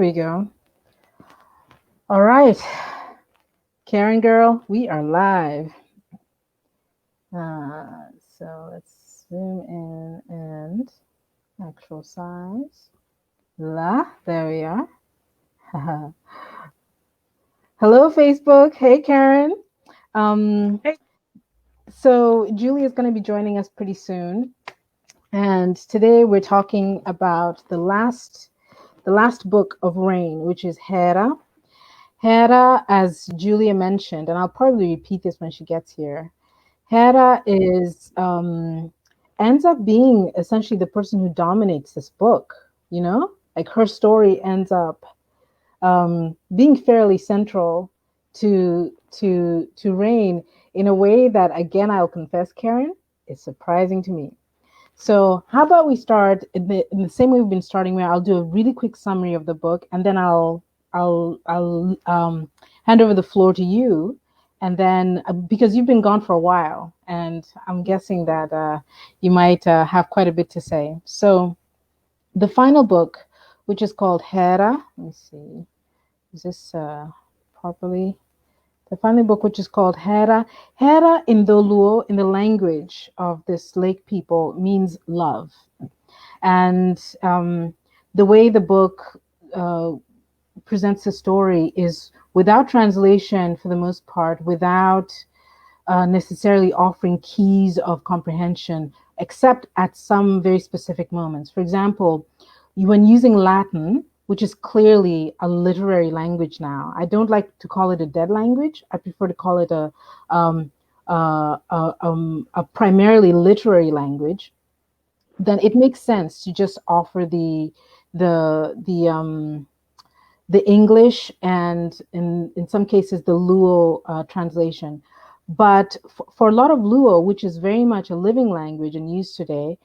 we go. All right, Karen girl, we are live. So let's zoom in and actual size. There we are. Hello, Facebook. Hey, Karen. Hey. So Julie is going to be joining us pretty soon. And today we're talking about the last book of Rain, which is Hehra. Hehra, as Julia mentioned, and I'll probably repeat this when she gets here. Hehra is ends up being essentially the person who dominates this book. You know, like her story ends up being fairly central to Rain in a way that, again, I'll confess, Karen, is surprising to me. So how about we start in the same way we've been starting, where I'll do a really quick summary of the book, and then I'll hand over the floor to you, and then because you've been gone for a while, and I'm guessing that you might have quite a bit to say. So the final book, which is called Hehra, let me see, is this properly? The final book, which is called Hehra. Hehra in the Olóo, in the language of this lake people, means love. And the way the book presents the story is without translation, for the most part, without necessarily offering keys of comprehension, except at some very specific moments. For example, when using Latin, which is clearly a literary language now. I don't like to call it a dead language. I prefer to call it a primarily literary language. Then it makes sense to just offer the English and in some cases the Luo translation. But for a lot of Luo, which is very much a living language and used today,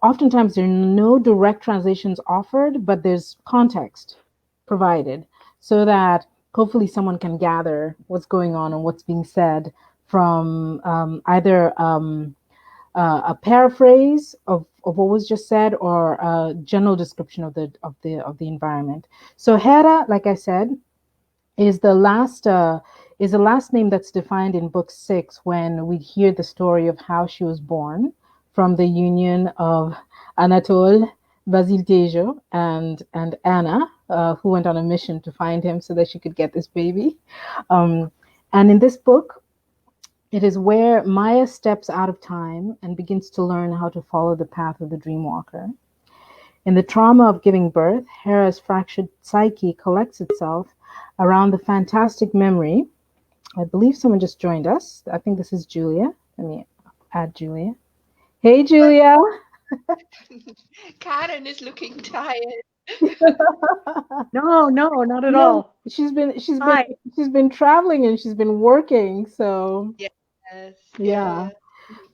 oftentimes there are no direct translations offered, but there's context provided so that hopefully someone can gather what's going on and what's being said from either a paraphrase of what was just said or a general description of the environment. So Hehra, like I said, is the last name that's defined in book 6 when we hear the story of how she was born from the union of Anatole, Basile Tejo, and Anna, who went on a mission to find him so that she could get this baby. And in this book, it is where Maya steps out of time and begins to learn how to follow the path of the dreamwalker. In the trauma of giving birth, Hera's fractured psyche collects itself around the fantastic memory. I believe someone just joined us. I think this is Julia. Let me add Julia. Hey, Julia. Karen is looking tired. No, not at No, all. Hi. she's been traveling and she's been working. So Yes, yeah, yeah.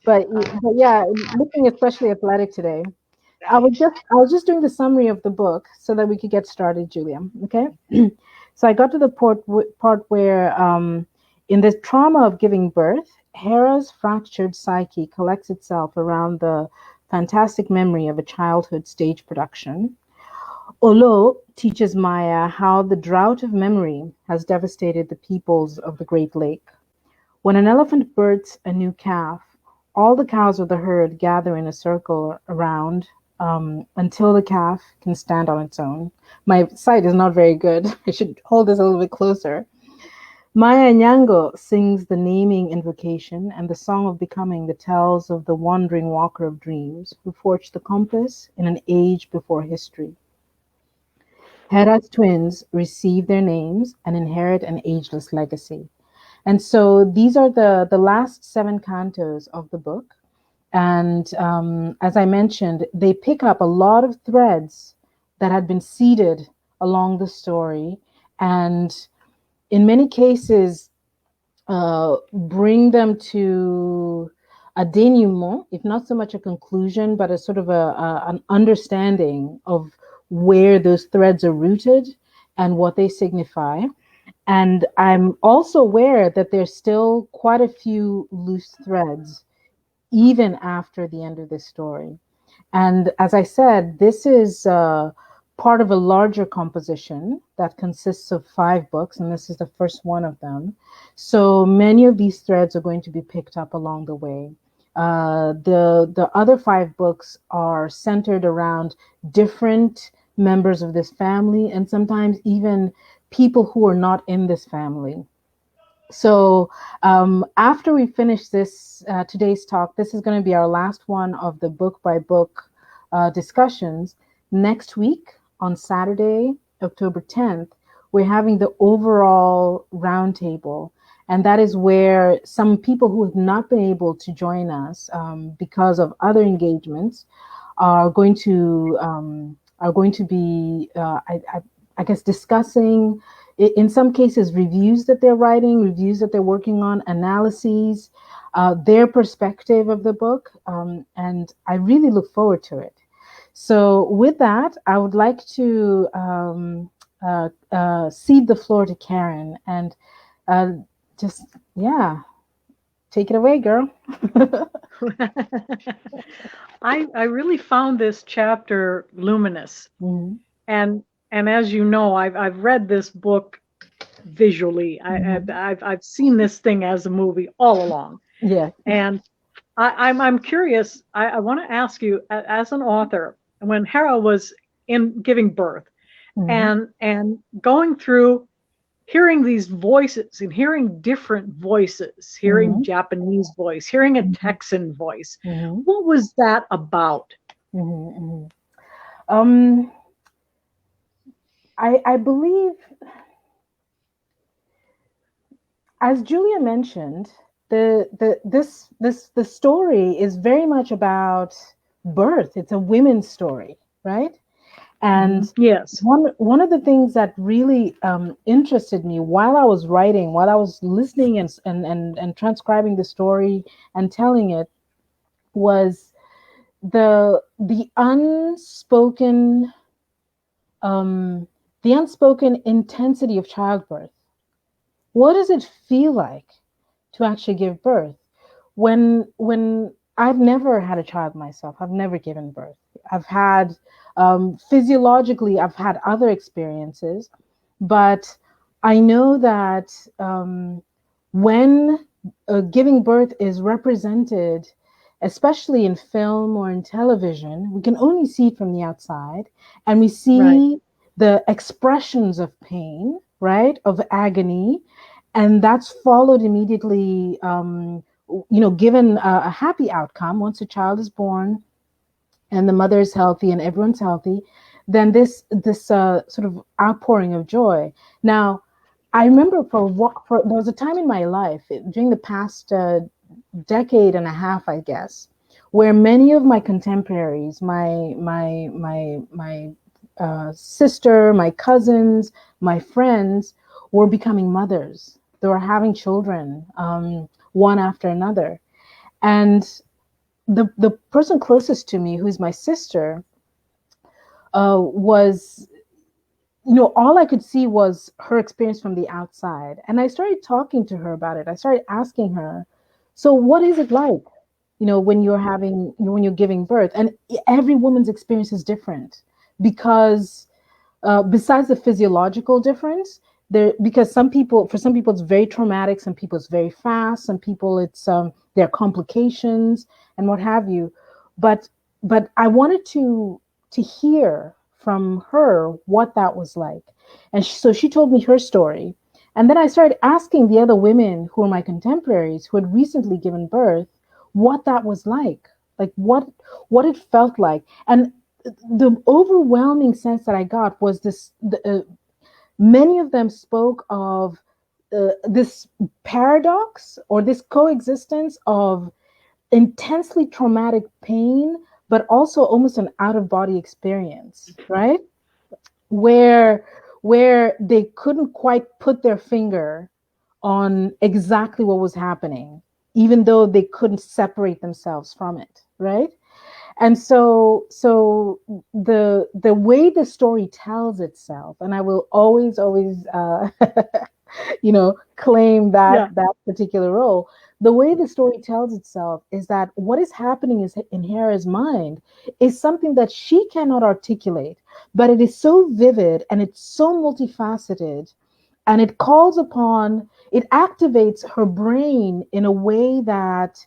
but yeah, looking especially athletic today. Right. I was just doing the summary of the book so that we could get started, Julia. Okay. So I got to the part where, in the trauma of giving birth, Hera's fractured psyche collects itself around the fantastic memory of a childhood stage production. Olóo teaches Maya how the drought of memory has devastated the peoples of the Great Lake. When an elephant births a new calf, all the cows of the herd gather in a circle around until the calf can stand on its own. My sight is not very good. I should hold this a little bit closer. Maya Anyango sings the naming invocation and the song of becoming that tells of the wandering walker of dreams who forged the compass in an age before history. Hera's twins receive their names and inherit an ageless legacy. And so these are the last 7 cantos of the book. And as I mentioned, they pick up a lot of threads that had been seeded along the story. And in many cases, bring them to a denouement, if not so much a conclusion, but a sort of an understanding of where those threads are rooted and what they signify. And I'm also aware that there's still quite a few loose threads, even after the end of this story. And as I said, this is part of a larger composition that consists of 5 books, and this is the first one of them. So many of these threads are going to be picked up along the way. The other 5 books are centered around different members of this family, and sometimes even people who are not in this family. So after we finish this today's talk, this is going to be our last one of the book by book discussions. Next week on Saturday, October 10th, we're having the overall roundtable. And that is where some people who have not been able to join us because of other engagements are going to be, I guess, discussing, in some cases, reviews that they're writing, reviews that they're working on, analyses, their perspective of the book. And I really look forward to it. So with that, I would like to cede the floor to Karen and take it away, girl. I really found this chapter luminous. Mm-hmm. And as you know, I've read this book visually. I've seen this thing as a movie all along. Yeah. And I'm curious. I want to ask you, as an author, when Hehra was in giving birth, and going through hearing these voices and hearing different voices, hearing Japanese voice, hearing a Texan voice, what was that about? I believe, as Julia mentioned, the story is very much about birth. It's a women's story, right? And yes, one of the things that really interested me while I was writing, while I was listening and transcribing the story and telling it, was the unspoken intensity of childbirth. What does it feel like to actually give birth? When I've never had a child myself, I've never given birth. I've had physiologically, I've had other experiences, but I know that when giving birth is represented, especially in film or in television, we can only see it from the outside, and we see the expressions of pain, right, of agony, and that's followed immediately, given a happy outcome once a child is born and the mother is healthy and everyone's healthy, then this sort of outpouring of joy. Now, I remember there was a time in my life during the past decade and a half, I guess, where many of my contemporaries, my sister, my cousins, my friends, were becoming mothers. They were having children, one after another, and the person closest to me, who's my sister, was, all I could see was her experience from the outside. And I started talking to her about it. I started asking her, so what is it like, when you're giving birth? And every woman's experience is different because besides the physiological difference, because for some people it's very traumatic, some people it's very fast, some people it's there are complications and what have you. But I wanted to hear from her what that was like. And so she told me her story. And then I started asking the other women who are my contemporaries who had recently given birth what that was like what it felt like. And the overwhelming sense that I got was this, many of them spoke of this paradox or this coexistence of intensely traumatic pain, but also almost an out-of-body experience, right? Where they couldn't quite put their finger on exactly what was happening, even though they couldn't separate themselves from it, right? And so the way the story tells itself, and I will always claim that particular role. The way the story tells itself is that what is happening in Hehra's mind is something that she cannot articulate, but it is so vivid and it's so multifaceted, and it calls upon, it activates her brain in a way that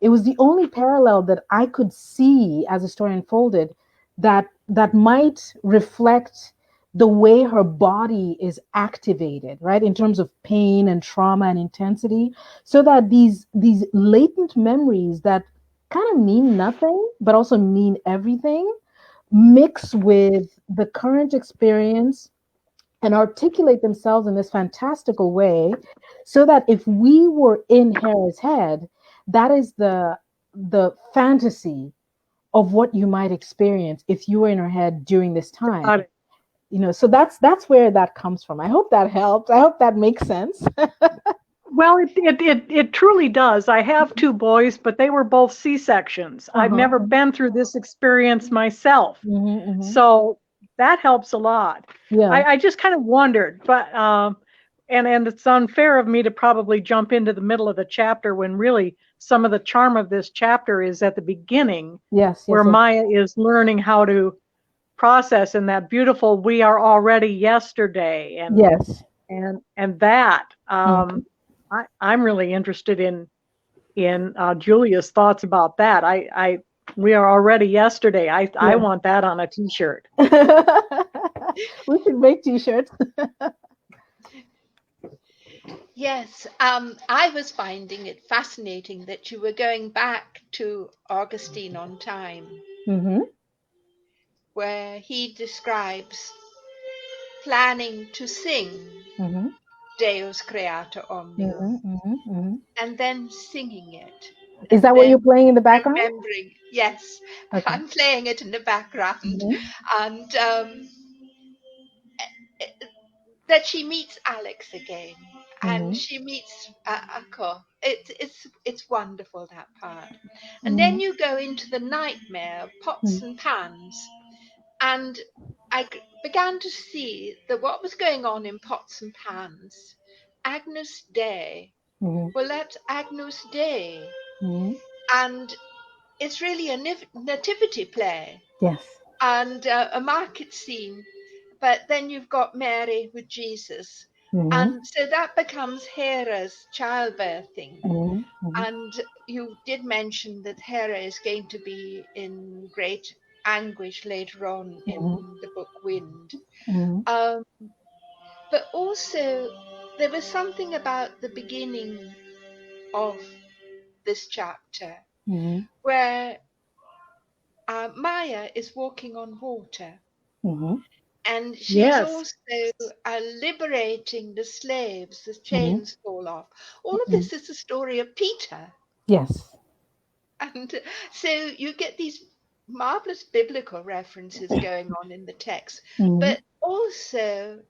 it was the only parallel that I could see as the story unfolded that might reflect the way her body is activated, right, in terms of pain and trauma and intensity, so that these latent memories that kind of mean nothing but also mean everything mix with the current experience and articulate themselves in this fantastical way, so that if we were in Hera's head, that is the fantasy of what you might experience if you were in her head during this time. Got it. You know, so that's where that comes from. I hope that helps. I hope that makes sense. Well, it truly does. I have two boys, but they were both C-sections. I've never been through this experience myself. So that helps a lot. Yeah. I just kind of wondered, but and it's unfair of me to probably jump into the middle of the chapter when really some of the charm of this chapter is at the beginning, Yes. where Maya is learning how to process in that beautiful "we are already yesterday" and Yes. and that I'm really interested in Julia's thoughts about that. We are already yesterday. I want that on a t-shirt. We should make t-shirts. Yes, I was finding it fascinating that you were going back to Augustine on Time, where he describes planning to sing Deus Creator Omnium, and then singing it. Is that what you're playing in the background? Remembering, yes, Okay. I'm playing it in the background, and that she meets Alex again, and she meets Akko. It's wonderful, that part. And then you go into the nightmare of pots and pans, and I began to see that what was going on in pots and pans, Agnus Dei. Well, that's Agnus Dei, and it's really a nativity play. Yes. And a market scene, but then you've got Mary with Jesus, and so that becomes Hera's childbirthing. And you did mention that Hera is going to be in great anguish later on in the book Wind. But also there was something about the beginning of this chapter where Maya is walking on water. And she's also liberating the slaves, the chains fall off. All of this is the story of Peter. Yes. And so you get these marvelous biblical references going on in the text, but also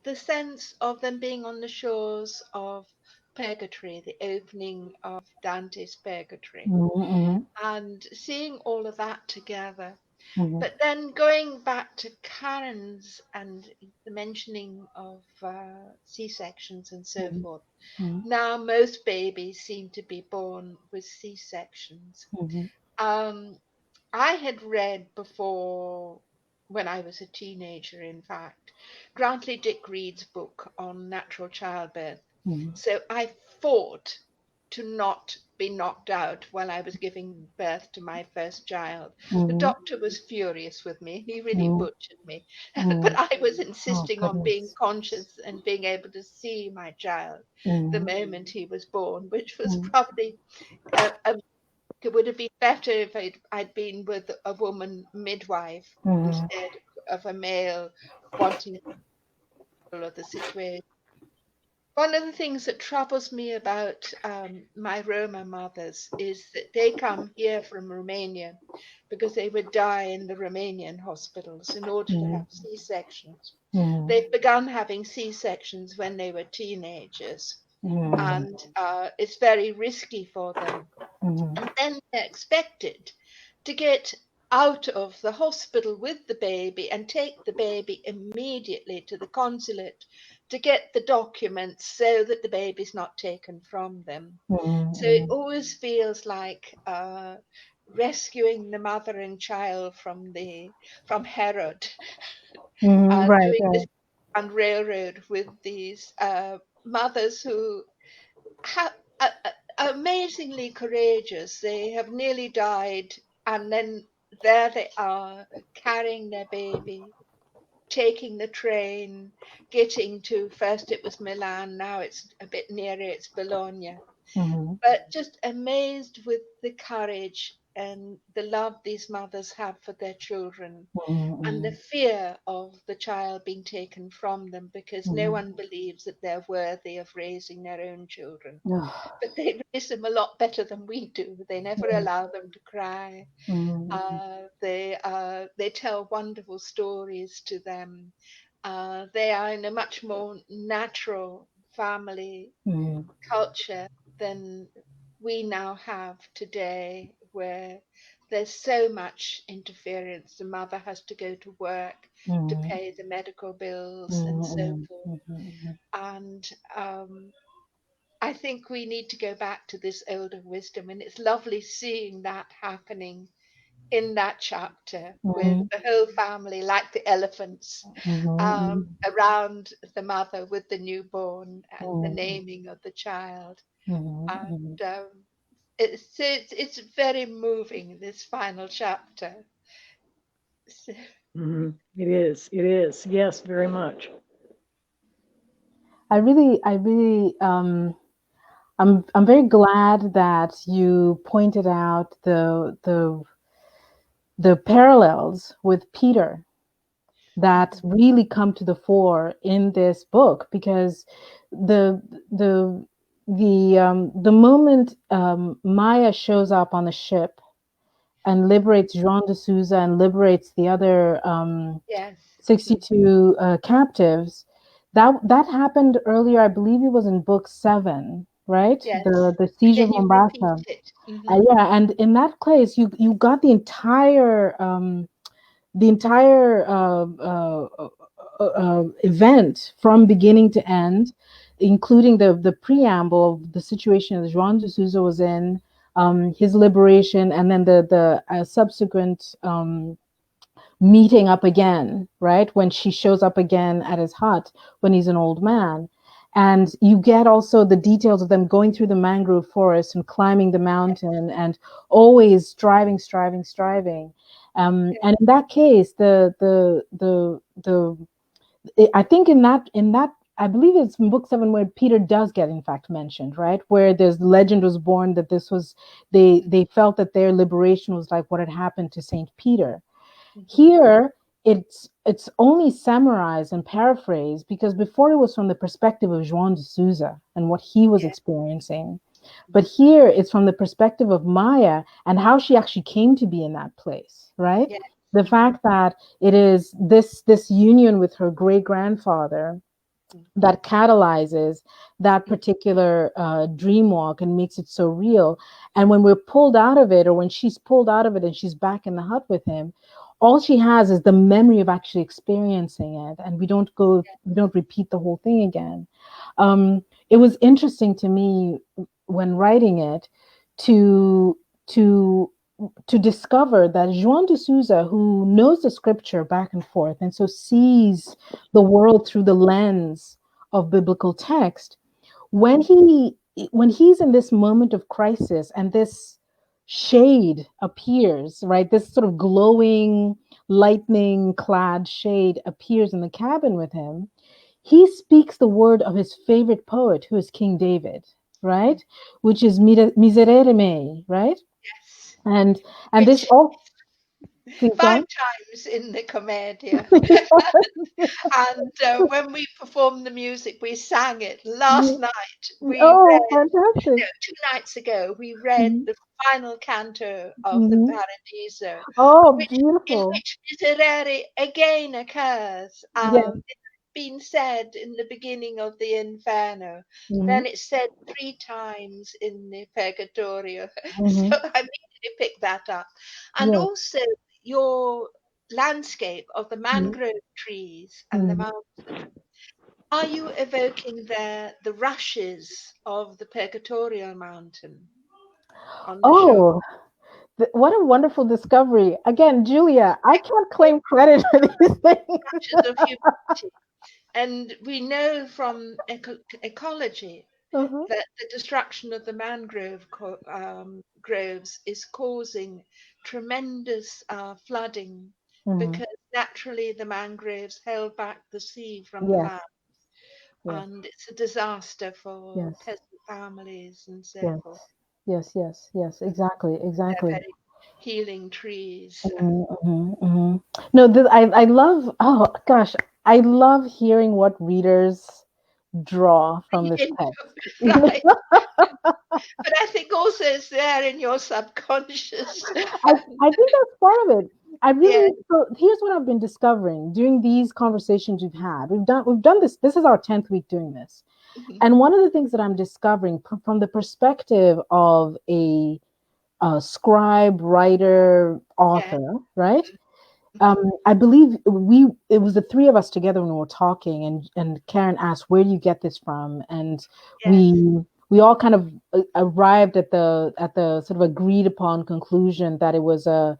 the sense of them being on the shores of purgatory, the opening of Dante's Purgatory, and seeing all of that together. But then going back to Karen's and the mentioning of C-sections and so forth, now most babies seem to be born with C-sections. I had read before, when I was a teenager, in fact, Grantley Dick Reed's book on natural childbirth. So I fought to not be knocked out while I was giving birth to my first child. The doctor was furious with me. He really butchered me. But I was insisting on being conscious and being able to see my child the moment he was born, which was probably it would have been better if I'd been with a woman midwife instead of a male wanting to control the situation. One of the things that troubles me about my Roma mothers is that they come here from Romania because they would die in the Romanian hospitals in order to have C-sections. They've begun having C-sections when they were teenagers, and it's very risky for them. And then they're expected to get out of the hospital with the baby and take the baby immediately to the consulate to get the documents so that the baby's not taken from them. So it always feels like rescuing the mother and child from Herod, Right, doing this right. on railroad with these mothers who have amazingly courageous. They have nearly died, and then there they are carrying their baby, taking the train, getting to, first it was Milan, now it's a bit nearer, it's Bologna. But just amazed with the courage and the love these mothers have for their children, and the fear of the child being taken from them, because no one believes that they're worthy of raising their own children. But they raise them a lot better than we do. They never allow them to cry. They tell wonderful stories to them. They are in a much more natural family culture than we now have today, where there's so much interference. The mother has to go to work to pay the medical bills and so forth. And I think we need to go back to this older wisdom, and it's lovely seeing that happening in that chapter with the whole family, like the elephants, around the mother with the newborn and the naming of the child. And it's very moving, this final chapter. So, It is. It is. Yes, very much. I really, I'm very glad that you pointed out the parallels with Peter that really come to the fore in this book, because the the the moment Maya shows up on the ship and liberates Jean de Souza and liberates the other yes. 62 captives, that happened earlier. I believe it was in book 7, right? Yes. The siege of Can you repeat Mombasa. it? Yeah, and in that place, you got the entire event from beginning to end, including the preamble of the situation that João de Souza was in, his liberation, and then the subsequent meeting up again, right? When she shows up again at his hut when he's an old man. And you get also the details of them going through the mangrove forest and climbing the mountain and always striving. And in that case, I think in that I believe it's in book 7 where Peter does get in fact mentioned, right? Where there's legend was born that this was they felt that their liberation was like what had happened to Saint Peter. Here, it's only summarized and paraphrased because before it was from the perspective of João de Souza and what he was experiencing. But here it's from the perspective of Maya and how she actually came to be in that place, right? Yes. The fact that it is this union with her great grandfather that catalyzes that particular dream walk and makes it so real. And when we're pulled out of it, or when she's pulled out of it and she's back in the hut with him, all she has is the memory of actually experiencing it, and we don't repeat the whole thing again. It was interesting to me when writing it to to to discover that João de Souza, who knows the scripture back and forth and so sees the world through the lens of biblical text, when he's in this moment of crisis and this shade appears, right, this sort of glowing lightning clad shade appears in the cabin with him, he speaks the word of his favorite poet, who is King David, right, which is miserere mei, right? Yes. And this Which all, please go 5 on. times in the Commedia. And when we performed the music, we sang it last night. We Oh, read, fantastic. no, 2 nights ago, we read Mhm. the final canto of the Mhm. Paradiso, Oh, in beautiful. which Miserere again occurs. Yes. It's been said in the beginning of the Inferno. Mhm. Then it's said 3 times in the Purgatorio. So Mhm. I immediately picked that up. And Yes. also your landscape of the Mhm. mangrove trees and the Mhm. mountain. Are you evoking the rushes of the Purgatorial mountain on the shore? Oh, What a wonderful discovery. Again, Julia, I can't claim credit for these things. Fractures of humanity. And we know from ecology Uh-huh. that the destruction of the mangrove groves is causing tremendous flooding Mhm. because naturally the mangroves held back the sea from the Yes, land. yes, And it's a disaster for yes, peasant families and so yes, forth. yes, yes, yes, exactly, They're exactly. very healing trees. Mhm, mhm, mhm. No, I love, oh gosh, I love hearing what readers draw from this text. Right. But I think also it's there in your subconscious. I think that's part of it. I Yeah. really, so here's what I've been discovering during these conversations we've had. We've done this. This is our 10th week doing this. Mhm. And one of the things that I'm discovering from the perspective of a scribe, writer, Yeah. author, right? Mhm. I believe it was the three of us together when we were talking, and Karen asked, "Where do you get this from?" And Yes. we all kind of arrived at the sort of agreed upon conclusion that it was a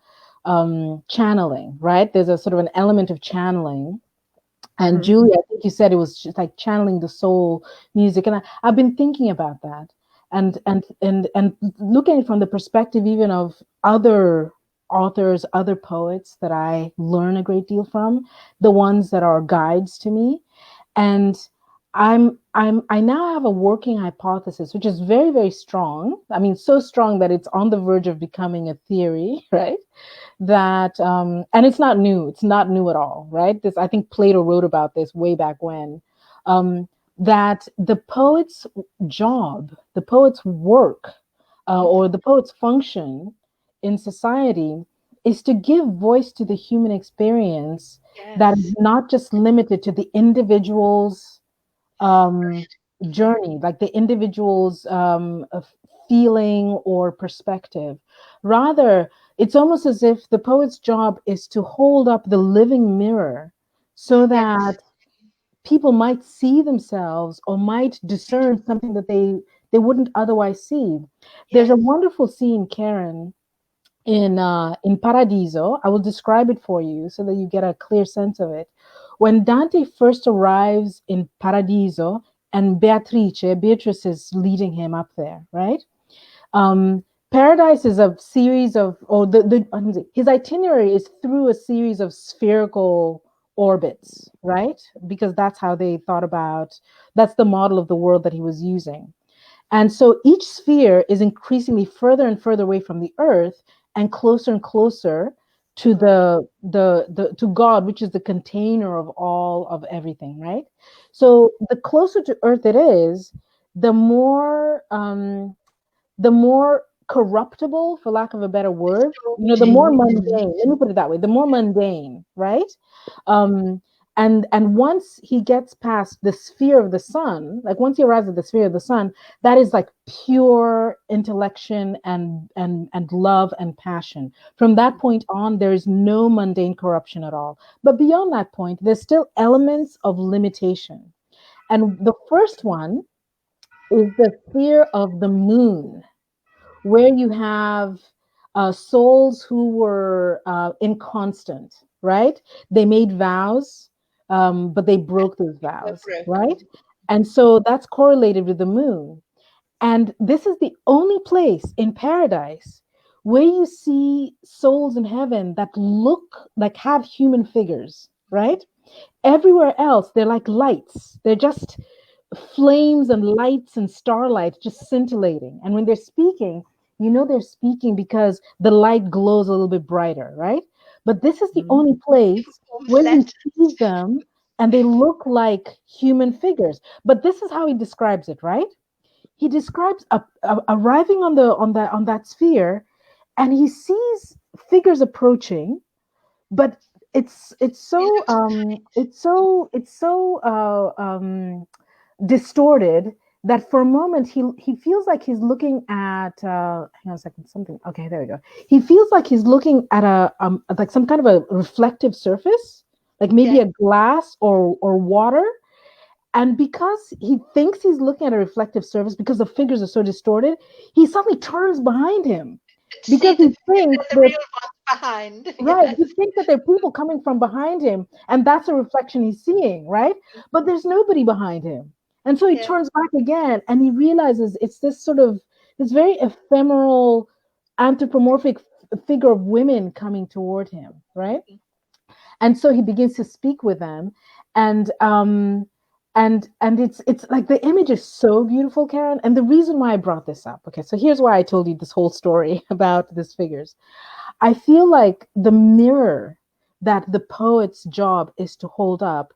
channeling, right? There's a sort of an element of channeling. And Mhm. Julie, I think you said it was just like channeling the soul music, and I've been thinking about that, and looking at it from the perspective even of other authors, other poets that I learn a great deal from, the ones that are guides to me, and I now have a working hypothesis, which is very, very strong. I mean, so strong that it's on the verge of becoming a theory, right? That and it's not new at all, right? This, I think Plato wrote about this way back when, that the poet's job, the poet's work, or Mhm. the poet's function in society is to give voice to the human experience that is Yes. not just limited to the individual's um, journey, like the individual's feeling or perspective. Rather, it's almost as if the poet's job is to hold up the living mirror so Yes. that people might see themselves or might discern something that they wouldn't otherwise see. There's a Yes. wonderful scene, Karen, in Paradiso. I will describe it for you so that you get a clear sense of it. When Dante first arrives in Paradiso, and Beatrice is leading him up there, right? Paradise is a series of, or his itinerary is through a series of spherical orbits, right? Because that's how they thought about, that's the model of the world that he was using. And so each sphere is increasingly further and further away from the earth and closer to Right. the to God, which is the container of all of everything, right? So the closer to earth it is, the more the more corruptible, for lack of a better word, the Distorted. more mundane, let me put it that way, the more mundane, right? Um, and once he gets past the sphere of the sun, like once he arrives at the sphere of the sun, that is like pure intellection and love and passion. From that point on, there is no mundane corruption at all. But beyond that point, there's still elements of limitation. And the first one is the sphere of the moon, where you have souls who were inconstant, right? They made vows, but they broke those Were vows, right? broken. And so that's correlated with the moon. And this is the only place in paradise where you see souls in heaven that look like have human figures, right? Everywhere else, they're like lights. They're just flames and lights and starlight just scintillating. And when they're speaking, they're speaking because the light glows a little bit brighter, right? But this is the Mhm. only place Forms where you letters. see them and they look like human figures. But this is how he describes it, right? He describes arriving on that sphere, and he sees figures approaching, but He looks it's so distorted that for a moment he feels like he's looking at hang on a second, something, okay, there we go. He feels like he's looking at a like some kind of a reflective surface, like maybe yeah. a glass or water, and because he thinks he's looking at a reflective surface, because the figures are so distorted, he suddenly turns behind him because he thinks the that, real ones behind. right, Yes. he thinks that there are people coming from behind him, and that's a reflection he's seeing, right? But there's nobody behind him. And so he Yeah. turns back again, and he realizes it's this sort of this very ephemeral, anthropomorphic figure of women coming toward him, right? And so he begins to speak with them, and it's like the image is so beautiful, Karen. And the reason why I brought this up, okay, so here's why I told you this whole story about these figures. I feel like the mirror that the poet's job is to hold up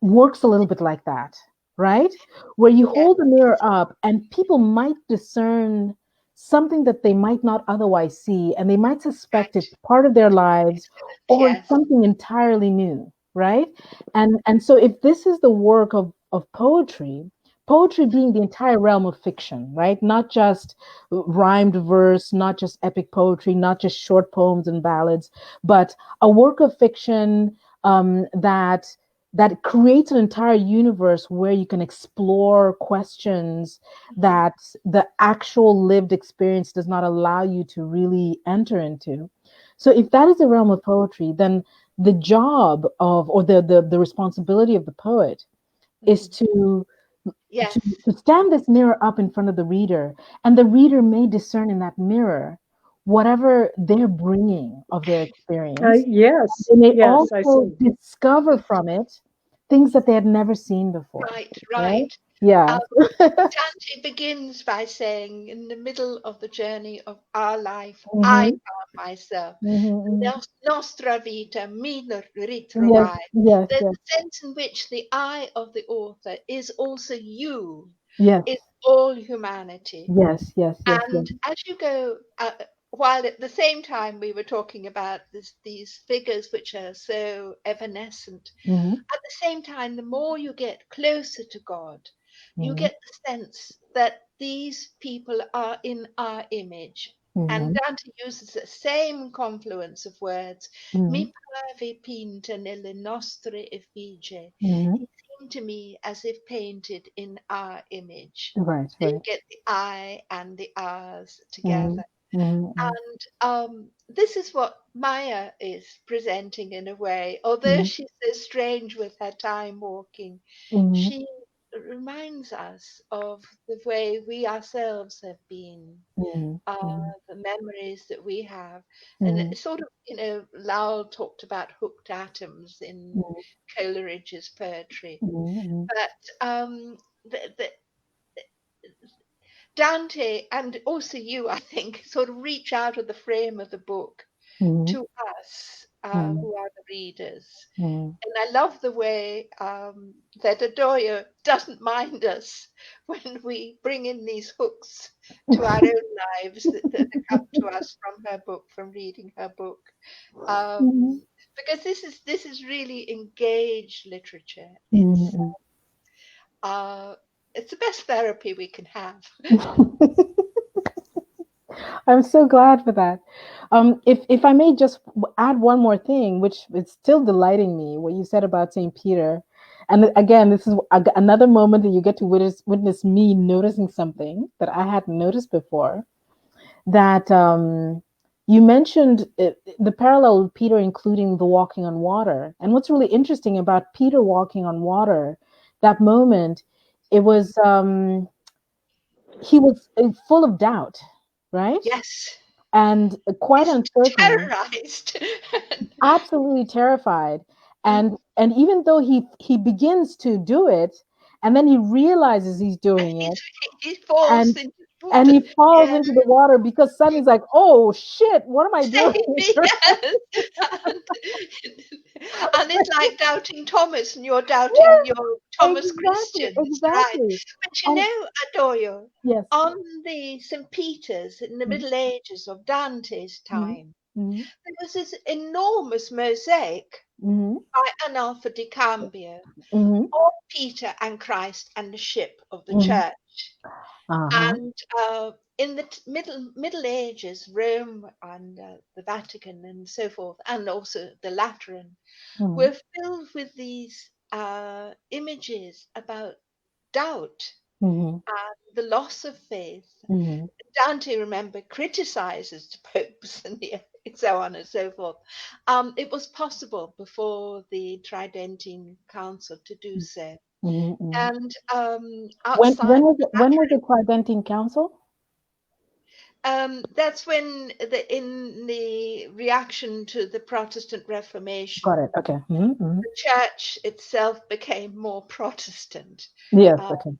works a little bit like that, right? Where you Yeah. hold the mirror up and people might discern something that they might not otherwise see, and they might suspect it's part of their lives or it's Yes. something entirely new, right? And so if this is the work of poetry, poetry being the entire realm of fiction, right? Not just rhymed verse, not just epic poetry, not just short poems and ballads, but a work of fiction that creates an entire universe where you can explore questions that the actual lived experience does not allow you to really enter into. So if that is the realm of poetry, then the job of, or the responsibility of the poet is Yes. to stand this mirror up in front of the reader, and the reader may discern in that mirror whatever they're bringing of their experience. Yes, They may yes, I also see. discover from it things that they had never seen before. Right, Right? right. Yeah. Dante begins by saying, in the middle of the journey of our life, I Hmm. found myself. Hmm. Nostra vita mi Yes, ritrovai. yes, There's yes, a sense in which the I of the author is also you, yes, is all humanity. yes, yes, yes, yes. And as you go, while at the same time we were talking about these figures which are so evanescent, Hmm. at the same time, the more you get closer to God, you Hmm. get the sense that these people are in our image. And Hmm. Dante uses the same confluence of words. Hmm. Mi parve pinta nelle nostre effigie. Hmm. He seemed to me as if painted in our image. Right, So you right. get the I and the ours Hmm. together. Hmm. And this is what Maya is presenting in a way. Although Hmm. she's so strange with her time walking, Hmm. she reminds us of the way we ourselves have been, Hmm. Hmm. the memories that we have. And Hmm. it's sort of, Lowell talked about hooked atoms in Coleridge's poetry. Hmm. But the Dante and also you, I think, sort of reach out of the frame of the book Hmm. to us Hmm. who are the readers. Hmm. And I love the way that Adoyo doesn't mind us when we bring in these hooks to our own lives that come to us from her book, from reading her book. Hmm. Because this is really engaged literature. Hmm. Uh, it's the best therapy we can have. I'm so glad for that. If I may just add one more thing, which is still delighting me, what you said about Saint Peter, and again, this is another moment that you get to witness me noticing something that I hadn't noticed before. That you mentioned the parallel with Peter, including the walking on water. And what's really interesting about Peter walking on water, that moment, it was he was full of doubt, right? Yes. And quite He's uncertain, terrorized. absolutely terrified. Mm. And even though he begins to do it, and then he realizes he's And doing it, he falls and into and water. he falls Yeah. into the water because suddenly he's like, oh shit, what am I doing? Same, yes. And, and it's like doubting Thomas, and you're doubting Yes, your Thomas exactly, Christians, right? exactly. But And Adoyo, yes. on the St. Peter's in the Mhm. Middle Ages of Dante's Mhm. time, Mhm. there was this enormous mosaic Mhm. by Arnulfo di Cambio Mhm. of Peter and Christ and the ship of the Mhm. church. Uh-huh. And in the Middle Ages, Rome and the Vatican and so forth, and also the Lateran, Mhm. were filled with these images about doubt. Mhm. and the loss of faith. Mhm. Dante, remember, criticizes the popes and so on and so forth. It was possible before the Tridentine Council to do so. Mhm. Mhm. And outside When was the Tridentine Council? that's when in the reaction to the Protestant Reformation, Got it. Okay. Mhm. the church itself became more Protestant. Yes. Uh, Okay.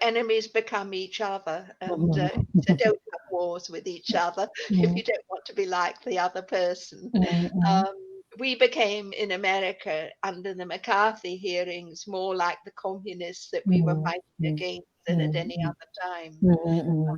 Enemies become each other, and Mhm. so don't have wars with each other if Mhm. you don't want to be like the other person. Mhm. Um, we became in America under the McCarthy hearings more like the communists that we were Mhm. fighting Mhm. against than at any Mhm. other time, Mhm.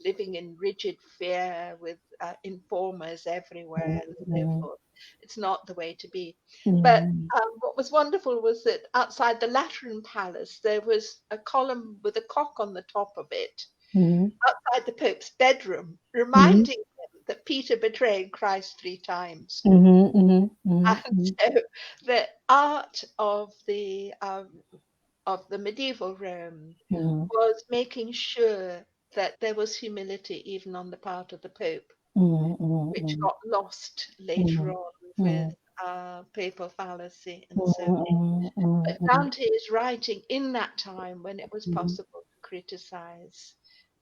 living in rigid fear with informers everywhere and so Mhm. forth. It's not the way to be. But Mhm. what was wonderful was that outside the Lateran Palace, there was a column with a cock on the top of it Mhm. outside the Pope's bedroom, Mhm. reminding him that Peter betrayed Christ 3 times. Mhm. Mhm. And Mhm. so the art of the medieval Rome Mhm. was making sure that there was humility even on the part of the Pope, Mhm. which Mhm. got lost later Mhm. on with Mhm. papal fallacy and so on. Mhm. But Mhm. Dante is writing in that time when it was Mhm. possible to criticize,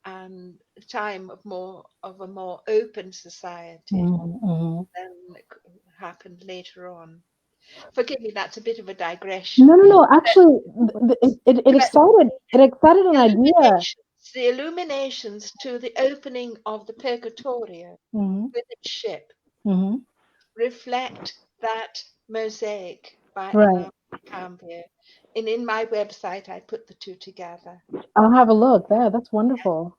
and a time of a more open society Mhm. Mhm. than happened later on. Forgive me, that's a bit of a No, digression. no, no. Actually, But it excited an idea. illuminations, the illuminations to the opening of the Purgatorio Mhm. with its ship Mhm. reflect that mosaic by Right. Imam Cambio. And in my website, I put the two together. I'll have a look. There, that's wonderful.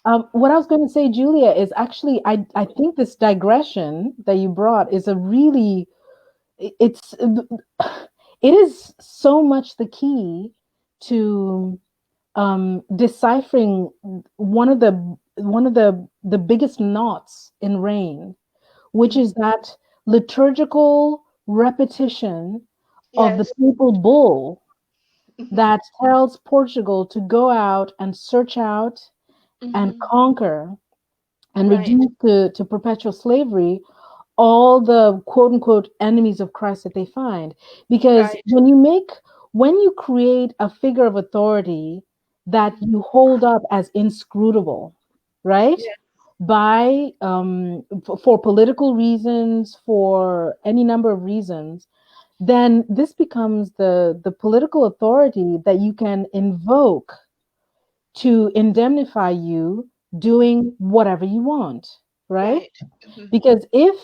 What I was going to say, Julia, is actually I think this digression that you brought is a really it's it is so much the key to deciphering one of the biggest knots in rain, which Mhm. is that liturgical repetition of the Yes. papal bull Hmm. that tells Portugal to go out and search out and Hmm. conquer and Right. reduce to perpetual slavery all the quote unquote enemies of Christ that they find. Because Right. when you create a figure of authority that Mhm. you hold up as inscrutable, right? Yeah. By for political reasons, for any number of reasons, then this becomes the political authority that you can invoke to indemnify you doing whatever you want, right? Right. Hmm. Because if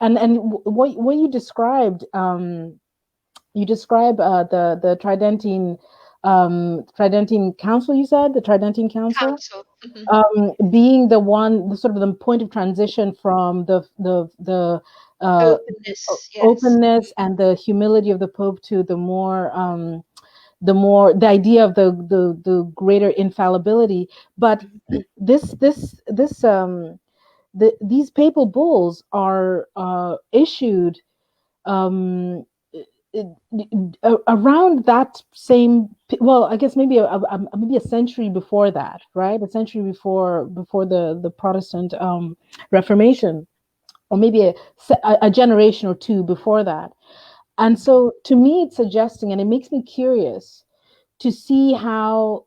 and what you describe the Tridentine Council, you said the Tridentine Council Council. Hmm. being the sort of the point of transition from the uh, Openness. Yes. openness and the humility of the Pope to the idea of the greater infallibility. But Mhm. these papal bulls are issued um, around that same, well, I guess maybe a century before that, right? A century before the Protestant Reformation, or maybe a generation or two before that. And so to me it's suggesting, and it makes me curious to see how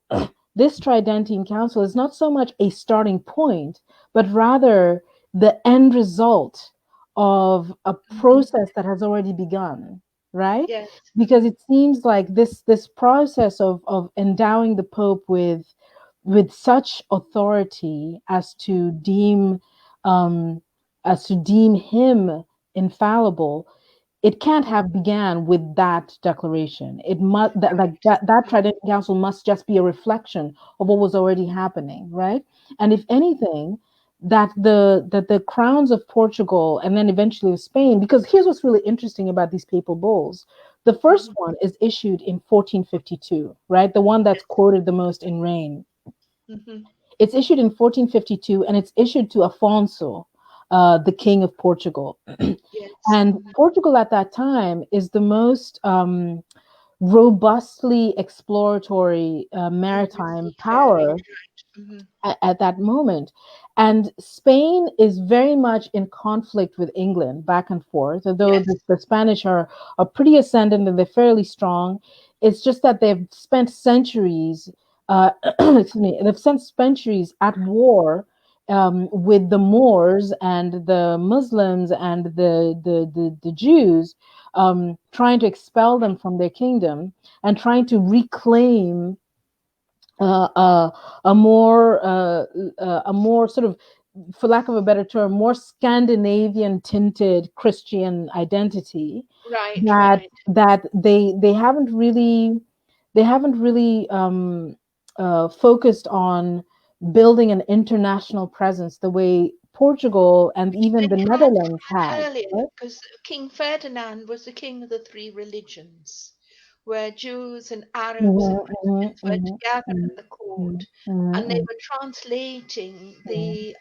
this Tridentine Council is not so much a starting point, but rather the end result of a Hmm. process that has already begun, right? Yes. Because Hmm. it seems like this process of endowing the Pope with such authority um, as to deem him infallible, it can't have began with that declaration. It must that like that Mhm. Trident Council must just be a reflection of what was already happening, right? And if anything, that the crowns of Portugal and then eventually of Spain, because here's what's really interesting about these papal bulls. The first Mhm. one is issued in 1452, right? The one that's Yes. quoted the most in Reign. Hmm. It's issued in 1452 and it's issued to Afonso, the king of Portugal. Yes. And Hmm. Portugal at that time is the most robustly exploratory maritime power at that moment. And Spain is very much in conflict with England back and forth, although the Spanish are pretty ascendant and they're fairly strong. It's just that they've spent centuries, excuse me, they've spent centuries at war with the Moors and the Muslims and the Jews, trying to expel them from their kingdom and trying to reclaim a more sort of, for lack of a better term, more Scandinavian tinted Christian identity. That they haven't really focused on building an international presence the way Portugal and even the Netherlands had. Earlier, because King Ferdinand was the king of the three religions, where Jews and Arabs and Christians were together at the court, and they were translating the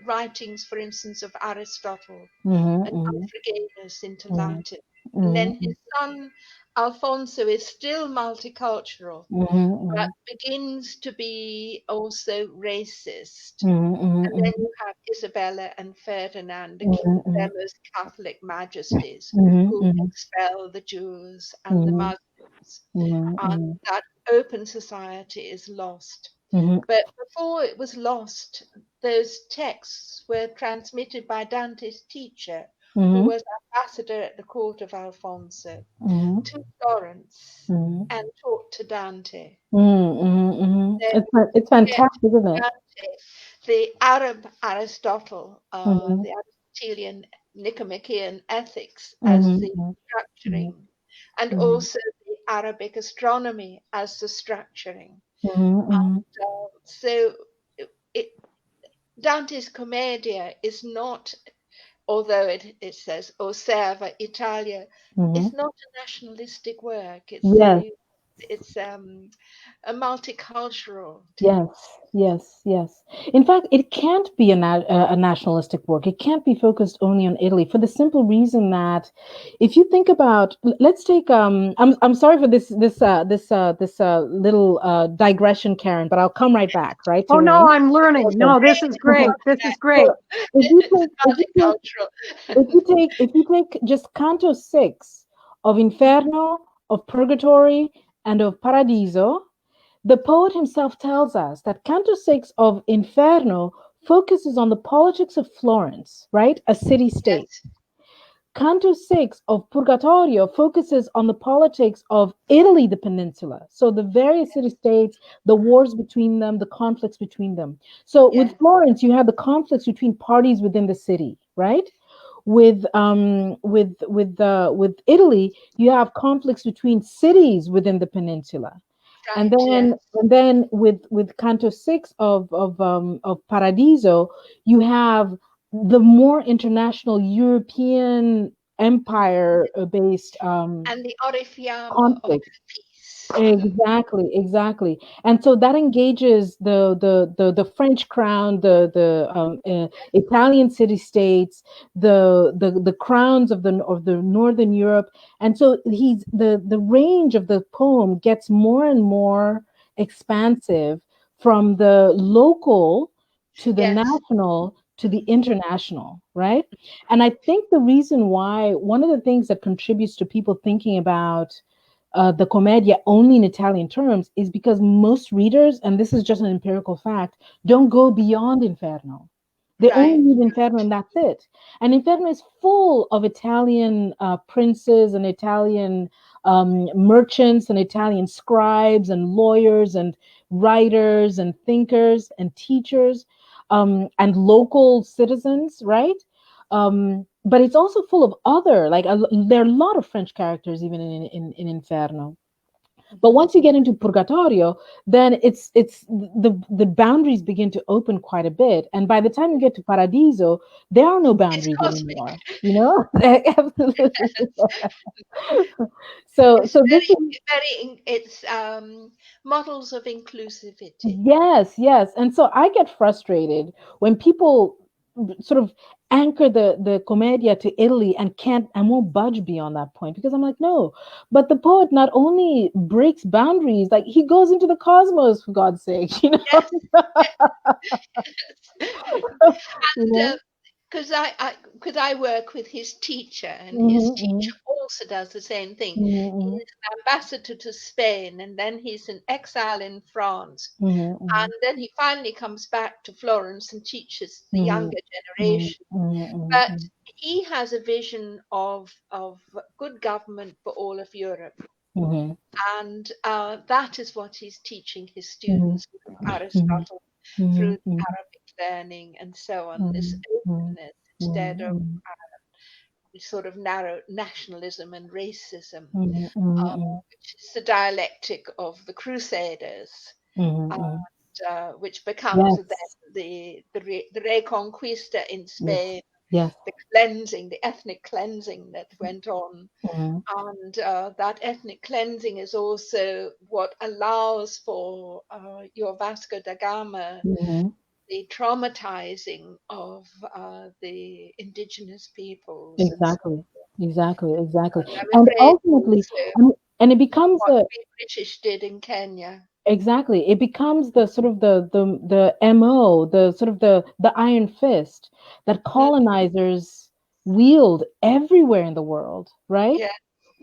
writings, for instance, of Aristotle and Alfraganus into Latin. And then his son Alfonso is still multicultural, but begins to be also racist. And then you have Isabella and Ferdinand, their most Catholic majesties, who expel the Jews and the Muslims. And that open society is lost. But before it was lost, those texts were transmitted by Dante's teacher, who was ambassador at the court of Alfonso, to Florence and taught to Dante. It's fantastic, isn't it? Dante, the Arab Aristotle, the Aristotelian Nicomachean ethics as the structuring, and also the Arabic astronomy as the structuring. And, so Dante's Commedia is not, although it says Osserva Italia, it's not a nationalistic work. It's a multicultural. Yes. In fact, it can't be a nationalistic work. It can't be focused only on Italy for the simple reason that, if you think about, let's take I'm sorry for this little digression, Karen, but I'll come right back. Right? Oh no, I'm learning. No, this is great. This is great. If you take just Canto 6 of Inferno, of Purgatory, and of Paradiso, the poet himself tells us that Canto 6 of Inferno focuses on the politics of Florence, right? A city-state. Canto 6 of Purgatorio focuses on the politics of Italy, the peninsula. So the various city-states, the wars between them, the conflicts between them. So with Florence, you have the conflicts between parties within the city, right? With Italy, you have conflicts between cities within the peninsula. And then with Canto 6 of Paradiso, you have the more international European empire based and the Orifiamo of peace. Exactly. And so that engages the French crown, the Italian city-states, the crowns of the Northern Europe. And so the range of the poem gets more and more expansive, from the local to the national to the international, right? And I think the reason why, one of the things that contributes to people thinking about the Commedia only in Italian terms is because most readers, and this is just an empirical fact, don't go beyond Inferno. They only read Inferno and that's it. And Inferno is full of Italian princes and Italian merchants and Italian scribes and lawyers and writers and thinkers and teachers and local citizens, right? But it's also full of other, there are a lot of French characters even in Inferno. But once you get into Purgatorio, then it's the boundaries begin to open quite a bit. And by the time you get to Paradiso, there are no boundaries anymore. You know, absolutely. So this is it's models of inclusivity. Yes. And so I get frustrated when people sort of anchor the commedia to Italy and won't budge beyond that point, because I'm like, no. But the poet not only breaks boundaries, like he goes into the cosmos, for God's sake, you know. Yes. You And know? because I work with his teacher, and his Mhm, teacher also does the same thing. mhm, He's an ambassador to Spain, and then he's in exile in France, mhm, and mhm, then he finally comes back to Florence and teaches the mhm, younger mhm, generation. mhm, But mhm, he has a vision of good government for all of Europe, mhm, and that is what he's teaching his mhm, students through mhm, Aristotle, through mhm, mhm, Arabic learning, and so on. This mhm, mhm, openness instead of mhm, sort of narrow nationalism and racism, mhm, mhm, which is the dialectic of the Crusaders, mhm, mhm. which becomes then Yes, the Reconquista in yes, Spain, yes. the cleansing, the ethnic cleansing that went on. Mhm, And that ethnic cleansing is also what allows for your Vasco da Gama, mhm. the traumatizing of the indigenous peoples, and so Exactly, exactly, exactly. on. I'm And afraid ultimately, also and it becomes what the we British did in Kenya. exactly, it becomes the sort of the MO, the sort of the iron fist that Mm, colonizers wield everywhere in the world, right? yeah,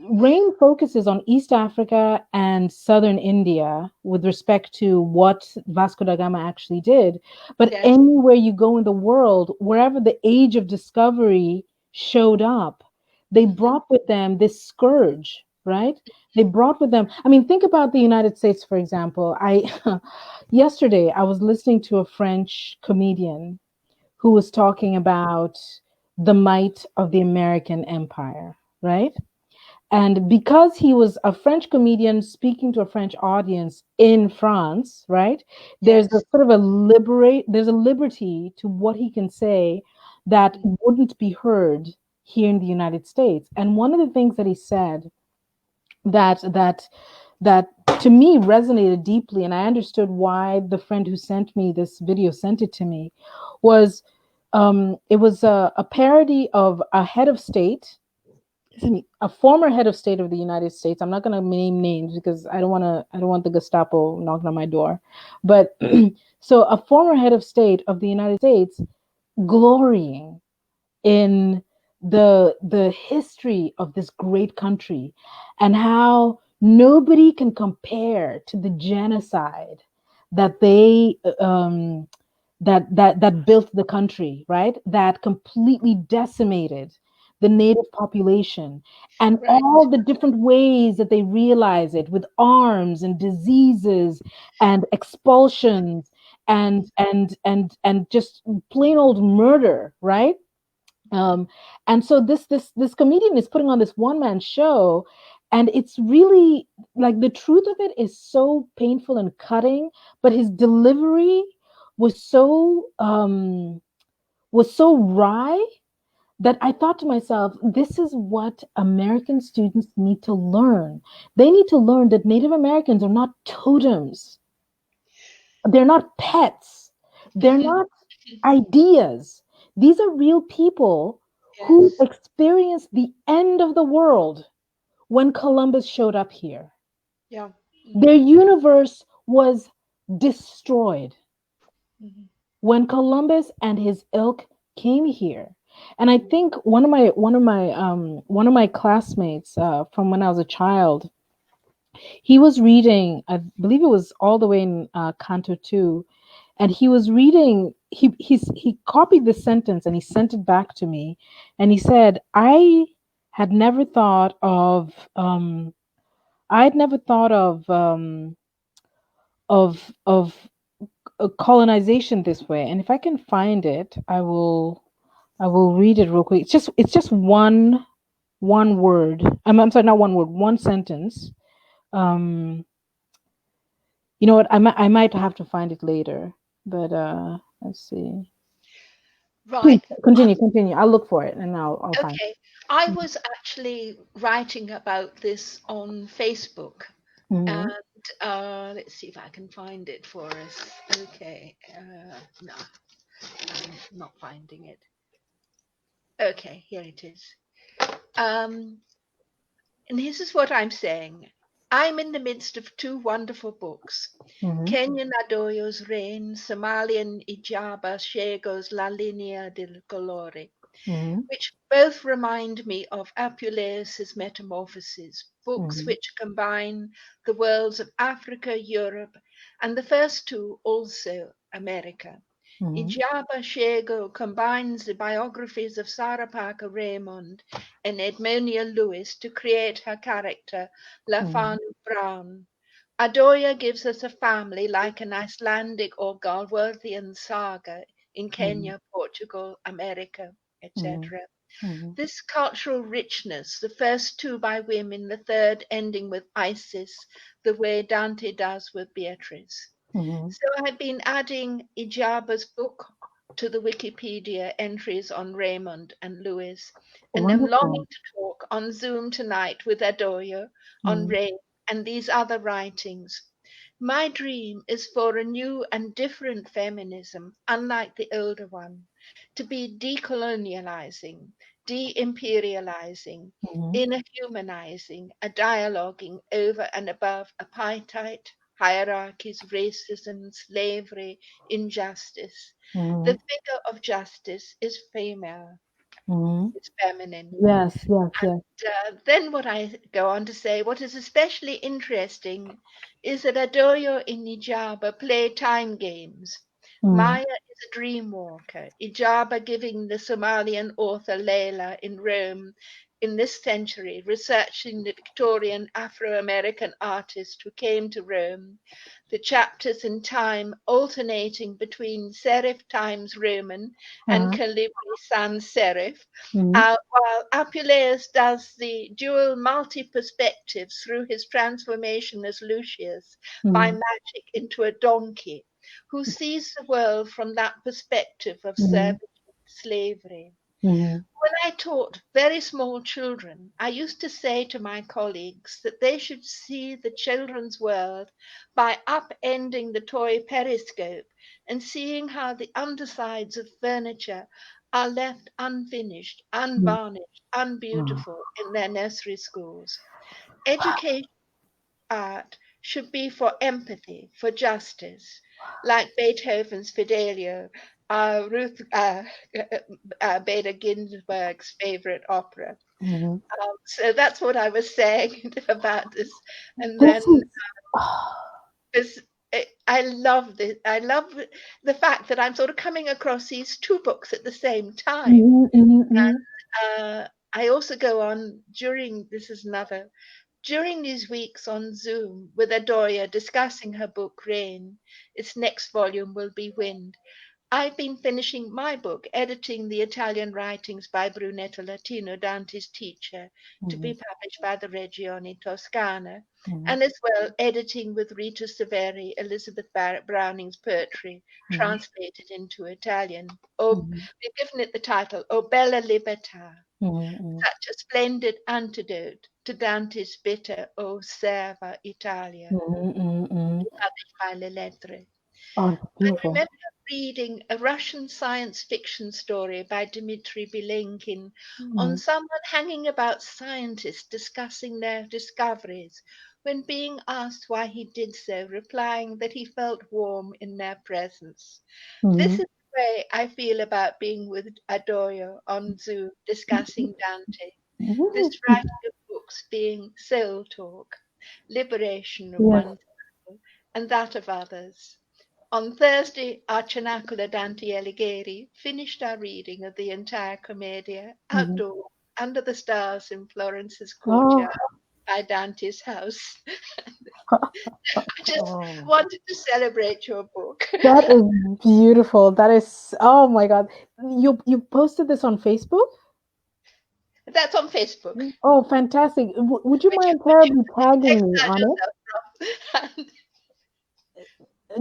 Rain focuses on East Africa and southern India with respect to what Vasco da Gama actually did. But yes, anywhere you go in the world, wherever the age of discovery showed up, they mhm, brought with them this scourge, right? They brought with them, I mean, think about the United States, for example. I yesterday I was listening to a French comedian who was talking about the might of the American empire, right? And because he was a French comedian speaking to a French audience in France, right? There's a yes, sort of there's a liberty to what he can say that mm, wouldn't be heard here in the United States. And one of the things that he said that that that to me resonated deeply, and I understood why the friend who sent me this video sent it to me, was it was a parody of a head of state, a former head of state of the United States. I'm not going to name names because I don't want the Gestapo knocking on my door. But so a former head of state of the United States glorying in the history of this great country and how nobody can compare to the genocide that they that built the country, right? That completely decimated the native population, and right, all the different ways that they realize it with arms and diseases and expulsions and just plain old murder, right? And so this comedian is putting on this one man show, and it's really like the truth of it is so painful and cutting, but his delivery was so wry that I thought to myself, this is what American students need to learn. They need to learn that Native Americans are not totems. They're not pets. They're mhm, not ideas. These are real people who yes, experienced the end of the world when Columbus showed up here. yeah, Their mhm, universe was destroyed mhm, when Columbus and his ilk came here. And I think one of my classmates from when I was a child, he was reading, I believe it was all the way in Canto 2, and he was reading, he copied the sentence and he sent it back to me, and he said, had never thought of I'd never thought of colonization this way. And if I can find it, I will read it real quick. It's just one word. I'm sorry, not one word, one sentence. um You know what? I might have to find it later. But let's see. Please right. continue. I'll look for it and I'll find Okay, I it. was actually writing about this on Facebook, Mm-hmm. and let's see if I can find it for us. Okay, no, I'm not finding it. Okay, here it is. Um, and this is what I'm saying. I'm in the midst of two wonderful books. Mm-hmm. Kenyan Adoyo's Reign, Somalian Ijaba Shego's La Linea del Colore, Mm-hmm. which both remind me of Apuleius's Metamorphoses, books Mm-hmm. which combine the worlds of Africa, Europe, and the first two also America. Mm-hmm. Ijaba Shego combines the biographies of Sarah Parker Raymond and Edmonia Lewis to create her character, Mm-hmm. Lafanu Brown. Adoyo gives us a family like an Icelandic or Galworthian saga in Kenya, Portugal, America, Mm-hmm. etc. Mm-hmm. This cultural richness, the first two by women, the third ending with Isis, the way Dante does with Beatrice. Mm-hmm. So I've been adding Ijaba's book to the Wikipedia entries on Raymond and Lewis, and I'm longing Wonderful. to talk on Zoom tonight with Adoyo on Mm-hmm. Ray and these other writings. My dream is for a new and different feminism, unlike the older one, to be decolonializing, de imperializing, Mm-hmm. inhumanizing, a dialoguing over and above apartheid, hierarchies, racism, slavery, injustice. The Mm-hmm. figure of justice is female, Mm-hmm. it's feminine. Yes, yes, yes. Then what I go on to say, what is especially interesting is that Adoyo in Ijaba play time games. Mm-hmm. Maya is a dream walker, Ijaba giving the Somalian author Leila in Rome in this century, researching the Victorian Afro-American artist who came to Rome, the chapters in time alternating between serif times Roman and Uh-huh. calibri sans serif, Mm-hmm. while Apuleius does the dual multi-perspectives through his transformation as Lucius by Mm-hmm. magic into a donkey, who sees the world from that perspective of Mm-hmm. servitude, slavery. Mm-hmm. When I taught very small children, I used to say to my colleagues that they should see the children's world by upending the toy periscope and seeing how the undersides of furniture are left unfinished, unvarnished, Mm-hmm. unbeautiful in their nursery schools. Education art should be for empathy, for justice, like Beethoven's Fidelio, Beda Ginsberg's favorite opera. Mm-hmm. So that's what I was saying about this. And This then is. this, I love this. I love the fact that I'm sort of coming across these two books at the same time. Mm-hmm. Mm-hmm. I also go on during this is another during these weeks on Zoom with Adoya discussing her book Rain. Its next volume will be Wind. I've been finishing my book, editing the Italian writings by Brunetto Latino, Dante's teacher, to Mm-hmm. be published by the Regione Toscana, Mm-hmm. and as well editing with Rita Severi, Elizabeth Browning's poetry, Mm-hmm. translated into Italian. Oh, Mm-hmm. we've given it the title, O Bella Libertà, Mm-hmm. such a splendid antidote to Dante's bitter O Serva Italia, Mm-hmm. published by Le Lettre. Oh, I beautiful. remember reading a Russian science fiction story by Dmitry Bilenkin on Mm-hmm. someone hanging about scientists discussing their discoveries when being asked why he did so, replying that he felt warm in their presence. This Mm-hmm. is the way I feel about being with Adoyo on Zoom discussing Dante. This Mm-hmm. writing of books being soul talk, liberation of Yes. oneself and that of others. On Thursday, our Cenacolo Dante Alighieri finished our reading of the entire Commedia Mm-hmm. outdoors under the stars in Florence's Oh, courtyard by Dante's house. I just oh, wanted to celebrate your book. that is beautiful. That is, oh my God. You posted this on Facebook? That's on Facebook, Oh, fantastic. Would you mind which you terribly can tagging me exile on it? yourself from.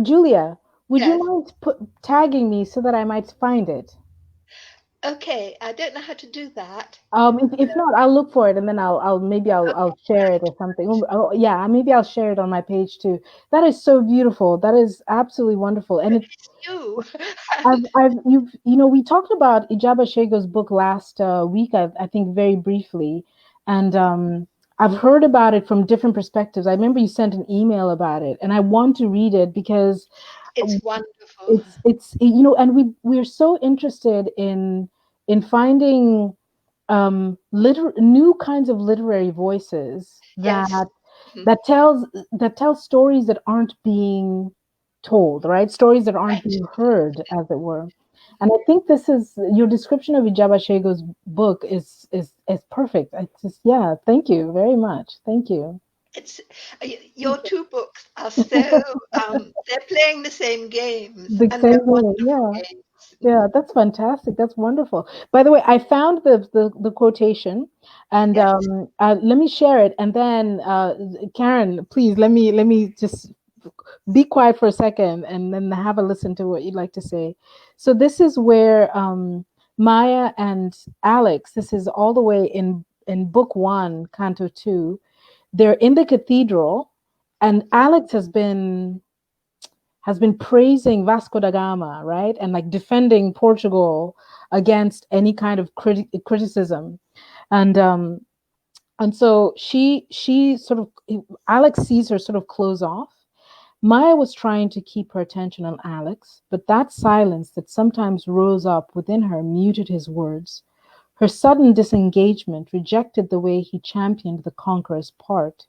Julia, would you Yes, mind tagging me so that I might find it? Okay, I don't know how to do that. If not, I'll look for it and then I'll share it or something. Oh, yeah, maybe I'll share it on my page too. That is so beautiful. That is absolutely wonderful. And it, It's you. we talked about Ijaba Shego's book last week, I think very briefly, and I've heard about it from different perspectives. I remember you sent an email about it, and I want to read it because It's wonderful. and we're so interested in finding new kinds of literary voices Yes. that tell stories that aren't being told, right? Stories that aren't Right. being heard, as it were. And I think this is your description of Ijaba Shego's book is perfect. It's just, yeah, thank you very much. Thank you. It's your two books are so they're playing the same games The and same they're thing, wonderful yeah. games. Yeah, that's fantastic. That's wonderful. By the way, I found the quotation, and Yes. let me share it. And then, Karen, please let me just be quiet for a second, and then have a listen to what you'd like to say. So this is where Maya and Alex. This is all the way in book one, Canto 2. They're in the cathedral, and Alex has been praising Vasco da Gama, right? And like defending Portugal against any kind of criticism. And so she sort of, Alex sees her sort of close off. Maya was trying to keep her attention on Alex, but that silence that sometimes rose up within her muted his words. Her sudden disengagement rejected the way he championed the conqueror's part.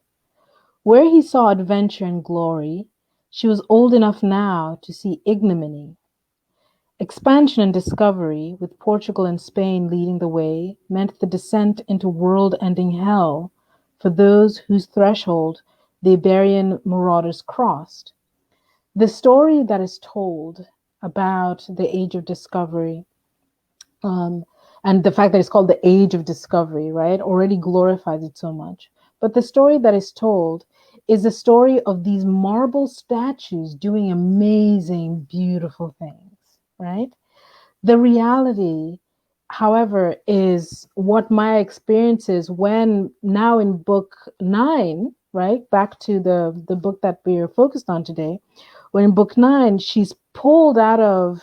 Where he saw adventure and glory, she was old enough now to see ignominy. Expansion and discovery, with Portugal and Spain leading the way, meant the descent into world-ending hell for those whose threshold the Iberian marauders crossed. The story that is told about the Age of Discovery, um, and the fact that it's called the Age of Discovery, right, already glorifies it so much. But the story that is told is the story of these marble statues doing amazing, beautiful things, right? The reality, however, is what Maya experiences when now in book 9, right? Back to the book that we're focused on today, when in book 9 she's pulled out of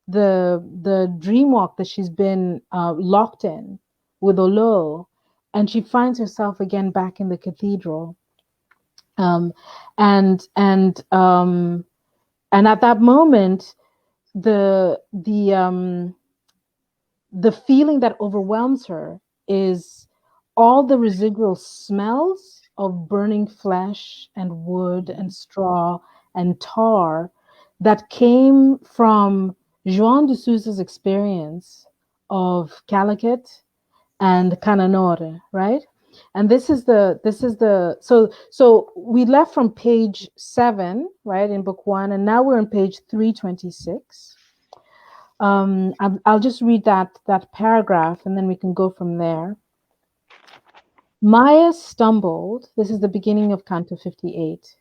the dream walk that she's been locked in with Olóo, and she finds herself again back in the cathedral. Um, and and um, and at that moment, the feeling that overwhelms her is all the residual smells of burning flesh and wood and straw and tar that came from João de Sousa's experience of Calicut and Cananore, right? And so we left from page 7, right, in book 1, and now we're on page 326. I'll just read that paragraph and then we can go from there. Maya stumbled. This is the beginning of Canto 58.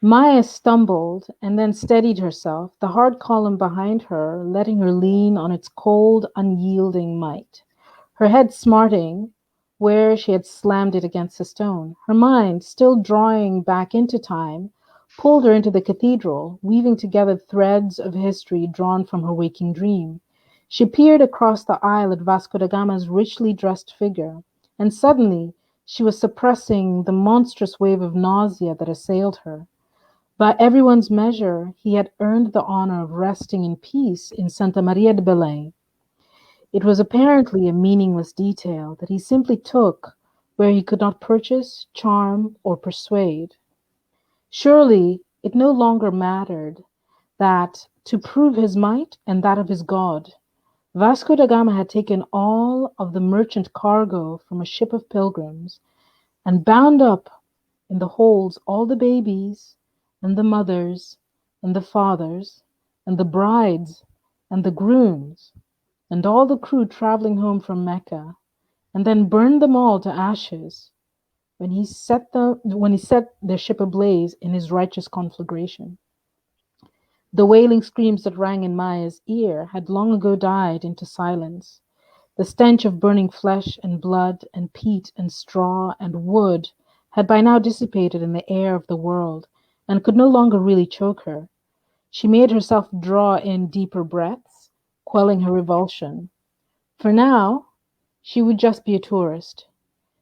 Maya stumbled and then steadied herself, the hard column behind her letting her lean on its cold, unyielding might. Her head smarting where she had slammed it against a stone. Her mind, still drawing back into time, pulled her into the cathedral, weaving together threads of history drawn from her waking dream. She peered across the aisle at Vasco da Gama's richly dressed figure, and suddenly she was suppressing the monstrous wave of nausea that assailed her. By everyone's measure, he had earned the honor of resting in peace in Santa Maria de Belém. It was apparently a meaningless detail that he simply took where he could not purchase, charm, or persuade. Surely it no longer mattered that, to prove his might and that of his God, Vasco da Gama had taken all of the merchant cargo from a ship of pilgrims and bound up in the holds all the babies and the mothers and the fathers and the brides and the grooms and all the crew traveling home from Mecca, and then burned them all to ashes when he set their ship ablaze in his righteous conflagration. The wailing screams that rang in Maya's ear had long ago died into silence. The stench of burning flesh and blood and peat and straw and wood had by now dissipated in the air of the world and could no longer really choke her. She made herself draw in deeper breaths, quelling her revulsion. For now, she would just be a tourist.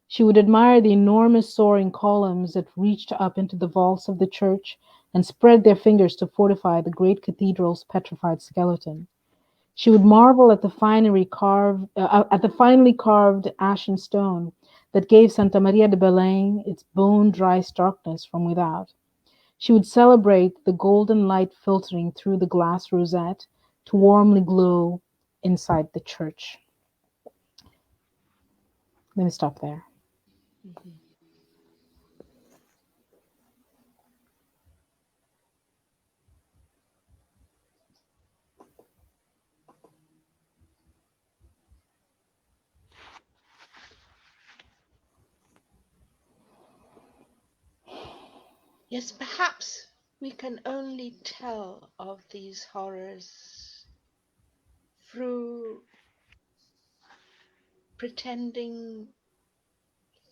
She would admire the enormous soaring columns that reached up into the vaults of the church and spread their fingers to fortify the great cathedral's petrified skeleton. She would marvel at the finely carved ashen stone that gave Santa Maria de Belém its bone-dry starkness from without. She would celebrate the golden light filtering through the glass rosette to warmly glow inside the church. Let me stop there. Mm-hmm. Yes, perhaps we can only tell of these horrors through pretending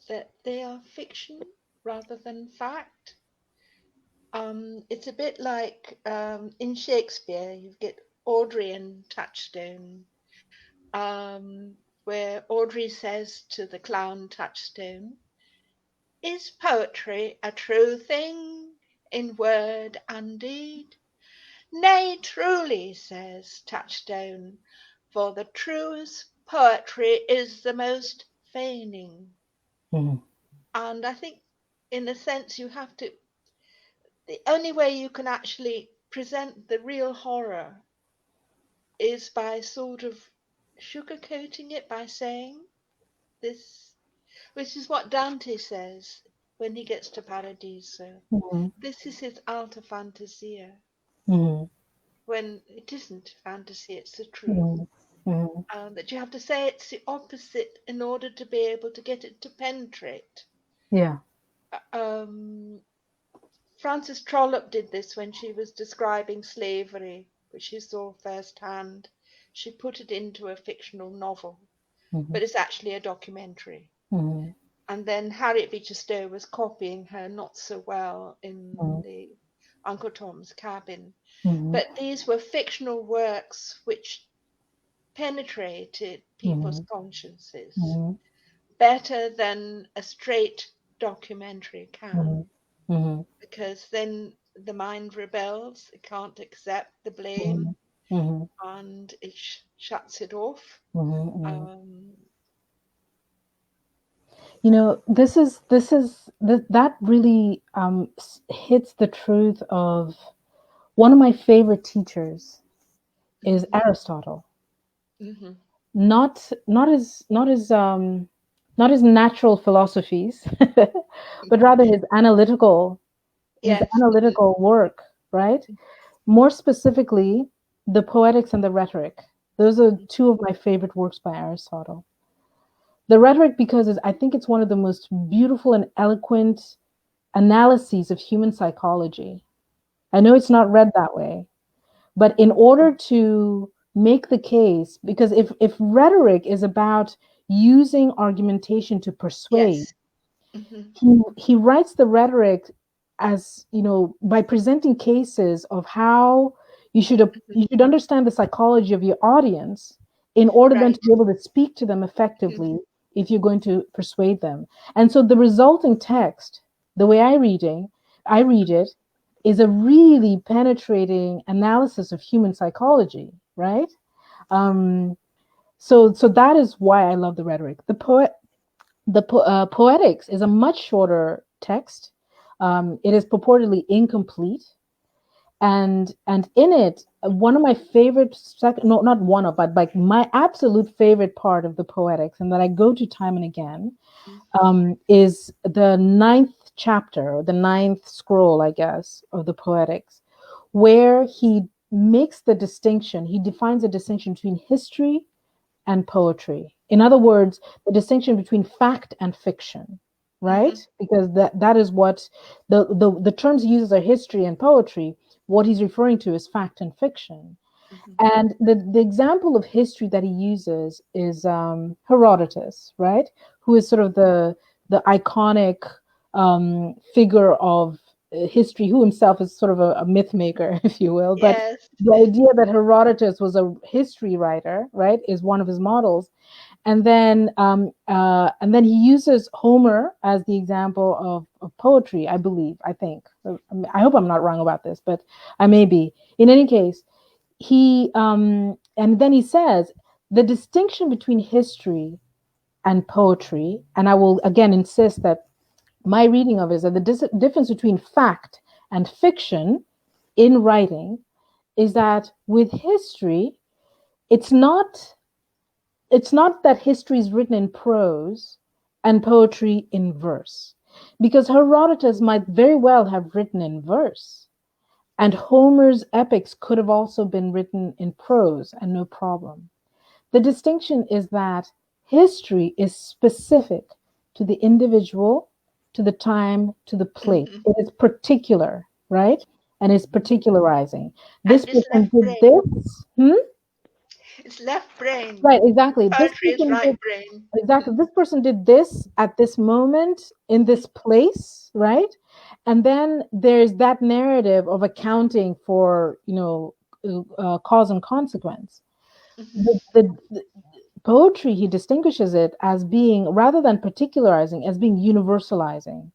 that they are fiction rather than fact. It's a bit like in Shakespeare, you get Audrey and Touchstone, where Audrey says to the clown Touchstone, "Is poetry a true thing in word and deed?" "Nay, truly," says Touchstone, "for the truest poetry is the most feigning." Mm-hmm. And I think, in a sense, the only way you can actually present the real horror is by sort of sugarcoating it by saying this, which is what Dante says when he gets to Paradiso. Mm-hmm. This is his alta fantasia, Mm-hmm. when it isn't fantasy, it's the truth. Mm-hmm. That you have to say it's the opposite in order to be able to get it to penetrate. Yeah. Frances Trollope did this when she was describing slavery, which she saw firsthand. She put it into a fictional novel, Mm-hmm. but it's actually a documentary. Mm-hmm. And then Harriet Beecher Stowe was copying her not so well in Mm-hmm. the Uncle Tom's Cabin. Mm-hmm. But these were fictional works which penetrated people's consciences Mm-hmm. better than a straight documentary can, Mm-hmm. because then the mind rebels, it can't accept the blame, Mm-hmm. and it shuts it off. Mm-hmm. You know, that really hits the truth of one of my favorite teachers is Mm-hmm. Aristotle. Mm-hmm. Not his natural philosophies, but rather his analytical Yes. work, right? More specifically, the Poetics and the Rhetoric. Those are two of my favorite works by Aristotle. The Rhetoric, because I think it's one of the most beautiful and eloquent analyses of human psychology. I know it's not read that way, but in order to make the case, because if rhetoric is about using argumentation to persuade, Yes. he writes the rhetoric as, you know, by presenting cases of how you should understand the psychology of your audience in order then Right. to be able to speak to them effectively if you're going to persuade them. And so the resulting text, the way I read it, is a really penetrating analysis of human psychology, right? So that is why I love the rhetoric. Poetics is a much shorter text. It is purportedly incomplete, and in it, one of my favorite not one of, but like my absolute favorite part of the Poetics, and that I go to time and again, is the 9th chapter, or the 9th scroll, I guess, of the Poetics, where he makes the distinction. He defines a distinction between history and poetry. In other words, the distinction between fact and fiction, right? Because that is what the terms he uses are history and poetry, what he's referring to is fact and fiction. And the example of history that he uses is Herodotus, right? Who is sort of the iconic figure of history, who himself is sort of a myth maker, if you will. But Yes. the idea that Herodotus was a history writer, right, is one of his models. And then he uses Homer as the example of poetry, I believe, I think. I hope I'm not wrong about this, but I may be. In any case, and then he says the distinction between history and poetry, and I will again insist that my reading of it is that the difference between fact and fiction in writing is that with history, it's not that history is written in prose and poetry in verse, because Herodotus might very well have written in verse, and Homer's epics could have also been written in prose and no problem. The distinction is that history is specific to the individual, to the time, to the place. It is particular, right? And it's particularizing. This And it's person left did brain. this. It's left brain. Right, exactly. Poetry is right brain. Exactly. This person did this at this moment in this place, right? And then there's that narrative of accounting for, cause and consequence. The poetry, he distinguishes it as being, rather than particularizing, as being universalizing.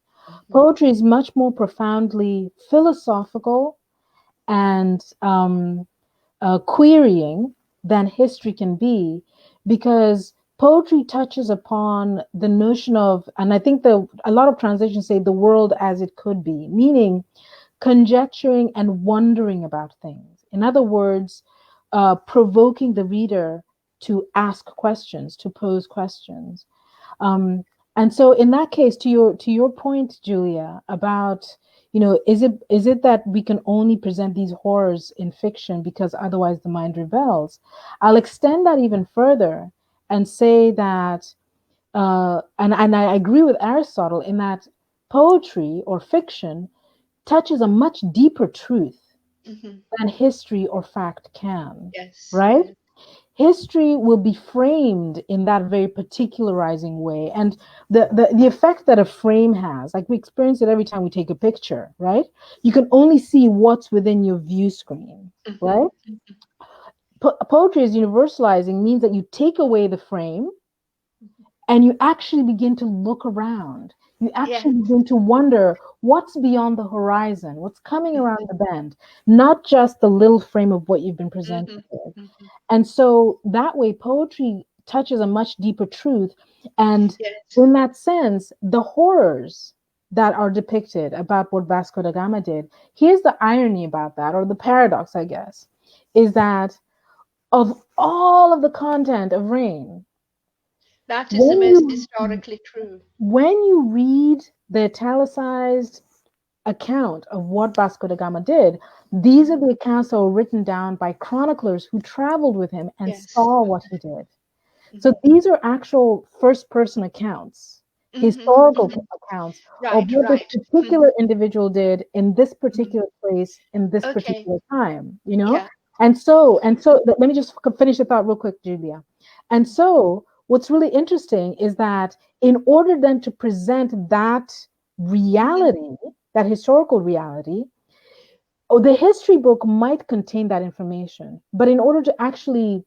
Poetry is much more profoundly philosophical and querying than history can be, because poetry touches upon the notion of, and I think a lot of translations say the world as it could be, meaning conjecturing and wondering about things. In other words, provoking the reader to ask questions, to pose questions. And so in that case, to your point, Julia, about, is it that we can only present these horrors in fiction because otherwise the mind rebels? I'll extend that even further and say that, and I agree with Aristotle in that poetry or fiction touches a much deeper truth than history or fact can. Yes. Right? Yes. History will be framed in that very particularizing way. And the effect that a frame has, like we experience it every time we take a picture, right? You can only see what's within your view screen, right? Poetry is universalizing, means that you take away the frame and you actually begin to look around. You actually begin to wonder what's beyond the horizon, what's coming around the bend, not just the little frame of what you've been presented with. And so that way, poetry touches a much deeper truth. And in that sense, the horrors that are depicted about what Vasco da Gama did, here's the irony about that, or the paradox, I guess, is that of all of the content of Rain, that is the most historically true. When you read the italicized account of what Vasco da Gama did, these are the accounts that were written down by chroniclers who traveled with him and saw what he did. So these are actual first-person accounts, historical accounts of what this particular individual did in this particular place, in this particular time, And so let me just finish the thought real quick, Julia. And so what's really interesting is that in order then to present that reality, that historical reality, the history book might contain that information, but in order to actually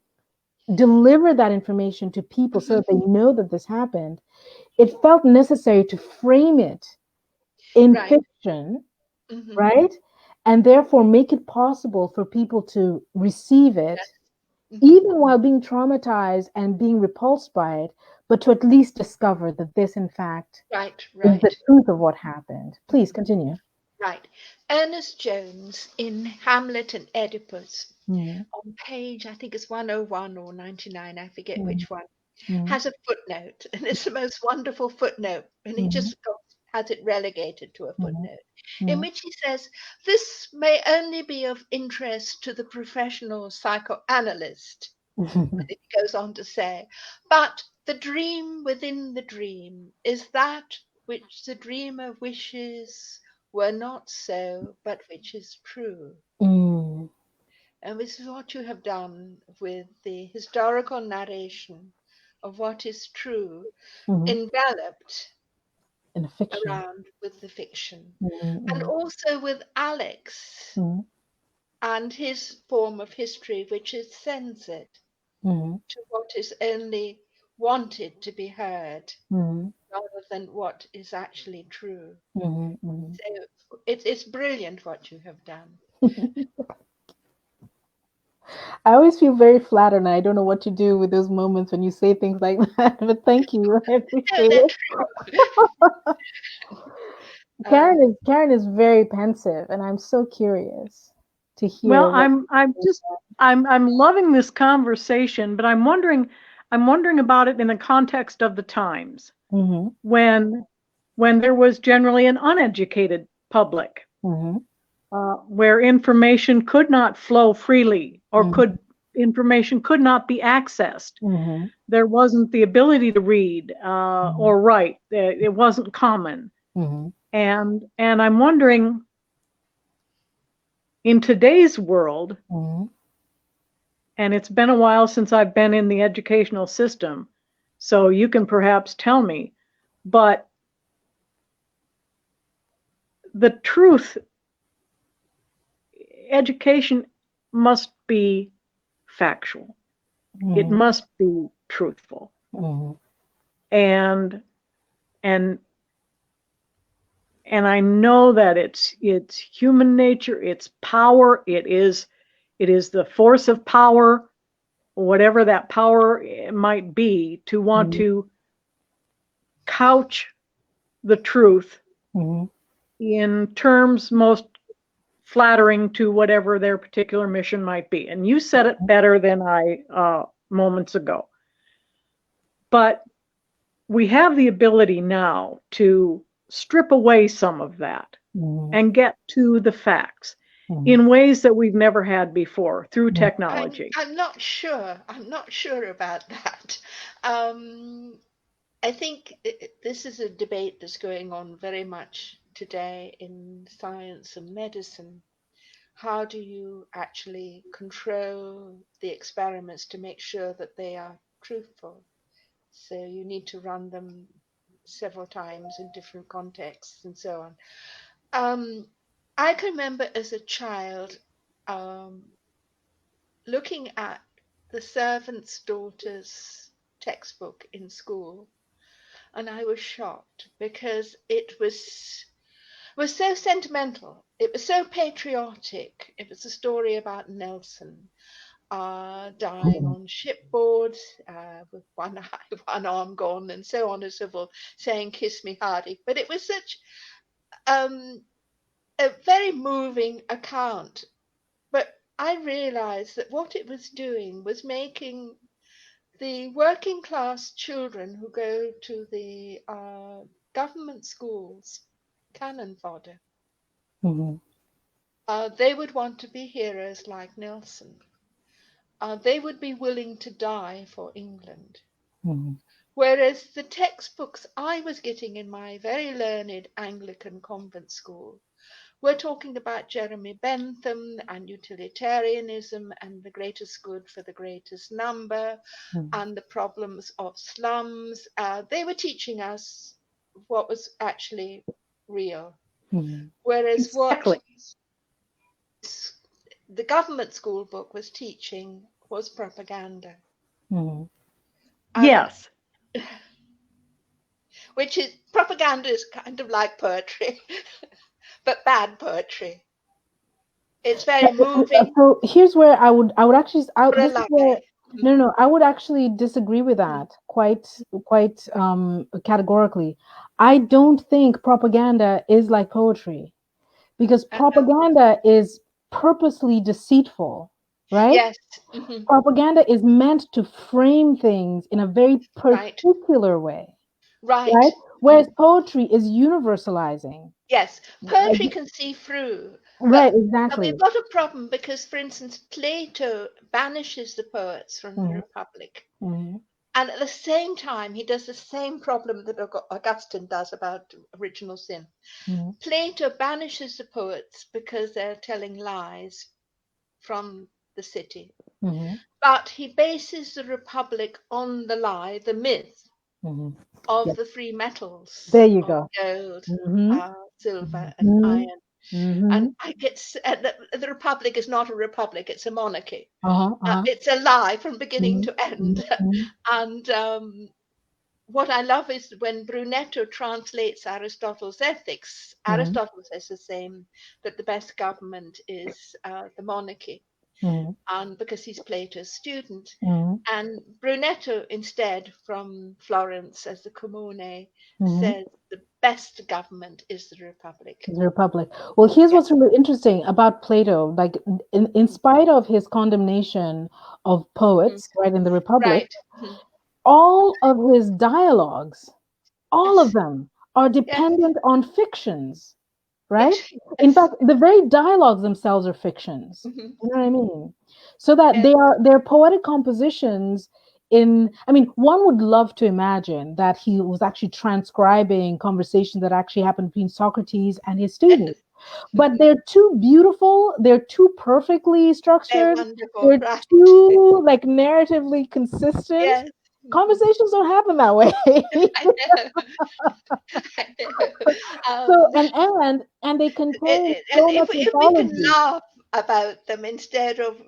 deliver that information to people so that they know that this happened, it felt necessary to frame it in fiction, right? And therefore make it possible for people to receive it, even while being traumatized and being repulsed by it, but to at least discover that this, in fact, is the truth of what happened. Please continue. Right. Ernest Jones in Hamlet and Oedipus, on page, I think it's 101 or 99, I forget which one, has a footnote, and it's the most wonderful footnote, and he just has it relegated to a footnote, in which he says, this may only be of interest to the professional psychoanalyst, and it goes on to say, but the dream within the dream is that which the dreamer wishes were not so, but which is true. Mm. And this is what you have done with the historical narration of what is true, Mhm. enveloped In a fiction. around with the fiction. Mhm, And mhm, also with Alex mhm, and his form of history, which is censored mhm, to what is only wanted to be heard mhm, rather than what is actually true. mhm, mhm. So it's brilliant what you have done. I always feel very flattered, and I don't know what to do with those moments when you say things like that. But thank you, I No, appreciate they're it. true. Karen is very pensive, and I'm so curious to hear Well, what. I'm loving this conversation, but I'm wondering about it in the context of the times Mm-hmm, when there was generally an uneducated public, mm-hmm, where information could not flow freely, or mm-hmm, information could not be accessed. mm-hmm, There wasn't the ability to read mm-hmm, or write. It wasn't common. mm-hmm, And I'm wondering, in today's world, mm-hmm. and it's been a while since I've been in the educational system, so you can perhaps tell me, but the truth, education must be factual. It Mm-hmm. must be truthful. Mm-hmm. And and and I know that it's human nature, it's power, it is the force of power, whatever that power might be, to want Mm-hmm. to couch the truth Mm-hmm. in terms most flattering to whatever their particular mission might be. And you said it better than I moments ago. But we have the ability now to strip away some of that Mm-hmm. and get to the facts Mm-hmm. in ways that we've never had before through Mm-hmm. technology. I'm not sure. I'm not sure about that. I think this is a debate that's going on very much today in science and medicine. How do you actually control the experiments to make sure that they are truthful? So you need to run them several times in different contexts and so on. I can remember as a child um, looking at the servant's daughter's textbook in school, and I was shocked because it was so sentimental. It was so patriotic. It was a story about Nelson dying on shipboard with one eye, one arm gone, and so on and so forth, saying "Kiss me hardy." But it was such um, a very moving account. But I realized that what it was doing was making the working class children who go to the government schools cannon fodder. Mm-hmm. They would want to be heroes like Nelson. They would be willing to die for England. Mm-hmm. Whereas the textbooks I was getting in my very learned Anglican convent school were talking about Jeremy Bentham and utilitarianism and the greatest good for the greatest number and the problems of slums. They were teaching us what was actually real. Mm-hmm. Whereas what Exactly. the government school book was teaching was propaganda. Mm-hmm. And Yes. which is propaganda is kind of like poetry, but bad poetry. It's very moving So here's where I would actually for a this is where lie. no, I would actually disagree with that quite categorically. I don't think propaganda is like poetry, because Uh-huh. propaganda is purposely deceitful, right? Yes. Hmm. Propaganda is meant to frame things in a very Right. particular way, right? Right. Whereas poetry is universalizing. Yes. Poetry can see through, Right, but exactly. we've got a problem because, for instance, Plato banishes the poets from the Mhm, Republic. mhm, And at the same time, he does the same problem that Augustine does about original sin. Plato banishes the poets because they're telling lies from the city. But he bases the Republic on the lie, the myth of the three metals. There you of go. Gold, silver, and iron. And the Republic is not a republic, it's a monarchy. It's a lie from beginning to end. And what I love is when Brunetto translates Aristotle's ethics, Aristotle says the same, that the best government is the monarchy. And because he's Plato's student. And Brunetto, instead, from Florence as the Comune, says the best government is the Republic. The Republic. Well, here's what's really interesting about Plato. Like, in spite of his condemnation of poets, right, in the Republic, all of his dialogues, all of them are dependent on fictions, right? In fact, the very dialogues themselves are fictions. You know what I mean? So that they're poetic compositions. One would love to imagine that he was actually transcribing conversations that actually happened between Socrates and his students. But they're too beautiful, they're too perfectly structured, they're too like narratively consistent. Conversations don't happen that way. And they contain so much mythology. If we can laugh about them instead of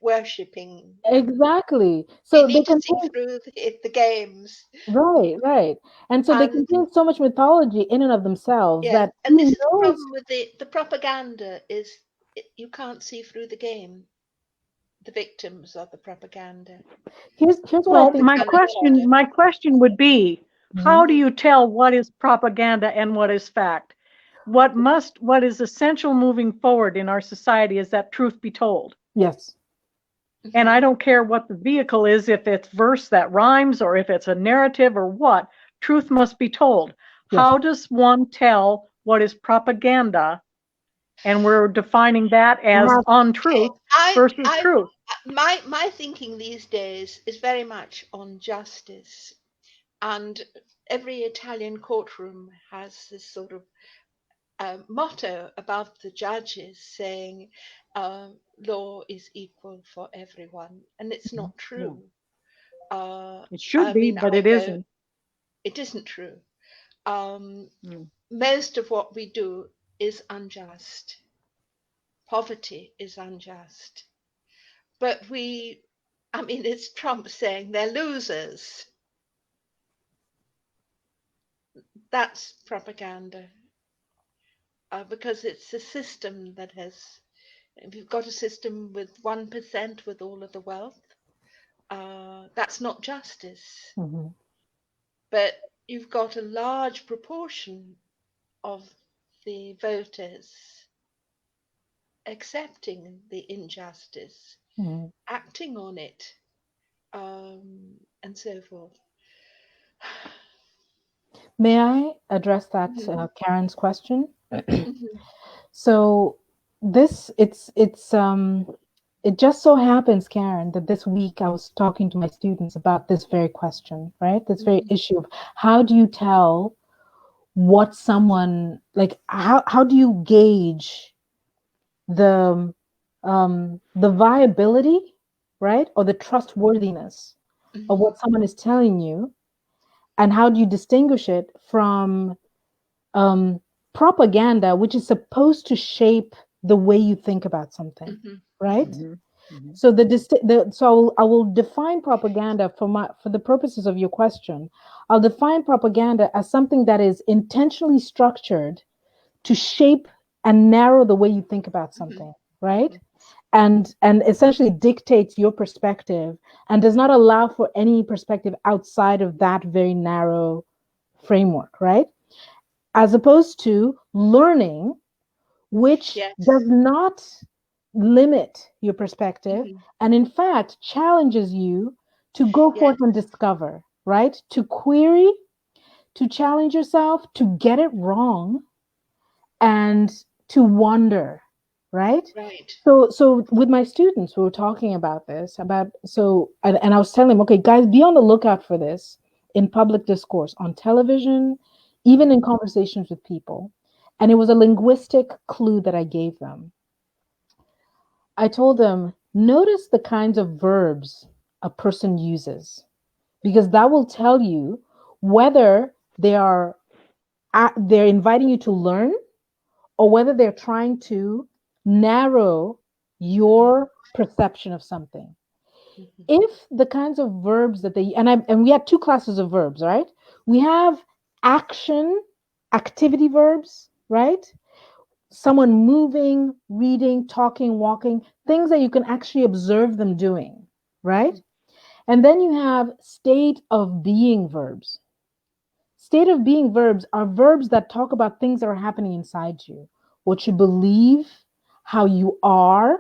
worshipping them. Exactly. So they need to see through the games. Right. And so they contain so much mythology in and of themselves that. And this is the problem with the propaganda is you can't see through the game. The victims of the propaganda. Here's what I think. My question would be, how do you tell what is propaganda and what is fact? What is essential moving forward in our society is that truth be told. Yes. And I don't care what the vehicle is, if it's verse that rhymes or if it's a narrative or what, truth must be told. Yes. How does one tell what is propaganda? And we're defining that as untruth versus truth. My thinking these days is very much on justice. And every Italian courtroom has this sort of motto above the judges saying law is equal for everyone. And it's not true. It should be, but it isn't. It isn't true. Most of what we do is unjust. Poverty is unjust. But it's Trump saying they're losers. That's propaganda. Because it's a system that if you've got a system with 1% with all of the wealth, that's not justice. But you've got a large proportion of the voters accepting the injustice, acting on it, and so forth. May I address that Karen's question? So it just so happens, Karen, that this week I was talking to my students about this very question, right? This very issue of how do you tell what someone, like how do you gauge the viability, right? Or the trustworthiness of what someone is telling you, and how do you distinguish it from propaganda, which is supposed to shape the way you think about something, right? So I will define propaganda for the purposes of your question. I'll define propaganda as something that is intentionally structured to shape and narrow the way you think about something, right? And essentially dictates your perspective and does not allow for any perspective outside of that very narrow framework, right? As opposed to learning, which does not limit your perspective and in fact challenges you to go forth and discover, right? To query, to challenge yourself, to get it wrong, and to wonder, right? Right. So with my students, we were talking about this, and I was telling them, okay, guys, be on the lookout for this in public discourse, on television, even in conversations with people. And it was a linguistic clue that I gave them. I told them, notice the kinds of verbs a person uses, because that will tell you whether they're inviting you to learn, or whether they're trying to narrow your perception of something. Mhm. If the kinds of verbs that and we had two classes of verbs, right? We have action, activity verbs, right? Someone moving, reading, talking, walking, things that you can actually observe them doing, right? And then you have state of being verbs. State of being verbs are verbs that talk about things that are happening inside you, what you believe, how you are,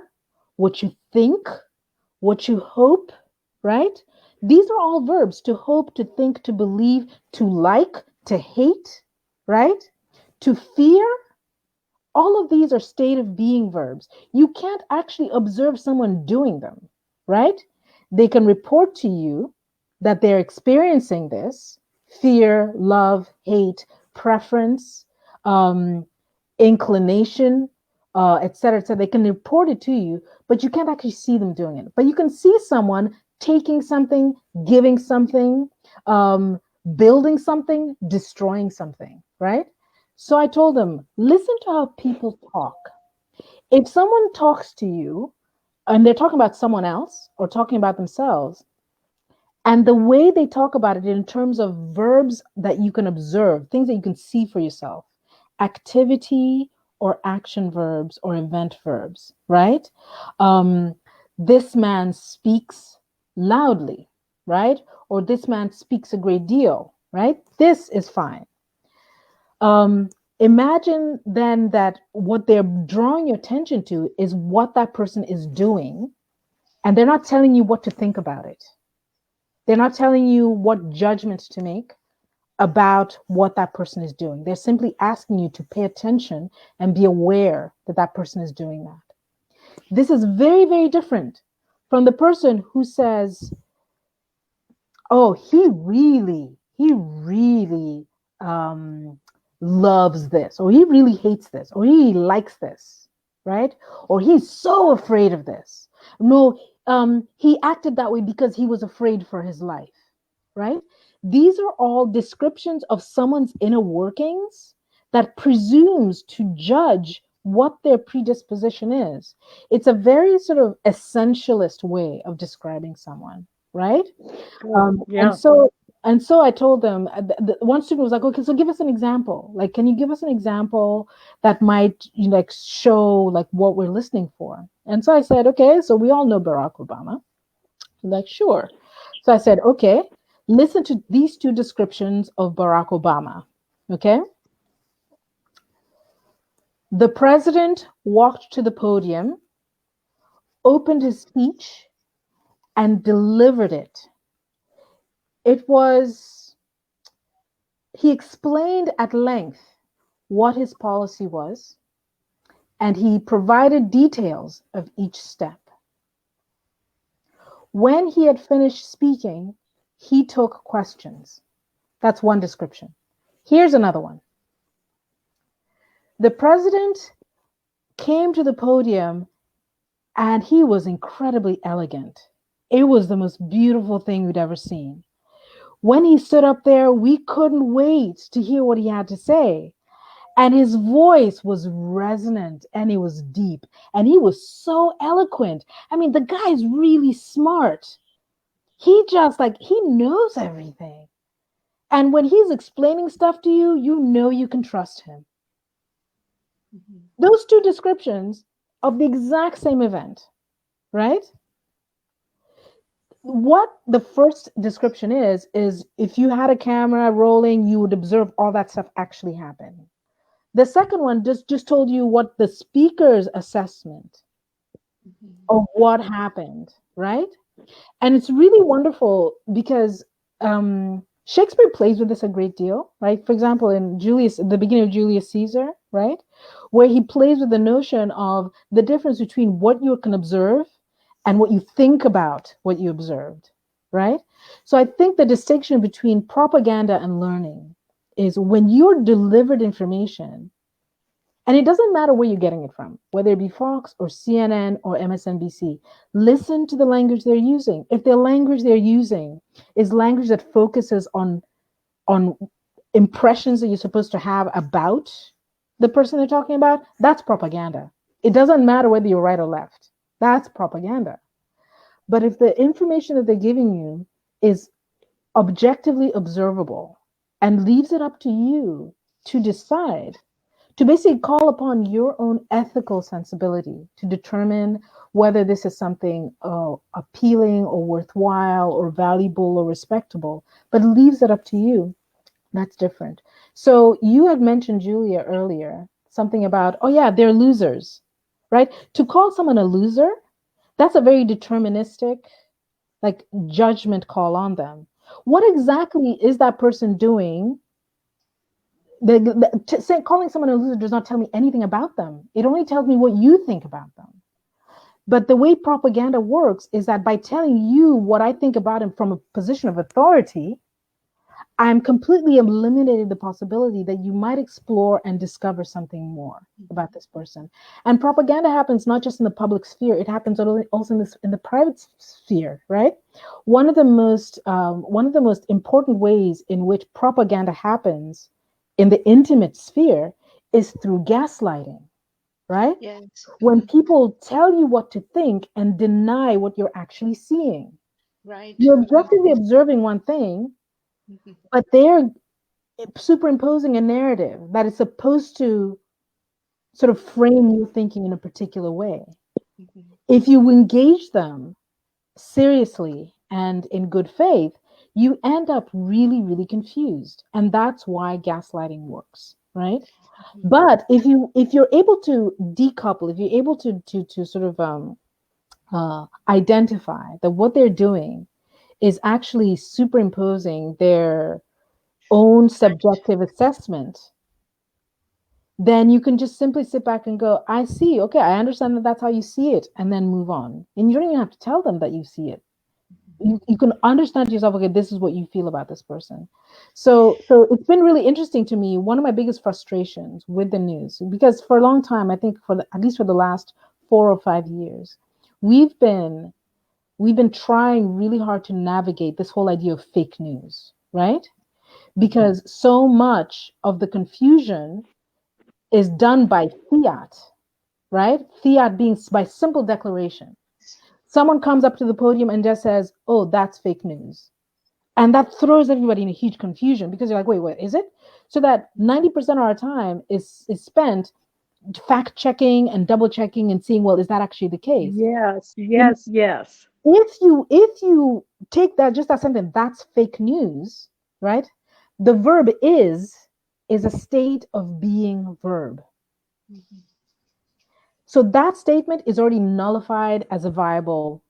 what you think, what you hope, right? These are all verbs: to hope, to think, to believe, to like, to hate, right? To fear. All of these are state of being verbs. You can't actually observe someone doing them, right? They can report to you that they're experiencing this: fear, love, hate, preference, um, inclination, et cetera, et cetera. They can report it to you, but you can't actually see them doing it. But you can see someone taking something, giving something, um, building something, destroying something, right? So I told them, listen to how people talk. If someone talks to you and they're talking about someone else or talking about themselves, and the way they talk about it in terms of verbs that you can observe, things that you can see for yourself, activity or action verbs or event verbs, right? Um, this man speaks loudly, right? Or this man speaks a great deal, right? This is fine. Um, Imagine then that what they're drawing your attention to is what that person is doing, and they're not telling you what to think about it. They're not telling you what judgments to make about what that person is doing. They're simply asking you to pay attention and be aware that that person is doing that. This is very, very different from the person who says, oh, he really um, loves this, or he really hates this, or he likes this, right? Or he's so afraid of this. No, he acted that way because he was afraid for his life, right? These are all descriptions of someone's inner workings that presumes to judge what their predisposition is. It's a very sort of essentialist way of describing someone, right? Yeah. And so I told them, one student was like, okay, so give us an example. Like, can you give us an example that might, like, show like what we're listening for? And so I said, okay, so we all know Barack Obama. Like, sure. So I said, okay, listen to these two descriptions of Barack Obama. Okay. The president walked to the podium, opened his speech, and delivered it. He explained at length what his policy was, and he provided details of each step. When he had finished speaking, he took questions. That's one description. Here's another one. The president came to the podium and he was incredibly elegant. It was the most beautiful thing we'd ever seen. When he stood up there, we couldn't wait to hear what he had to say. And his voice was resonant and it was deep and he was so eloquent. I mean, the guy's really smart. He knows everything. And when he's explaining stuff to you, you know you can trust him. Mm-hmm. Those two descriptions of the exact same event, right? What the first description is if you had a camera rolling, you would observe all that stuff actually happen. The second one just told you what the speaker's assessment of what happened, right? And it's really wonderful because Shakespeare plays with this a great deal, right? For example, in the beginning of Julius Caesar, right? Where he plays with the notion of the difference between what you can observe and what you think about what you observed, right? So I think the distinction between propaganda and learning is when you're delivered information, and it doesn't matter where you're getting it from, whether it be Fox or CNN or MSNBC, listen to the language they're using. If the language they're using is language that focuses on impressions that you're supposed to have about the person they're talking about, that's propaganda. It doesn't matter whether you're right or left. That's propaganda. But if the information that they're giving you is objectively observable and leaves it up to you to decide, to basically call upon your own ethical sensibility to determine whether this is something appealing or worthwhile or valuable or respectable, but leaves it up to you, that's different. So you had mentioned, Julia, earlier, something about, oh yeah, they're losers, right? To call someone a loser, that's a very deterministic, like, judgment call on them. What exactly is that person doing? Calling someone a loser does not tell me anything about them. It only tells me what you think about them. But the way propaganda works is that by telling you what I think about him from a position of authority, I'm completely eliminating the possibility that you might explore and discover something more about this person. And propaganda happens not just in the public sphere; it happens also in the private sphere, right? One of the most important ways in which propaganda happens in the intimate sphere is through gaslighting, right? Yes. When people tell you what to think and deny what you're actually seeing. Right. You're objectively observing one thing, but they're superimposing a narrative that is supposed to sort of frame your thinking in a particular way. If you engage them seriously and in good faith, you end up really, really confused. And that's why gaslighting works, right? But if you're able to decouple, if you're able to sort of identify that what they're doing is actually superimposing their own subjective assessment, then you can just simply sit back and go, I see, okay, I understand that that's how you see it, and then move on. And you don't even have to tell them that you see it. You can understand to yourself, okay, this is what you feel about this person. So it's been really interesting to me. One of my biggest frustrations with the news, because for a long time, I think at least for the last 4 or 5 years, we've been trying really hard to navigate this whole idea of fake news, right? Because so much of the confusion is done by fiat, right? Fiat being by simple declaration. Someone comes up to the podium and just says, oh, that's fake news. And that throws everybody in a huge confusion because you're like, wait, what is it? So that 90% of our time is spent fact checking and double checking and seeing, well, is that actually the case? Yes, yes, yes. If you take that, just that sentence, that's fake news, right? The verb is a state of being verb. So that statement is already nullified as a viable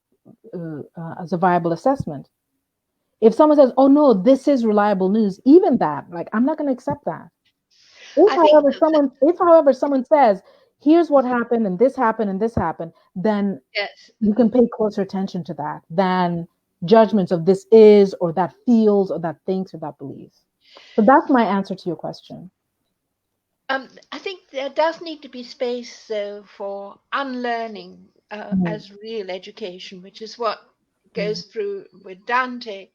assessment. If someone says, "Oh no, this is reliable news," even that, like, I'm not going to accept that. If, however, someone says, "Here's what happened, and this happened, and this happened," then yes, you can pay closer attention to that than judgments of this is, or that feels, or that thinks, or that believes. So that's my answer to your question. I think there does need to be space, though, for unlearning as real education, which is what goes through with Dante.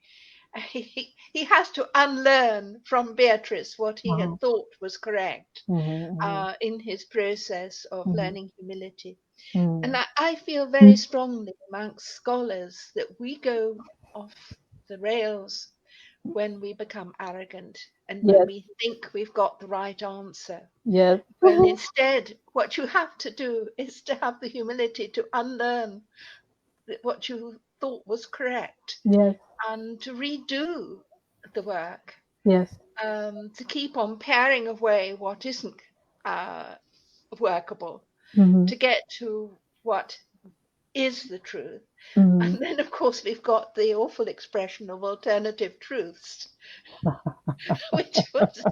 He has to unlearn from Beatrice what he had thought was correct in his process of learning humility. And I feel very strongly amongst scholars that we go off the rails when we become arrogant and when Yes, we think we've got the right answer. yes, When instead, what you have to do is to have the humility to unlearn what you thought was correct yes, and to redo the work, yes. to keep on paring away what isn't workable, Mm-hmm. to get to what is the truth. Mm-hmm. And then, of course, we've got the awful expression of alternative truths, which was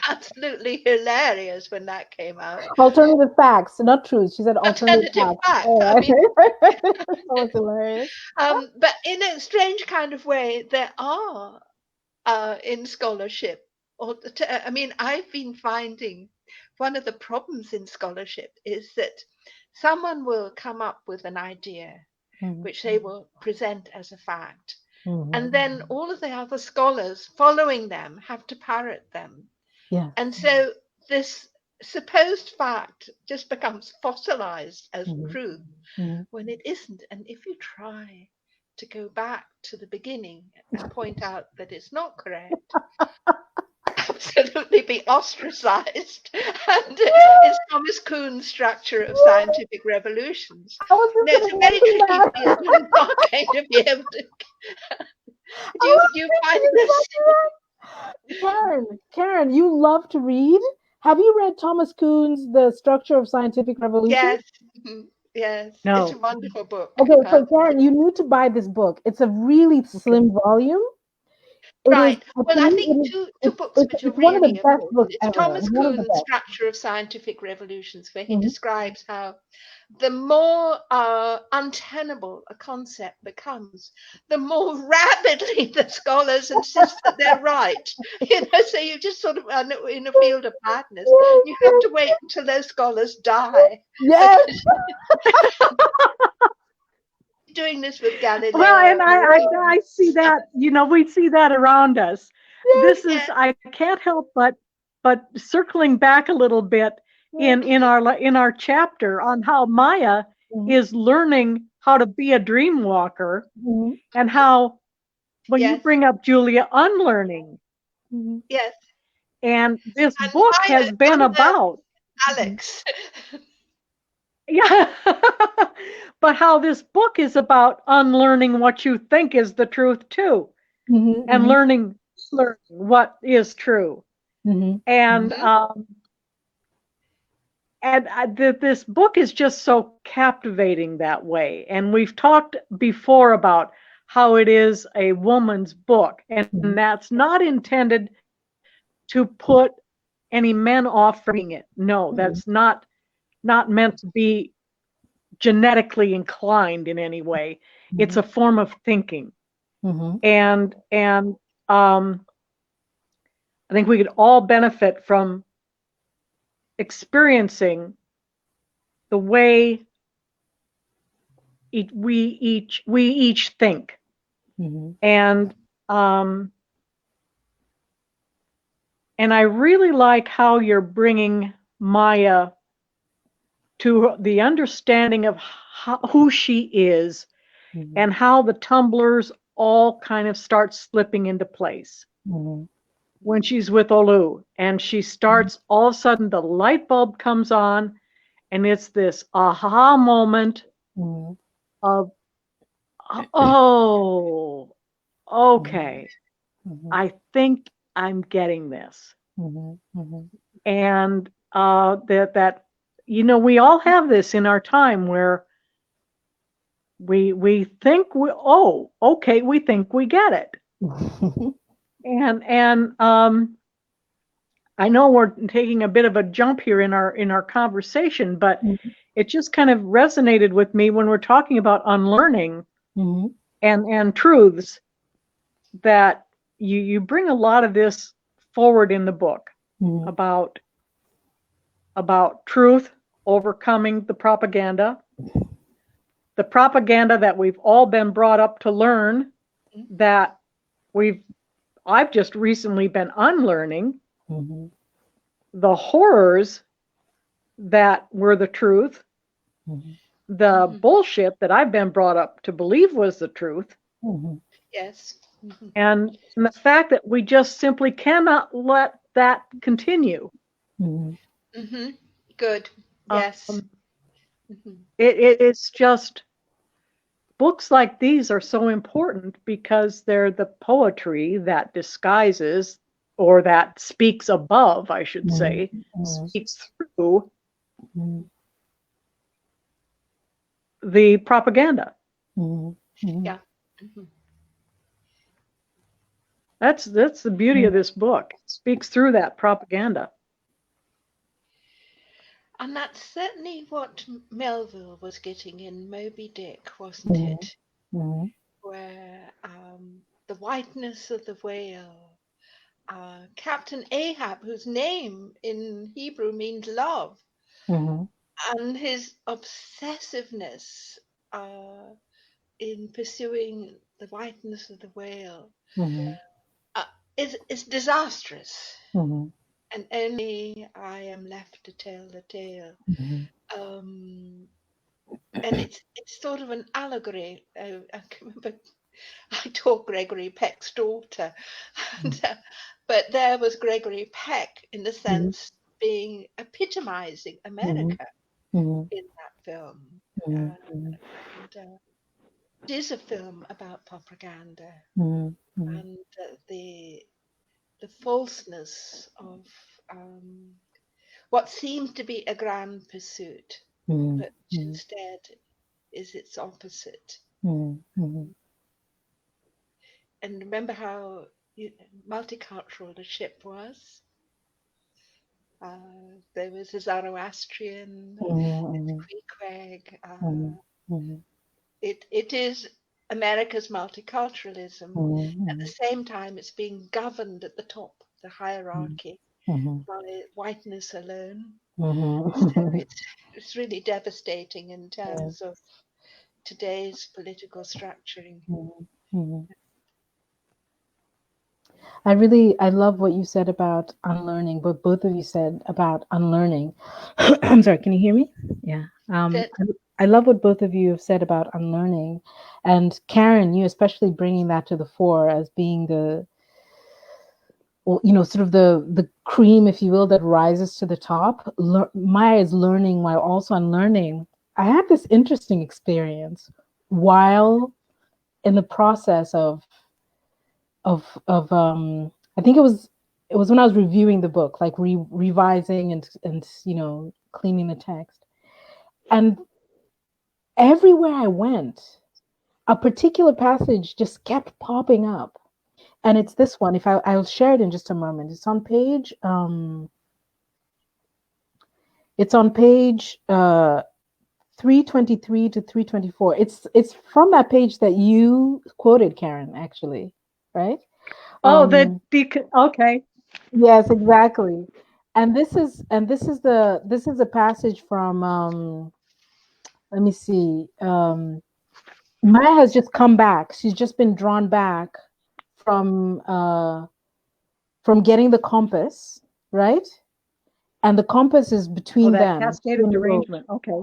absolutely hilarious when that came out. Alternative facts, not truth. She said alternative facts. Fact. Oh, I mean, that was hilarious. but in a strange kind of way, there are in scholarship, I mean, I've been finding one of the problems in scholarship is that someone will come up with an idea which they will present as a fact. And then all of the other scholars following them have to parrot them. Yeah. And so this supposed fact just becomes fossilized as truth when it isn't. And if you try to go back to the beginning and point out that it's not correct, absolutely be ostracized. And it's Thomas Kuhn's structure of scientific revolutions. It's a very tricky field. You're not going to be able to. Do you find this? Karen, you love to read. Have you read Thomas Kuhn's The Structure of Scientific Revolution? Yes. Yes. No. It's a wonderful book. Okay, so Karen, you need to buy this book. It's a really slim volume. Right. Well, I think two books which are one of the really best important. books It's ever. Thomas Kuhn's Structure of Scientific Revolutions, where he describes how the more untenable a concept becomes, the more rapidly the scholars insist that they're right. So you just sort of are in a field of madness. You have to wait until those scholars die. Yes. Doing this with Galileo. Well, and I see that, we see that around us. This is, I can't help but circling back a little bit in our chapter on how Maya is learning how to be a dream walker, and how when you bring up Julia unlearning. Yes. And this book Maya has been about Alex. Yeah. But how this book is about unlearning what you think is the truth too, and learning what is true. And this book is just so captivating that way. And we've talked before about how it is a woman's book, and that's not intended to put any men off reading it. No, that's not meant to be genetically inclined in any way. It's a form of thinking. And I think we could all benefit from experiencing the way we each think. And I really like how you're bringing Maya to the understanding of who she is, and how the tumblers all kind of start slipping into place when she's with Olóo, and she starts, all of a sudden the light bulb comes on, and it's this aha moment of, oh, okay, I think I'm getting this. And that we all have this in our time where we think we think we get it. And I know we're taking a bit of a jump here in our conversation, but it just kind of resonated with me when we're talking about unlearning and truths, that you bring a lot of this forward in the book about truth overcoming the propaganda that we've all been brought up to learn, that I've just recently been unlearning, the horrors that were the truth, the bullshit that I've been brought up to believe was the truth. Yes. And the fact that we just simply cannot let that continue. Good. Yes. It's just, books like these are so important because they're the poetry that disguises, or that speaks above, I should say, speaks through the propaganda. Yeah. That's the beauty of this book. It speaks through that propaganda. And that's certainly what Melville was getting in Moby Dick, wasn't it? Where the whiteness of the whale, Captain Ahab, whose name in Hebrew means love, and his obsessiveness in pursuing the whiteness of the whale is disastrous. And only I am left to tell the tale. And it's sort of an allegory. I can remember I taught Gregory Peck's daughter, but there was Gregory Peck in the sense being epitomizing America in that film. It is a film about propaganda and the falseness of what seemed to be a grand pursuit, but instead is its opposite. And remember how multicultural the ship was? There was a Zoroastrian, Queequeg. It is America's multiculturalism. At the same time, it's being governed at the top, the hierarchy, by whiteness alone. So it's really devastating in terms of today's political structuring. I love what you said about unlearning, but both of you said about unlearning. I'm sorry, can you hear me? Yeah. I love what both of you have said about unlearning. And Karen, you especially bringing that to the fore as being the, well, sort of the cream, if you will, that rises to the top. Maya is learning while also unlearning. I had this interesting experience while in the process of I think it was when I was reviewing the book, like revising and cleaning the text. And everywhere I went, a particular passage just kept popping up. And it's this one. I'll share it in just a moment. It's on page 323 to 324. It's from that page that you quoted, Karen, actually, right? Okay. Yes, exactly. And this is a passage from let me see. Maya has just come back. She's just been drawn back from getting the compass, right? And the compass is between them. Cascaded derangement. Okay.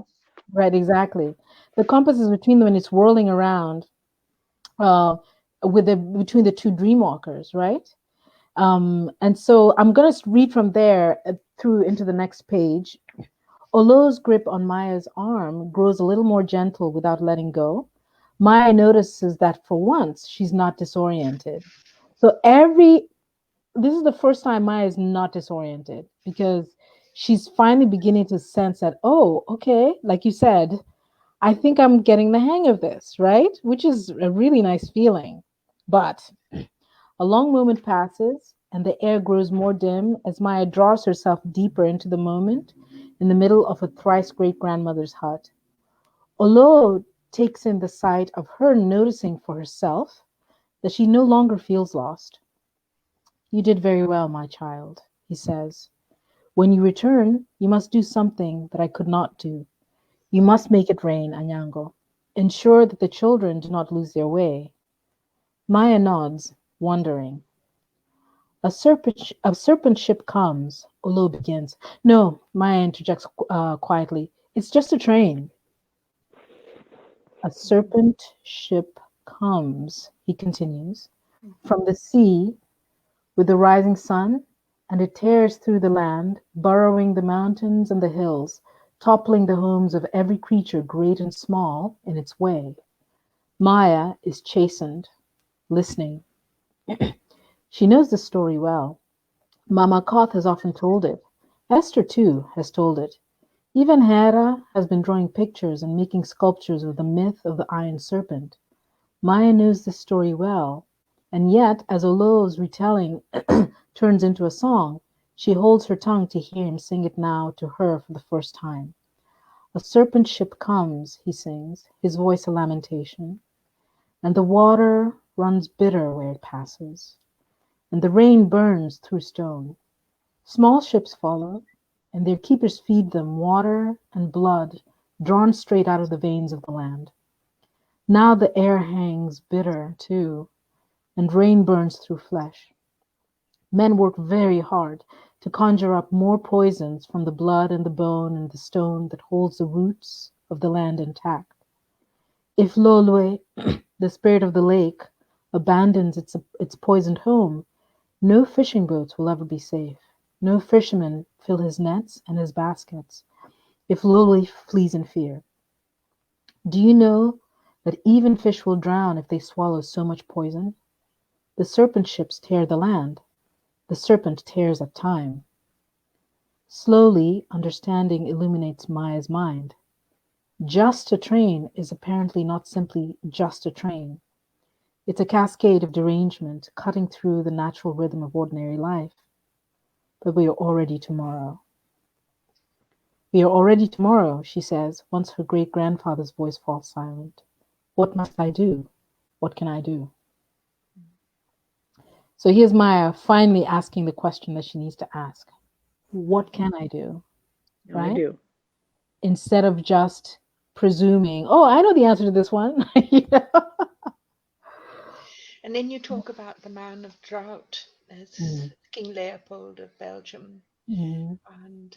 Right, exactly. The compass is between them and it's whirling around between the two dreamwalkers, right? And so I'm going to read from there through into the next page. Olóo's grip on Maya's arm grows a little more gentle without letting go. Maya notices that for once she's not disoriented. So this is the first time Maya is not disoriented because she's finally beginning to sense that, oh, okay, like you said, I think I'm getting the hang of this, right? Which is a really nice feeling. But a long moment passes and the air grows more dim as Maya draws herself deeper into the moment in the middle of a thrice great-grandmother's hut. Olóo takes in the sight of her noticing for herself that she no longer feels lost. You did very well, my child, he says. When you return, you must do something that I could not do. You must make it rain, Anyango. Ensure that the children do not lose their way. Maya nods, wondering. A serpent ship comes, Olóo begins. No, Maya interjects quietly. It's just a train. A serpent ship comes, he continues, from the sea with the rising sun, and it tears through the land, burrowing the mountains and the hills, toppling the homes of every creature, great and small, in its way. Maya is chastened, listening. She knows the story well. Mama Koth has often told it. Esther, too, has told it. Even Hehra has been drawing pictures and making sculptures of the myth of the iron serpent. Maya knows this story well, and yet, as Olóo's retelling turns into a song, she holds her tongue to hear him sing it now to her for the first time. A serpent ship comes, he sings, his voice a lamentation, and the water runs bitter where it passes, and the rain burns through stone. Small ships follow, and their keepers feed them water and blood drawn straight out of the veins of the land. Now the air hangs bitter, too, and rain burns through flesh. Men work very hard to conjure up more poisons from the blood and the bone and the stone that holds the roots of the land intact. If Lolwe, the spirit of the lake, abandons its poisoned home, no fishing boats will ever be safe. No fisherman fill his nets and his baskets if Lolwe flees in fear. Do you know that even fish will drown if they swallow so much poison? The serpent ships tear the land. The serpent tears at time. Slowly, understanding illuminates Maya's mind. Just a train is apparently not simply just a train. It's a cascade of derangement cutting through the natural rhythm of ordinary life. But we are already tomorrow. We are already tomorrow, she says, once her great-grandfather's voice falls silent. What must I do? What can I do? So here's Maya finally asking the question that she needs to ask. What can I do? I Right? do. Instead of just presuming, oh, I know the answer to this one. And then you talk about the man of drought as King Leopold of Belgium. And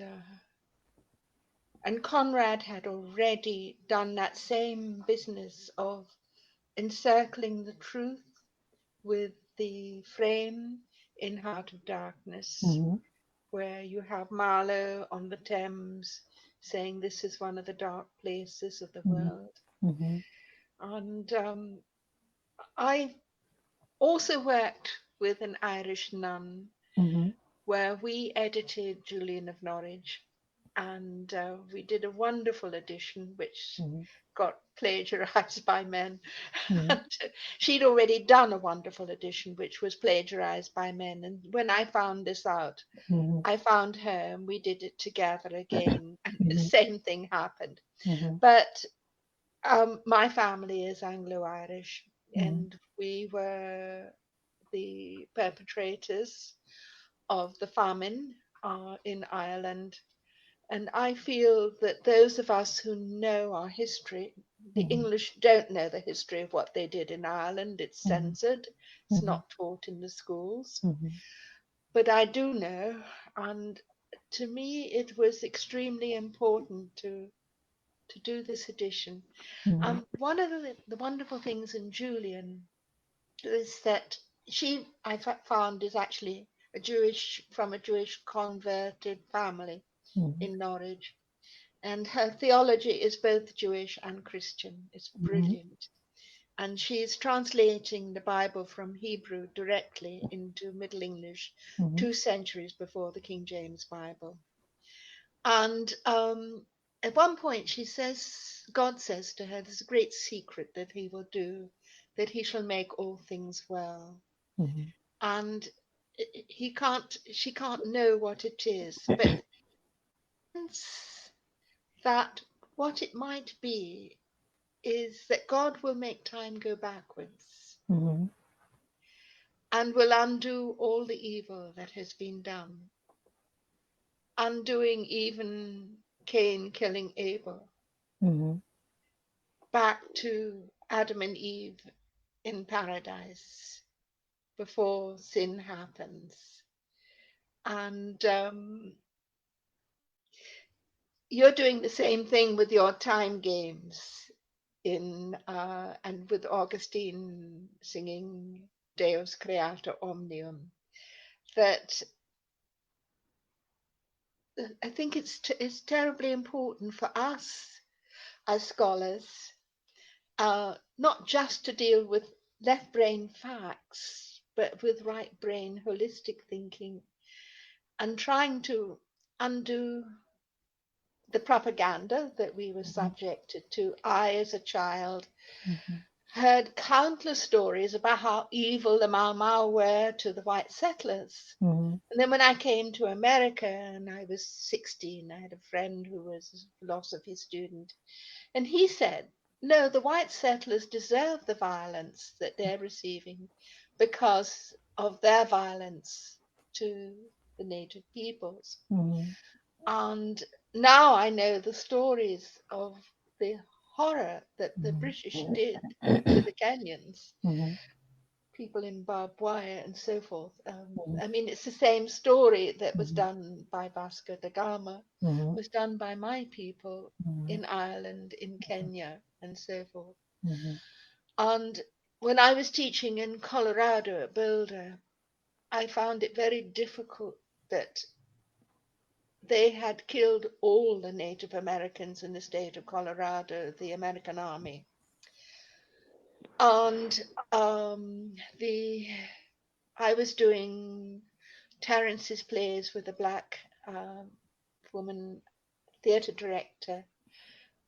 Conrad had already done that same business of encircling the truth with the frame in Heart of Darkness, where you have Marlowe on the Thames saying this is one of the dark places of the world. And I also worked with an Irish nun where we edited Julian of Norwich, and we did a wonderful edition which got plagiarized by men. And she'd already done a wonderful edition which was plagiarized by men, and when I found this out, I found her and we did it together again, and the same thing happened. But my family is Anglo-Irish, and we were the perpetrators of the famine in Ireland. And I feel that those of us who know our history, the English don't know the history of what they did in Ireland. It's censored, it's not taught in the schools. But I do know, and to me, it was extremely important to do this edition. One of the wonderful things in Julian is that she, I found, is actually from a Jewish converted family in Norwich, and her theology is both Jewish and Christian. It's brilliant, and she's translating the Bible from Hebrew directly into Middle English 2 centuries before the King James Bible. And at one point she says, God says to her, there's a great secret that he will do, that he shall make all things well. And she can't know what it is, but that what it might be is that God will make time go backwards and will undo all the evil that has been done, undoing even Cain killing Abel, back to Adam and Eve in paradise before sin happens. And you're doing the same thing with your time games and with Augustine singing Deus Creator Omnium. That I think it's terribly important for us as scholars, not just to deal with left brain facts, but with right brain holistic thinking, and trying to undo the propaganda that we were subjected to. I, as a child, heard countless stories about how evil the Mau Mau were to the white settlers. And then when I came to America and I was 16, I had a friend who was loss of his student, and he said, no, the white settlers deserve the violence that they're receiving because of their violence to the native peoples. And now I know the stories of the horror that the British did to the Kenyans, people in barbed wire and so forth. I mean, it's the same story that was done by Vasco da Gama, was done by my people in Ireland, in Kenya, and so forth. And when I was teaching in Colorado at Boulder, I found it very difficult that they had killed all the Native Americans in the state of Colorado, the American Army. And I was doing Terence's plays with a black woman theatre director,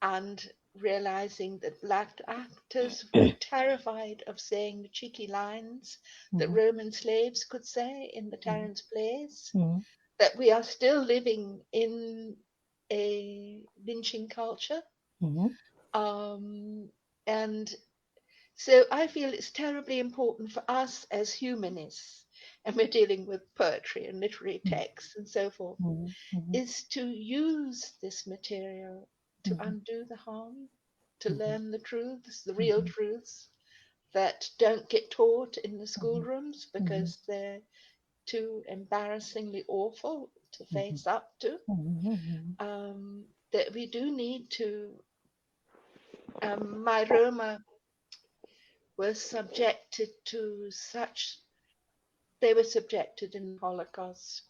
and realizing that black actors were terrified of saying the cheeky lines that Roman slaves could say in the Terence plays, that we are still living in a lynching culture. And so I feel it's terribly important for us as humanists, and we're dealing with poetry and literary texts and so forth, is to use this material to undo the harm, to learn the truths, the real truths that don't get taught in the schoolrooms because they're too embarrassingly awful to face up to. That we do need to. My Roma were subjected to they were subjected in the Holocaust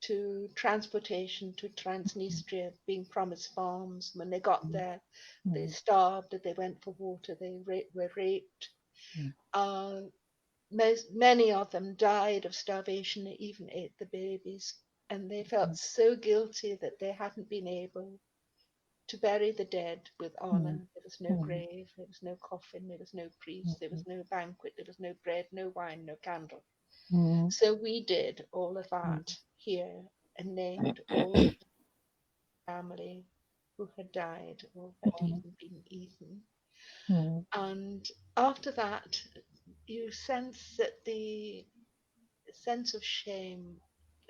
to transportation to Transnistria, being promised farms. When they got there, they starved, they went for water, they were raped. Many of them died of starvation, they even ate the babies, and they felt so guilty that they hadn't been able to bury the dead with honor. There was no grave, there was no coffin, there was no priest, there was no banquet, there was no bread, no wine, no candle. So we did all of that here and named all the family who had died or had even been eaten. And after that, you sense that the sense of shame,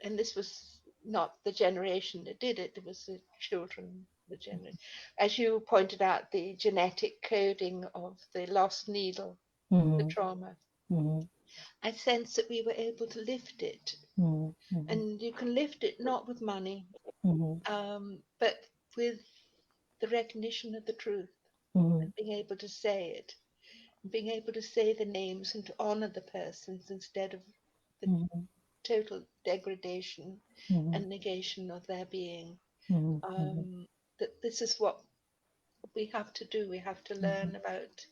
and this was not the generation that did it, it was the children, as you pointed out, the genetic coding of the lost needle, the trauma. I sense that we were able to lift it, and you can lift it not with money, but with the recognition of the truth, and being able to say it, and being able to say the names and to honor the persons instead of the total degradation and negation of their being. That this is what we have to do. We have to learn about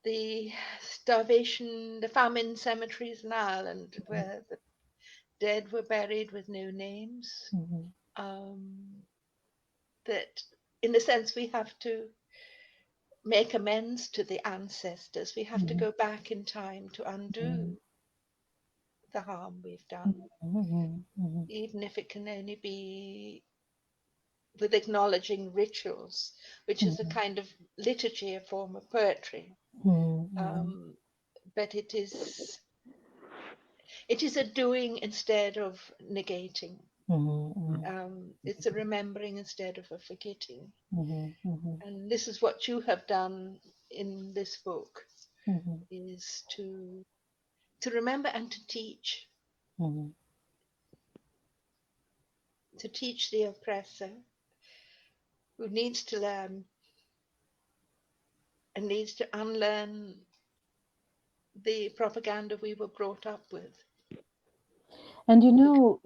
the starvation, the famine cemeteries in Ireland, where the dead were buried with no names. That, in a sense, we have to make amends to the ancestors. We have to go back in time to undo the harm we've done, even if it can only be with acknowledging rituals, which is a kind of liturgy, a form of poetry. But it is a doing instead of negating. It's a remembering instead of a forgetting. And this is what you have done in this book, is to remember and to teach. To teach the oppressor who needs to learn and needs to unlearn the propaganda we were brought up with. And you know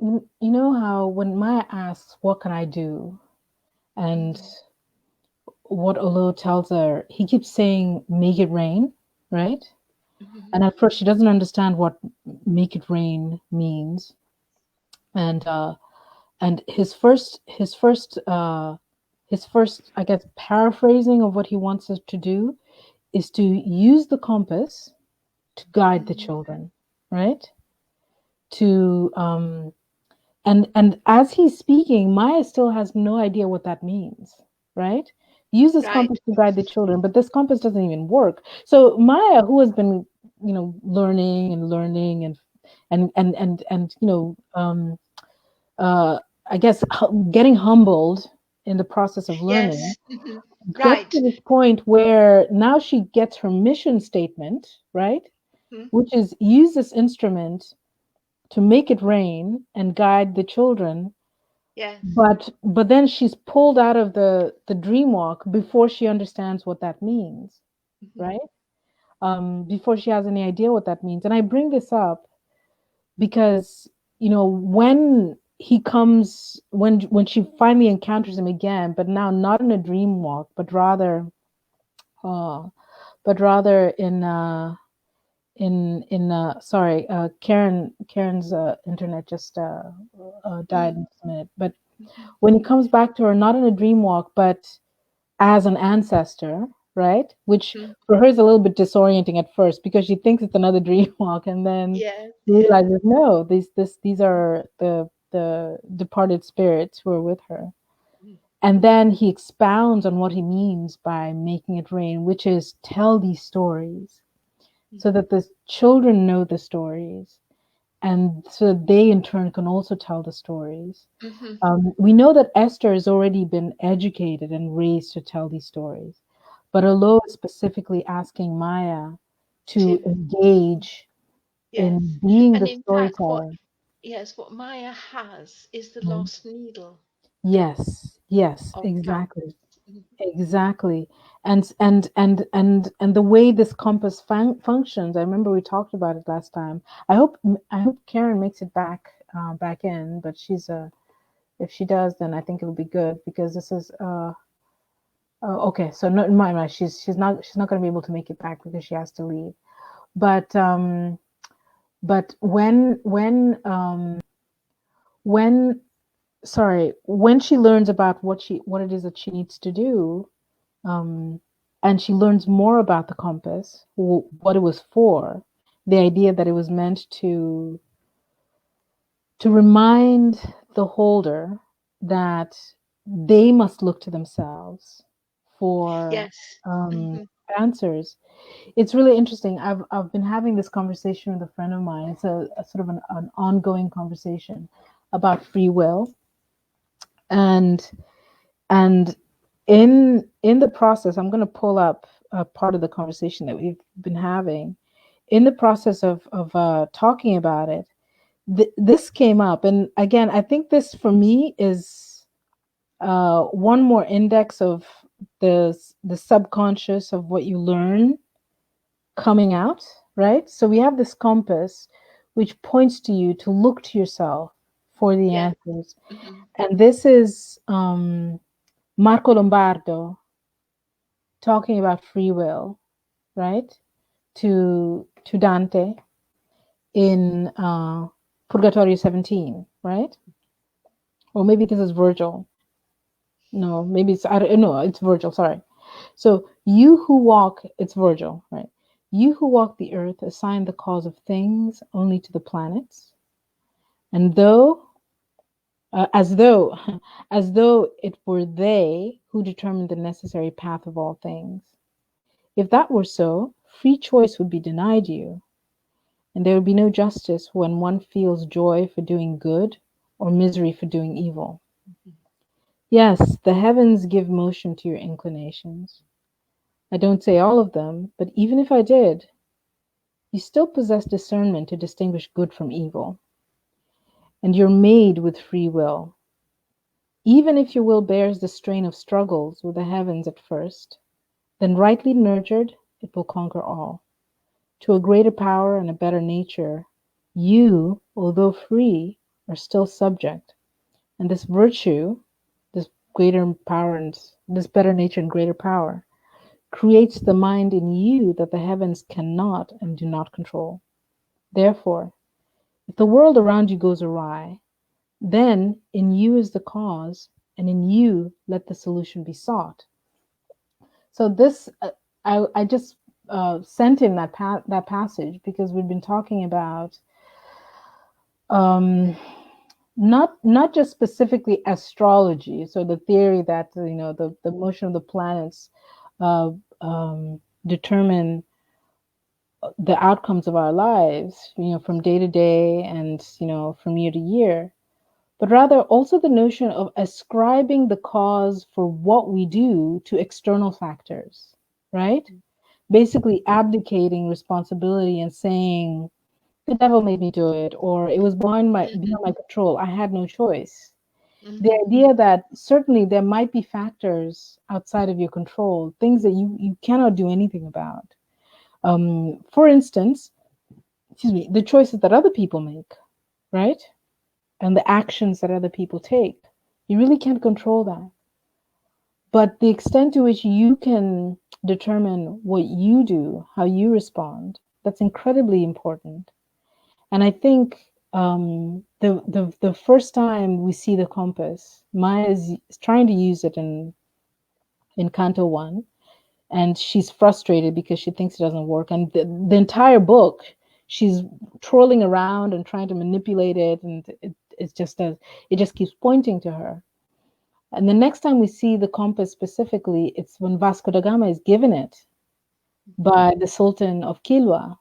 how when Maya asks, what can I do? And what Olóo tells her, he keeps saying, make it rain, right? And at first she doesn't understand what make it rain means. And and his first, I guess, paraphrasing of what he wants us to do is to use the compass to guide the children, right? To and as he's speaking, Maya still has no idea what that means, right? Use this Right. compass to guide the children, but this compass doesn't even work. So Maya, who has been, learning and I guess getting humbled in the process of learning, Yes. Mhm. gets Right. to this point where now she gets her mission statement, right? Mhm. Which is use this instrument to make it rain and guide the children. Yes. But then she's pulled out of the dream walk before she understands what that means, Mhm. right? Before she has any idea what that means. And I bring this up because, when he comes, when she finally encounters him again, but now not in a dream walk, uh, but rather in sorry, Karen's internet just died in a minute. But Mhm. when he comes back to her, not in a dream walk, but as an ancestor, right? Which Mhm. for her is a little bit disorienting at first because she thinks it's another dream walk, and then Yes. Yeah. realizes no, these are the departed spirits who are with her. Mhm. And then he expounds on what he means by making it rain, which is tell these stories so that the children know the stories, and so that they in turn can also tell the stories. Mhm. We know that Esther has already been educated and raised to tell these stories, but Olóo is specifically asking Maya to To engage yes. in being And the in fact, storyteller. what Maya has is the Mhm. lost needle Yes, of exactly. guidance. Mhm. Exactly. And the way this compass functions, I remember we talked about it last time. I hope Karen makes it back in, but if she does, then I think it'll be good because this is okay. So no, in my mind, she's not going to be able to make it back because she has to leave. But when sorry, when she learns about what it is that she needs to do, um, and she learns more about the compass, what it was for, the idea that it was meant to remind the holder that they must look to themselves for Yes. um, Mhm. answers. It's really interesting. I've been having this conversation with a friend of mine. It's a sort of an ongoing conversation about free will, and and in the process, I'm going to pull up a part of the conversation that we've been having. In the process of talking about it, this came up, and again, I think this for me is one more index of the subconscious of what you learn coming out, right? So we have this compass which points to you to look to yourself for the Yes. answers, Mhm. and this is Marco Lombardo talking about free will, right? To Dante in Purgatorio 17, right? Or maybe this is Virgil. No, maybe it's I don't know. It's Virgil. Sorry. So you who walk, it's Virgil, right? You who walk the earth assign the cause of things only to the planets, and as though, as though it were they who determined the necessary path of all things. If that were so, free choice would be denied you, and there would be no justice when one feels joy for doing good or misery for doing evil. Yes, the heavens give motion to your inclinations. I don't say all of them, but even if I did, you still possess discernment to distinguish good from evil, and you're made with free will. Even if your will bears the strain of struggles with the heavens at first, then rightly nurtured, it will conquer all. To a greater power and a better nature, you, although free, are still subject, and this virtue, this greater power and this better nature and greater power, creates the mind in you that the heavens cannot and do not control. Therefore, if the world around you goes awry, Then in you is the cause, and in you let the solution be sought. So this, I just sent in that that passage because we've been talking about not just specifically astrology, so the theory that the motion of the planets determine the outcomes of our lives, from day to day and from year to year, but rather also the notion of ascribing the cause for what we do to external factors, right? Basically abdicating responsibility and saying, the devil made me do it, or it was beyond my control, I had no choice. The idea that certainly there might be factors outside of your control, things that you cannot do anything about. For instance, the choices that other people make, right? And the actions that other people take. You really can't control that. But the extent to which you can determine what you do, how you respond, that's incredibly important. And I think the first time we see the compass, Maya is trying to use it in Canto 1, and she's frustrated because she thinks it doesn't work. And the entire book, she's twirling around and trying to manipulate it, and it just keeps pointing to her. And the next time we see the compass specifically, it's when Vasco da Gama is given it by the Sultan of Kilwa,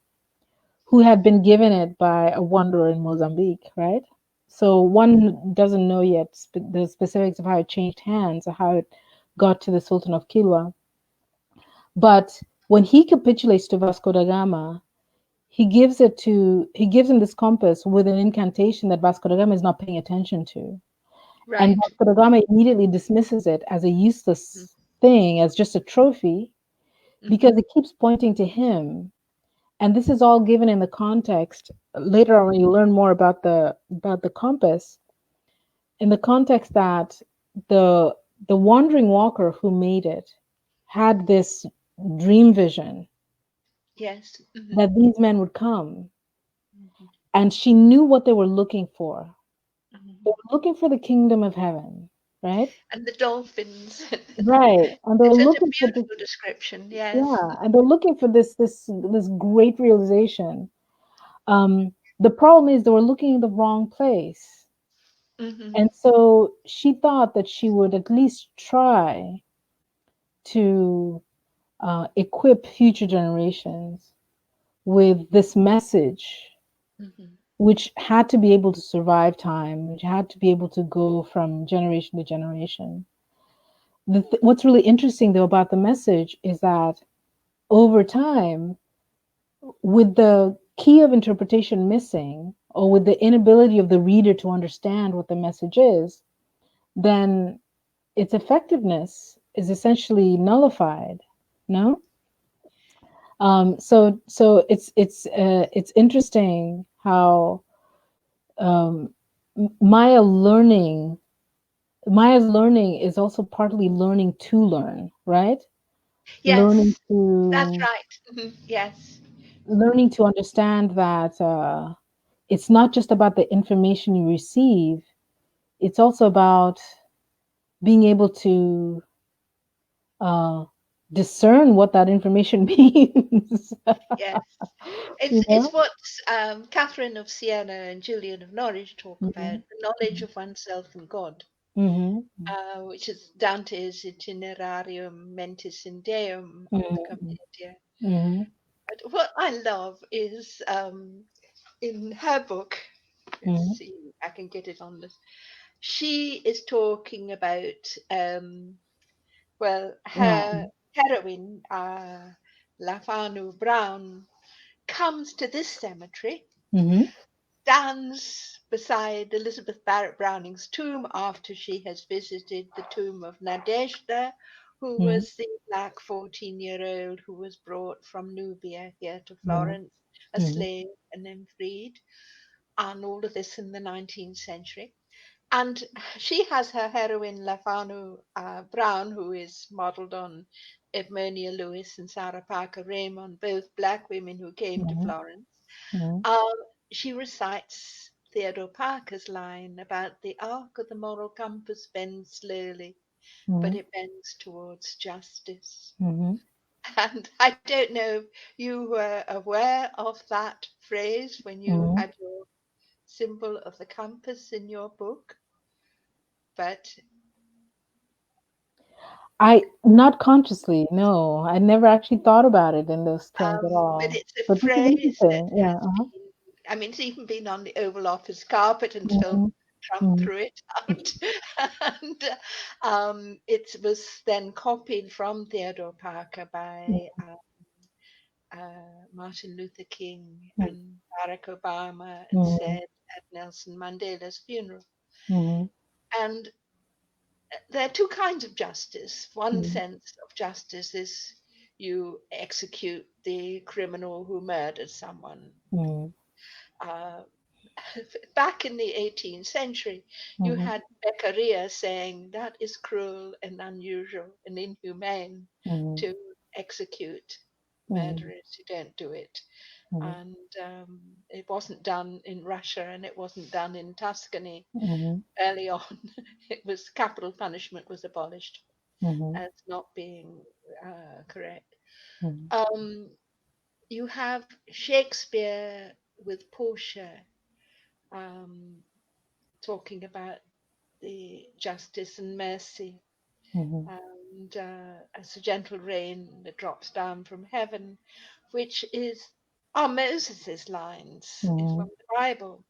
who had been given it by a wanderer in Mozambique, right? So one doesn't know yet the specifics of how it changed hands or how it got to the Sultan of Kilwa. But when he capitulates to Vasco da Gama, he gives him this compass with an incantation that Vasco da Gama is not paying attention to. Right. And Vasco da Gama immediately dismisses it as a useless thing, as just a trophy, because it keeps pointing to him. And this is all given in the context, later on when you learn more about the compass, in the context that the wandering walker who made it had this dream vision. Yes. That these men would come. And she knew what they were looking for. They were looking for the kingdom of heaven, right? And the dolphins. Right. And they were It's looking a for beautiful description. Yes. yeah, and they're looking for this great realization. The problem is they were looking in the wrong place. And so she thought that she would at least try to equip future generations with this message, which had to be able to survive time, which had to be able to go from generation to generation. What's really interesting, though, about the message is that over time, with the key of interpretation missing, or with the inability of the reader to understand what the message is, then its effectiveness is essentially nullified. No. So it's interesting how Maya's learning is also partly learning to learn, right? Yes. Learning to That's right. Yes. Learning to understand that it's not just about the information you receive, it's also about being able to discern what that information means. Yes. You know? It's what Catherine of Siena and Julian of Norwich talk about, the knowledge of oneself and God, which is Dante's Itinerarium Mentis in Deum of the Commedia. But what I love is in her book, let's see, I can get it on this. She is talking about, her heroine, Lafanu Brown, comes to this cemetery, stands beside Elizabeth Barrett Browning's tomb after she has visited the tomb of Nadezhda, who was the black 14-year-old who was brought from Nubia here to Florence, a slave and then freed, and all of this in the 19th century. And she has her heroine, Lafanu Brown, who is modeled on Edmonia Lewis and Sarah Parker Raymond, both black women who came to Florence. She recites Theodore Parker's line about the arc of the moral compass bends slowly, but it bends towards justice. And I don't know if you were aware of that phrase when you had your symbol of the compass in your book, but I not consciously, no. I never actually thought about it in those terms at all. but it's a But this is phrase that interesting. Yeah. has been, I mean, it's even been on the Oval Office carpet until Trump threw it out. And it was then copied from Theodore Parker by Martin Luther King and Barack Obama, and said at Nelson Mandela's funeral. And there are two kinds of justice. One sense of justice is you execute the criminal who murdered someone. Back in the 18th century, you had Beccaria saying that is cruel and unusual and inhumane to execute murderers who don't do it. And it wasn't done in Russia, and it wasn't done in Tuscany. Early on, it was capital punishment was abolished as not being correct. You have Shakespeare with Portia talking about the justice and mercy, and as a gentle rain that drops down from heaven, which are Moses's lines. It's from the Bible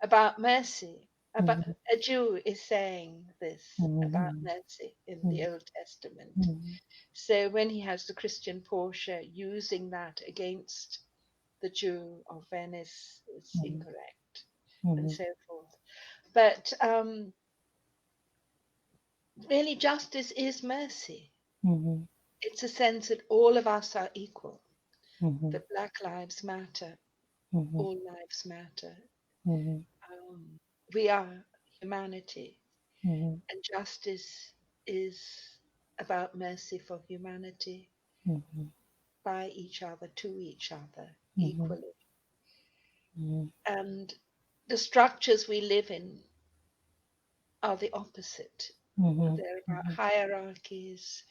about mercy. About a Jew is saying this about mercy in the Old Testament. So when he has the Christian Portia using that against the Jew of Venice, it's incorrect, and so forth. But really, justice is mercy. It's a sense that all of us are equal, that Black lives matter, all lives matter. We are humanity, and justice is about mercy for humanity, by each other, to each other, equally. And the structures we live in are the opposite. They're about hierarchies,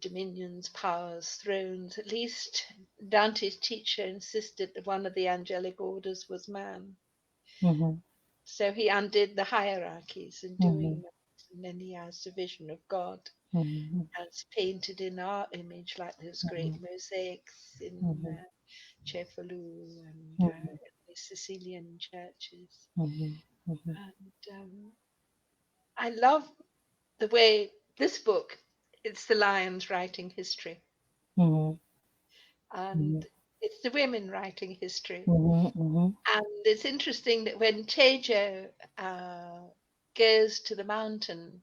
dominions, powers, thrones. At least Dante's teacher insisted that one of the angelic orders was man. So he undid the hierarchies in doing that, and then he has the vision of God as painted in our image, like those great mosaics in Cefalù and the Sicilian churches. And I love the way this book, it's the lions writing history. And it's the women writing history. And it's interesting that when Tejo goes to the mountain,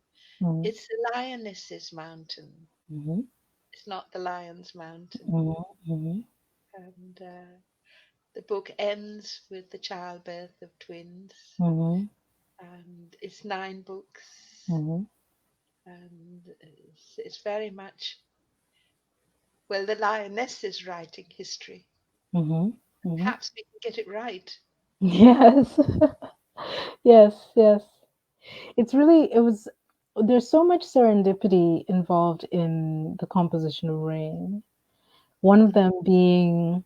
it's the lioness's mountain. It's not the lion's mountain. And the book ends with the childbirth of twins. And it's 9 books. And it's very much, well, the lioness is writing history. Perhaps we can get it right. Yes. Yes. There's so much serendipity involved in the composition of Rain. One of them being,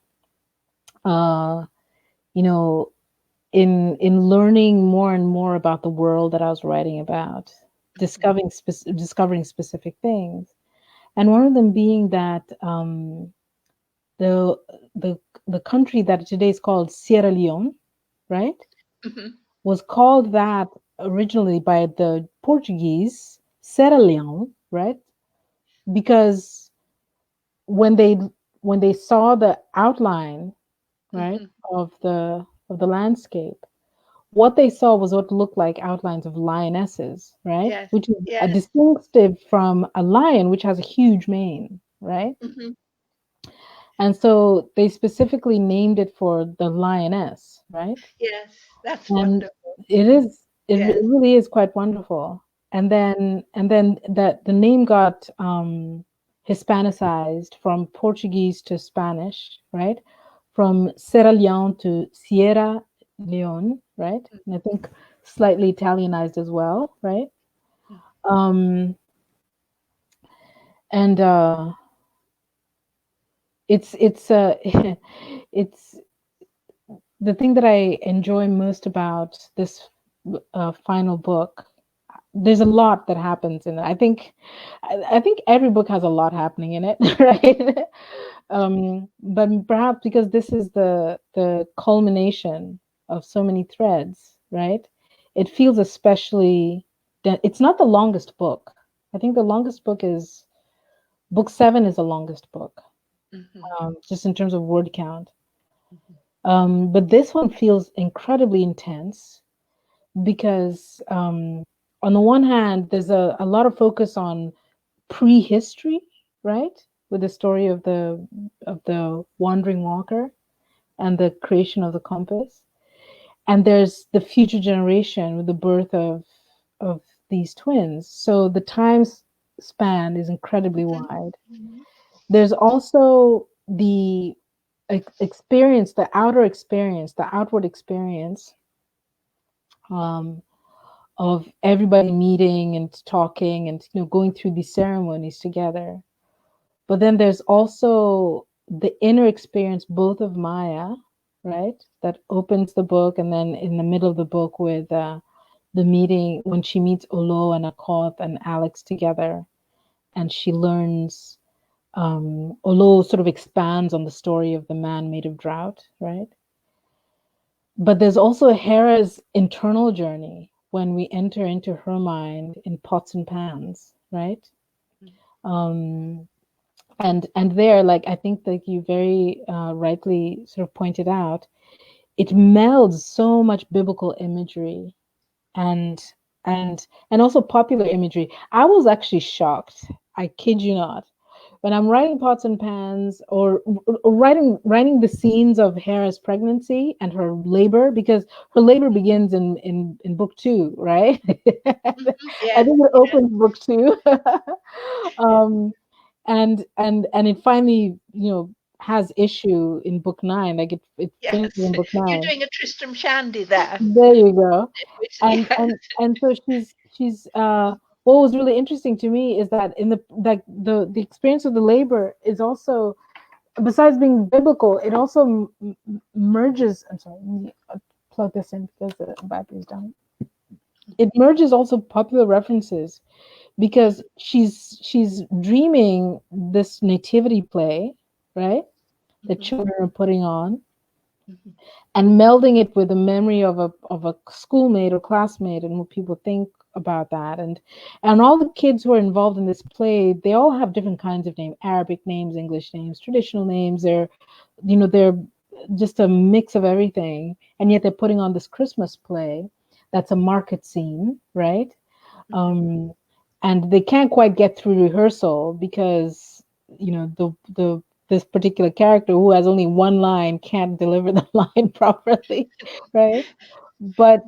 in learning more and more about the world that I was writing about, discovering specific things, and one of them being that the country that today is called Sierra Leone, right, was called that originally by the Portuguese Serra Leone, right, because when they saw the outline, right, of the landscape, what they saw was what looked like outlines of lionesses, right? Yes, Which is a yes. distinctive from a lion, which has a huge mane, right? And so they specifically named it for the lioness, right? Yes, that's And wonderful. it Yes. really is quite wonderful. And then that the name got Hispanicized from Portuguese to Spanish, right? From Sierra Leone to Sierra Leone, right? And I think slightly Italianized as well, right? Mm. Um, and it's it's the thing that I enjoy most about this final book. There's a lot that happens in it. I think every book has a lot happening in it, right? But perhaps because this is the culmination of so many threads, right? It feels especially it's not the longest book. I think the longest book is book 7 is the longest book, Mhm. just in terms of word count. Mhm. But this one feels incredibly intense because, on the one hand, there's a lot of focus on prehistory, right, with the story of the wandering walker and the creation of the compass, and there's the future generation with the birth of these twins. So the time span is incredibly Mhm. wide. Mhm. There's also the experience, the outer experience, the outward experience, um, of everybody meeting and talking and going through these ceremonies together. But then there's also the inner experience, both of Maya, right, that opens the book, and then in the middle of the book with the meeting when she meets Olóo and Akoth and Alex together, and she learns. Olóo sort of expands on the story of the man made of drought, right? But there's also Hera's internal journey when we enter into her mind in pots and pans, right? Um, and there, like I think that you very rightly sort of pointed out, it melds so much biblical imagery and and also popular imagery. I was actually shocked. I kid you not. When I'm writing pots and pans or writing the scenes of Hera's pregnancy and her labor, because her labor begins in book 2, right? Mhm. I Yeah. think it Yeah. opens book 2. um, and it finally, has issue in book 9. Like it finishes Yes. in book You're 9. doing a Tristram Shandy there. There you go. Which, and yes. and and so she's what was really interesting to me is that in the experience of the labor is also, besides being biblical, it also merges. I'm sorry, let me plug this in because the battery's down. It merges also popular references because she's dreaming this nativity play, right, that Mhm. children are putting on, Mhm. and melding it with the memory of a schoolmate or classmate and what people think about that, and all the kids who are involved in this play, they all have different kinds of names: Arabic names, English names, traditional names. They're just a mix of everything, and yet they're putting on this Christmas play that's a market scene, right? Mhm. um, and they can't quite get through rehearsal because the this particular character who has only one line can't deliver the line properly, right? But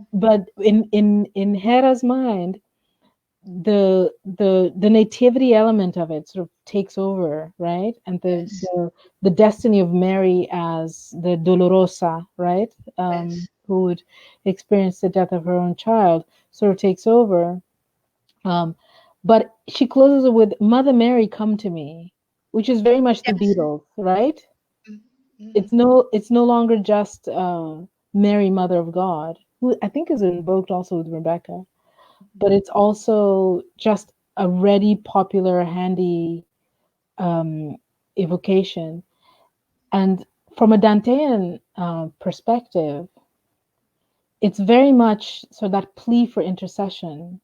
in Hera's mind, the nativity element of it sort of takes over, right? And Yes. the destiny of Mary as the Dolorosa, right, Yes. who would experience the death of her own child, sort of takes over. um, but she closes it with "Mother Mary, come to me," which is very much the Yes. Beatles, right? Mhm. Mhm. It's no longer just Mary, Mother of God, who I think is invoked also with Rebecca, but it's also just a ready, popular, handy um, evocation. And from a Dantean perspective, it's very much so that plea for intercession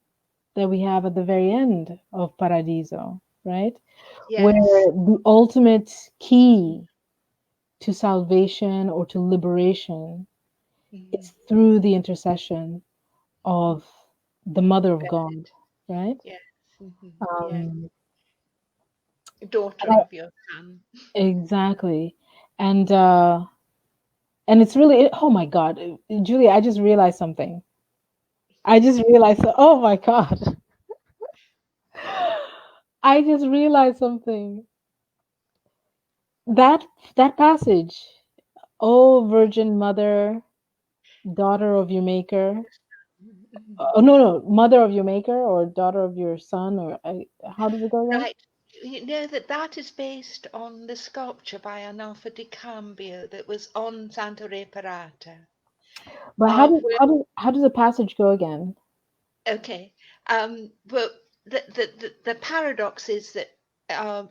that we have at the very end of Paradiso, right? Where Yes. the ultimate key to salvation or to liberation Mhm. is through the intercession of the Mother of Yes. God, right? Yes. Mhm. Yes. Um, Daughter and of your son. exactly, and and it's really, oh my God, Julia, I just realized something. I just realized, oh my God, I just realized something. That that passage, "Oh Virgin Mother," daughter of your maker. Mhm. Oh, no, mother of your maker, or daughter of your son, or how does it go again? Right. You know that is based on the sculpture by Arnolfo di Cambio that was on Santa Reparata. But Where, how does the passage go again? okay. Well, the paradox is that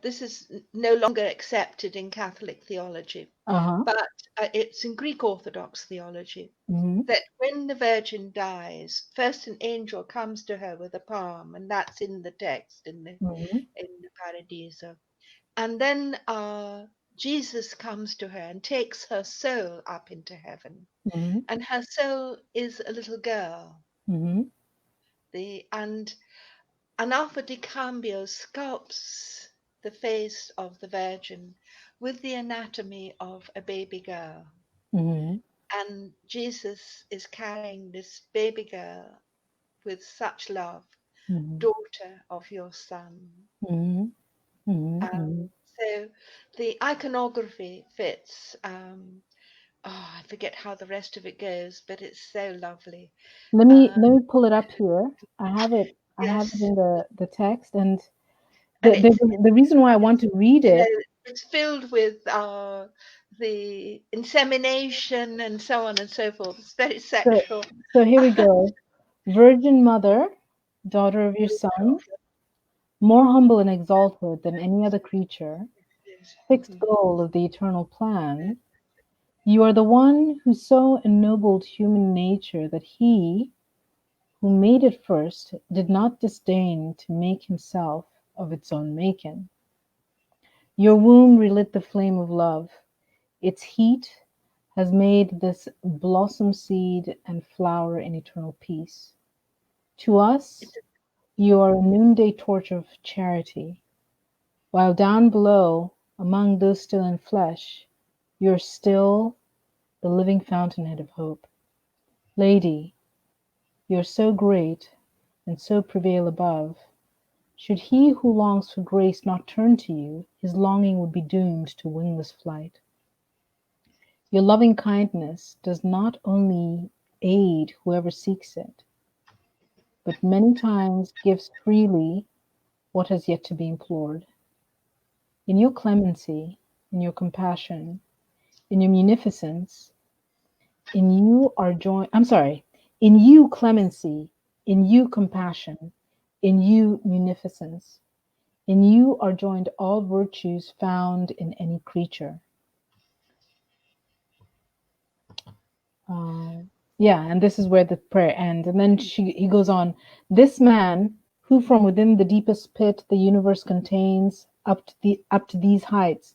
this is no longer accepted in Catholic theology, Uh-huh. but it's in Greek Orthodox theology Mm-hmm. that when the Virgin dies, first an angel comes to her with a palm, and that's in the text Mm-hmm. in the Paradiso. And then Jesus comes to her and takes her soul up into heaven. Mm-hmm. And her soul is a little girl. Mm-hmm. And Arnolfo di Cambio sculpts the face of the Virgin with the anatomy of a baby girl. Mm-hmm. And Jesus is carrying this baby girl with such love, Mm-hmm. daughter of your son. Mm-hmm. Mm-hmm. So the iconography fits. I forget how the rest of it goes, but it's so lovely. Uh, Let me pull it up here. I have it yes, in the text, and and it's the reason why I want to read you know it. it's filled with the insemination and so on and so forth. It's very So, sexual. so here we go. Virgin Mother, daughter of your son, more humble and exalted than any other creature, fixed Mhm. goal of the eternal plan, you are the one who so ennobled human nature that he, who made it first, did not disdain to make himself of its own making. Your womb relit the flame of love. Its heat has made this blossom seed and flower in eternal peace. To us, you are a noonday torch of charity, while down below, among those still in flesh, you are still the living fountainhead of hope. Lady, you are so great, and so prevail above. Should he who longs for grace not turn to you, his longing would be doomed to wingless flight. Your loving kindness does not only aid whoever seeks it, but many times gives freely what has yet to be implored. In your clemency, in your compassion, in your munificence, in you are joined, I'm sorry, in you clemency, in you compassion, in you munificence, in you are joined all virtues found in any creature. Uh, yeah, and this is where the prayer ends. And then he goes on, this man, who from within the deepest pit the universe contains, up to these heights,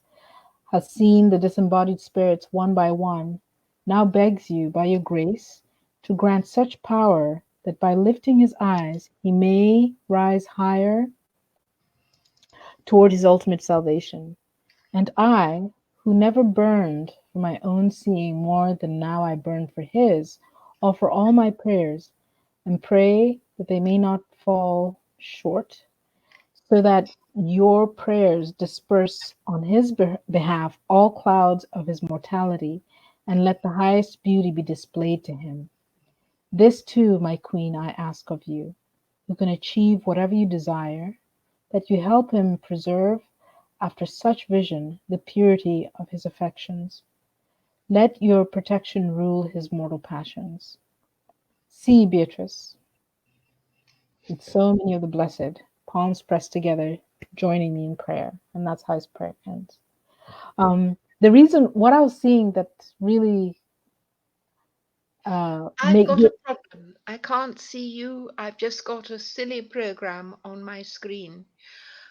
has seen the disembodied spirits one by one, now begs you, by your grace, to grant such power that by lifting his eyes he may rise higher toward his ultimate salvation. And I, who never burned for my own seeing more than now I burn for his, offer all my prayers, and pray that they may not fall short, so that your prayers disperse on his behalf all clouds of his mortality, and let the highest beauty be displayed to him. This too, my queen, I ask of you, who can achieve whatever you desire, that you help him preserve, after such vision, the purity of his affections. Let your protection rule his mortal passions. See, Beatrice, with so many of the blessed, palms pressed together, joining me in prayer. And that's how his prayer ends. The reason, what I was seeing that really I've make got a problem. I can't see you. I've just got a silly program on my screen.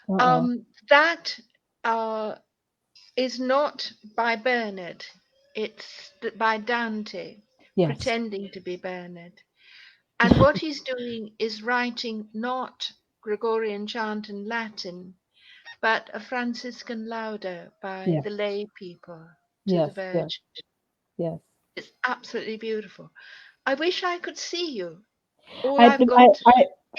uh-oh. That uh, is not by Bernard. It's by Dante, Yes, pretending to be Bernard. And what he's doing is writing not Gregorian chant in Latin, but a Franciscan lauda by yes, the lay people to the yes, yes, Virgin. yes. It's absolutely beautiful. I wish I could see you. All I, I've I, got,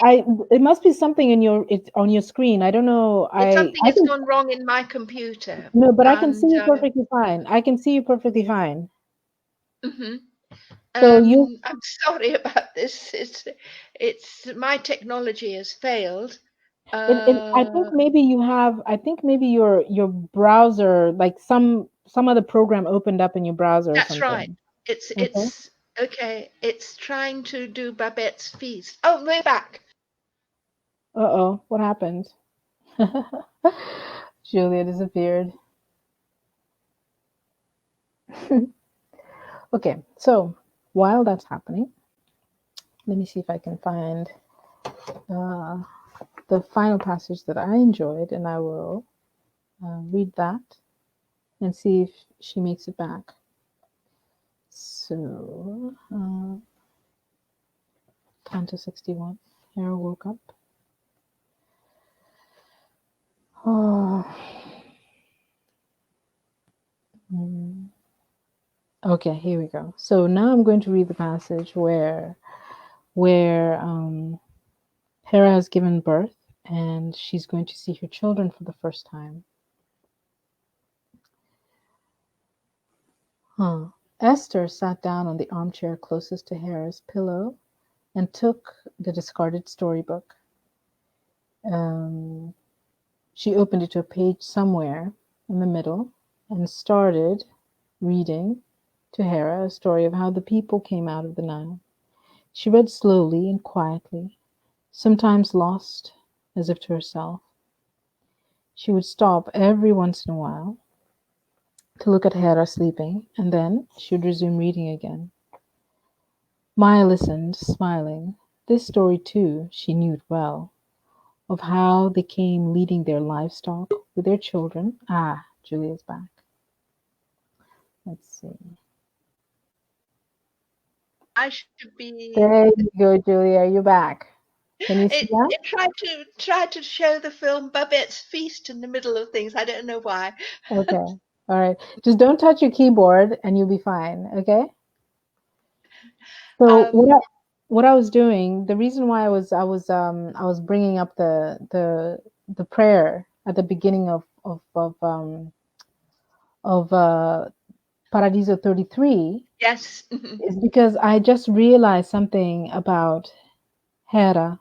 I, it must be something in it's on your screen. I don't know. it's something I has can, gone wrong in my computer. no, but I can see And you perfectly fine. I can see you perfectly fine. mhm. So you, I'm sorry about this. It's my technology has failed. I think Uh, maybe you have, I think maybe your browser, like some other program opened up in your browser or that's right. something. Okay. It's okay. It's trying to do Babette's feast. Oh, we're back. Uh-oh, what happened? Julia disappeared. Okay, so while that's happening, let me see if I can find uh, the final passage that I enjoyed, and I will read that and see if she makes it back. So, Canto 61. Hera woke up. Oh. Okay, here we go. So now I'm going to read the passage where Hera has given birth and she's going to see her children for the first time. Esther sat down on the armchair closest to Hera's pillow and took the discarded storybook. She opened it to a page somewhere in the middle and started reading to Hera a story of how the people came out of the Nile. She read slowly and quietly, sometimes lost as if to herself. She would stop every once in a while to look at Hera sleeping, and then she would resume reading again. Maya listened, smiling. This story, too, she knew it well, of how they came leading their livestock with their children. Ah, Julia's back. Let's see. I should be. There you go, Julia. You're back. Can you see that? It tried to show the film Babette's Feast in the middle of things. I don't know why. Okay. All right. Just don't touch your keyboard and you'll be fine. Okay. So Um, what I was doing, the reason why I was bringing up the prayer at the beginning of Paradiso 33 yes. is because I just realized something about Hera,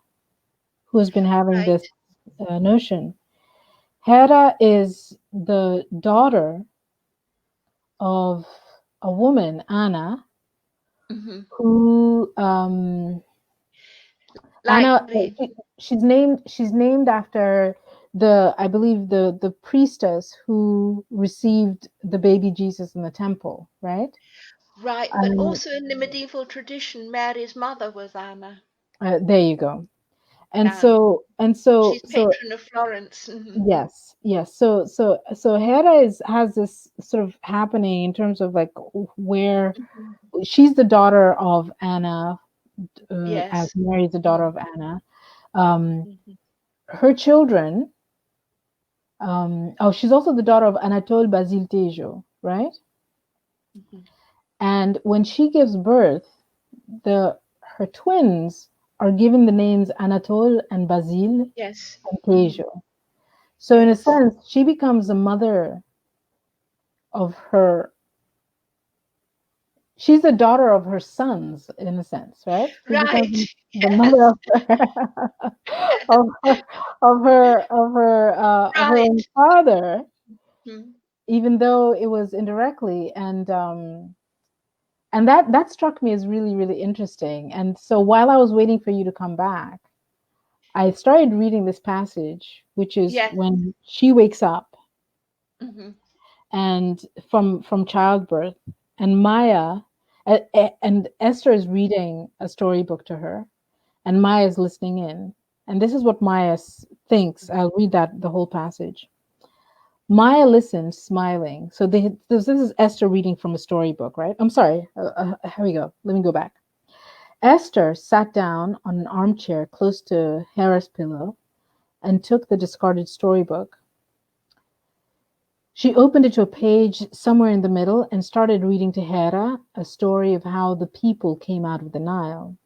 who's been having Right. this notion. Hera is the daughter of a woman, Anna, Hmm. who Like Anna, she's named after the, I believe, the priestess who received the baby Jesus in the temple, right? right, but Um, also in the medieval tradition, Mary's mother was Anna. there you go. And Yeah, so she's patron of Florence. Hmm. yes. So Hera has this sort of happening in terms of like where Hmm. she's the daughter of Anna, as Yes. Mary is the daughter Hmm. of Anna. Um, Hmm. her children. Oh, she's also the daughter of Anatole Basile Tejo, right? Hmm. And when she gives birth, the her twins are given the names Anatole and Basile Yes. and Hmm. Tejo. So in a Yes. sense, she becomes the mother of her. She's the daughter of her sons, in a sense, right? She Right. becomes the mother Yes. of her, of her, of her own Right. father, Hmm. even though it was indirectly. And that struck me as really, really interesting. And so while I was waiting for you to come back, I started reading this passage, which is Yes. when she wakes up Hmm. and from childbirth, and Maya and Esther is reading a storybook to her, and Maya is listening in. And this is what Maya thinks. I'll read that the whole passage. Maya listened, smiling. So this is Esther reading from a storybook, right? I'm sorry. Here we go. Let me go back. Esther sat down on an armchair close to Hera's pillow and took the discarded storybook. She opened it to a page somewhere in the middle and started reading to Hera a story of how the people came out of the Nile.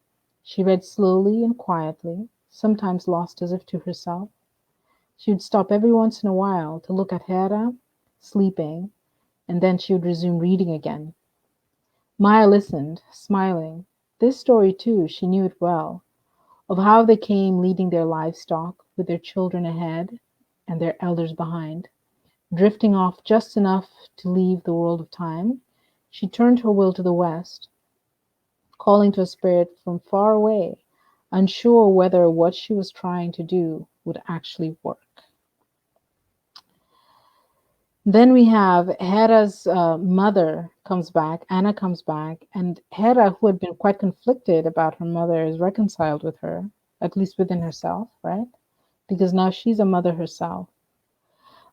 She read slowly and quietly, sometimes lost as if to herself. She would stop every once in a while to look at Hera sleeping, and then she would resume reading again. Maya listened, smiling. This story, too, she knew it well, of how they came leading their livestock, with their children ahead and their elders behind, drifting off just enough to leave the world of time. She turned her will to the west, calling to a spirit from far away, unsure whether what she was trying to do would actually work. Then we have Hera's mother comes back, Anna comes back, and Hera, who had been quite conflicted about her mother, is reconciled with her, at least within herself, right? Because now she's a mother herself.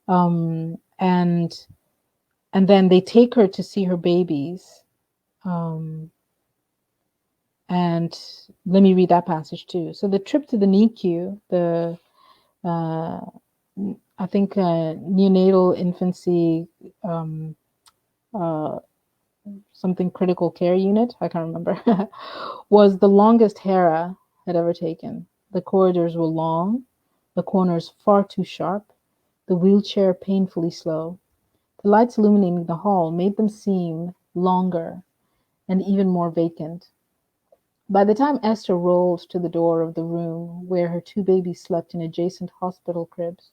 And then they take her to see her babies. And let me read that passage too. So the trip to the NICU, I think neonatal infancy, something critical care unit, I can't remember, was the longest Hera had ever taken. The corridors were long, the corners far too sharp, the wheelchair painfully slow. The lights illuminating the hall made them seem longer and even more vacant. By the time Esther rolled to the door of the room where her two babies slept in adjacent hospital cribs,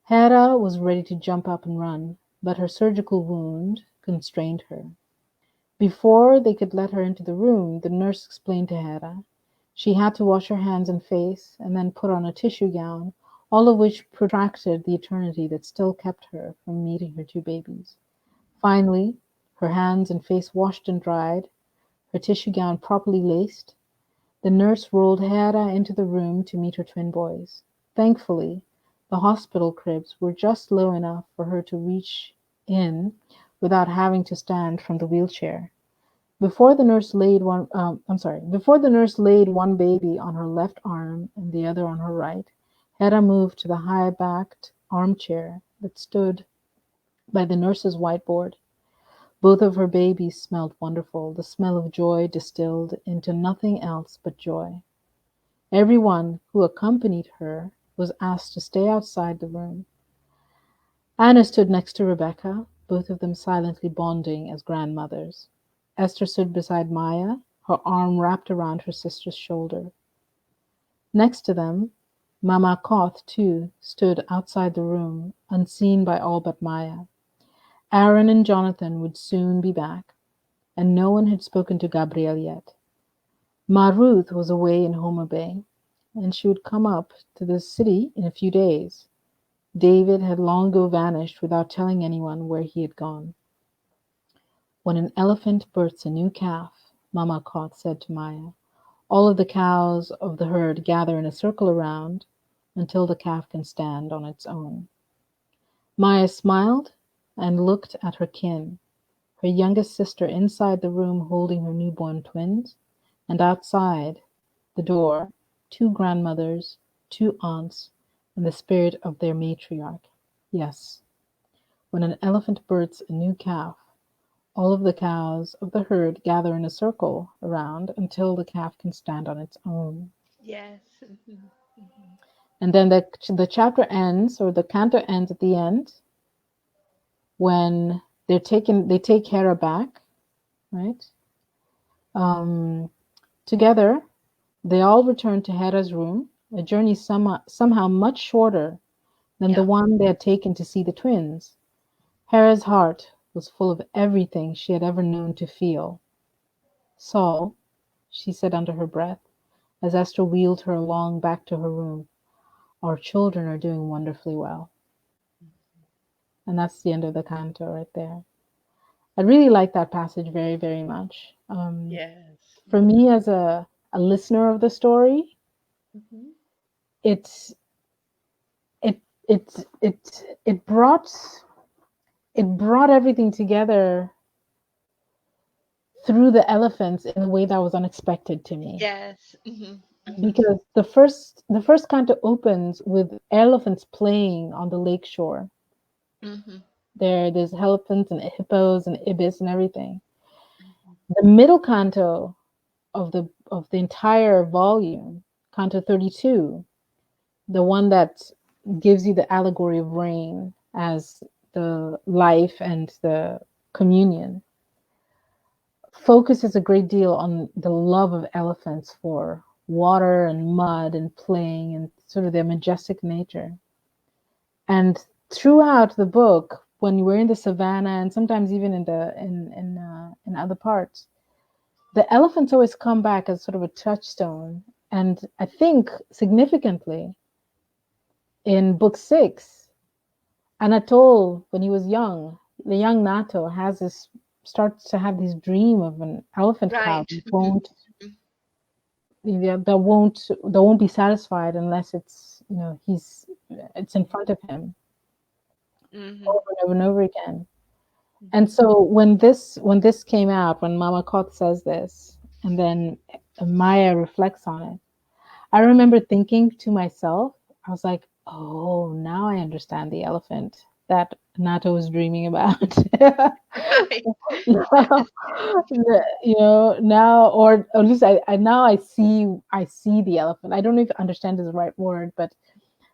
Hera was ready to jump up and run, but her surgical wound constrained her. Before they could let her into the room, the nurse explained to Hera she had to wash her hands and face and then put on a tissue gown, all of which protracted the eternity that still kept her from meeting her two babies. Finally, her hands and face washed and dried, her tissue gown properly laced, the nurse rolled Hera into the room to meet her twin boys. Thankfully, the hospital cribs were just low enough for her to reach in without having to stand from the wheelchair. Before the nurse laid one baby on her left arm and the other on her right, Hera moved to the high-backed armchair that stood by the nurse's whiteboard. Both of her babies smelled wonderful, the smell of joy distilled into nothing else but joy. Everyone who accompanied her was asked to stay outside the room. Anna stood next to Rebecca, both of them silently bonding as grandmothers. Esther stood beside Maya, her arm wrapped around her sister's shoulder. Next to them, Mama Koth, too, stood outside the room, unseen by all but Maya. Aaron and Jonathan would soon be back, and no one had spoken to Gabriel yet. Ma Ruth was away in Homer Bay, and she would come up to the city in a few days. David had long ago vanished without telling anyone where he had gone. When an elephant births a new calf, Mama Koth said to Maya, all of the cows of the herd gather in a circle around until the calf can stand on its own. Maya smiled and looked at her kin, her youngest sister inside the room holding her newborn twins, and outside the door, two grandmothers, two aunts, and the spirit of their matriarch. Yes, when an elephant births a new calf, all of the cows of the herd gather in a circle around until the calf can stand on its own. Yes. And then the chapter ends, or the canto ends at the end, when they take Hera back, right? Together, they all return to Hera's room, a journey somehow much shorter than the one they had taken to see the twins. Hera's heart was full of everything she had ever known to feel. Saul, she said under her breath, as Esther wheeled her along back to her room, our children are doing wonderfully well. And that's the end of the canto right there. I really like that passage very, very much. Yes. For me, as a listener of the story, it brought everything together through the elephants in a way that was unexpected to me. Yes. Because the first canto opens with elephants playing on the lake shore. There's elephants and hippos and ibis and everything. The middle canto of the entire volume, canto 32, the one that gives you the allegory of rain as the life and the communion, focuses a great deal on the love of elephants for water and mud and playing and sort of their majestic nature. And throughout the book, when we're in the savannah and sometimes even in other parts, the elephants always come back as sort of a touchstone. And I think significantly in book 6, Anatole, when he was young, the young Nato starts to have this dream of an elephant cow Right. that won't be satisfied unless it's in front of him over and over and over again. And so when this came out, when Mama Kot says this, and then Maya reflects on it, I remember thinking to myself, I was like, oh, now I understand the elephant that Nato was dreaming about. Right. Now, or at least I see the elephant. I don't know if understand is the right word, but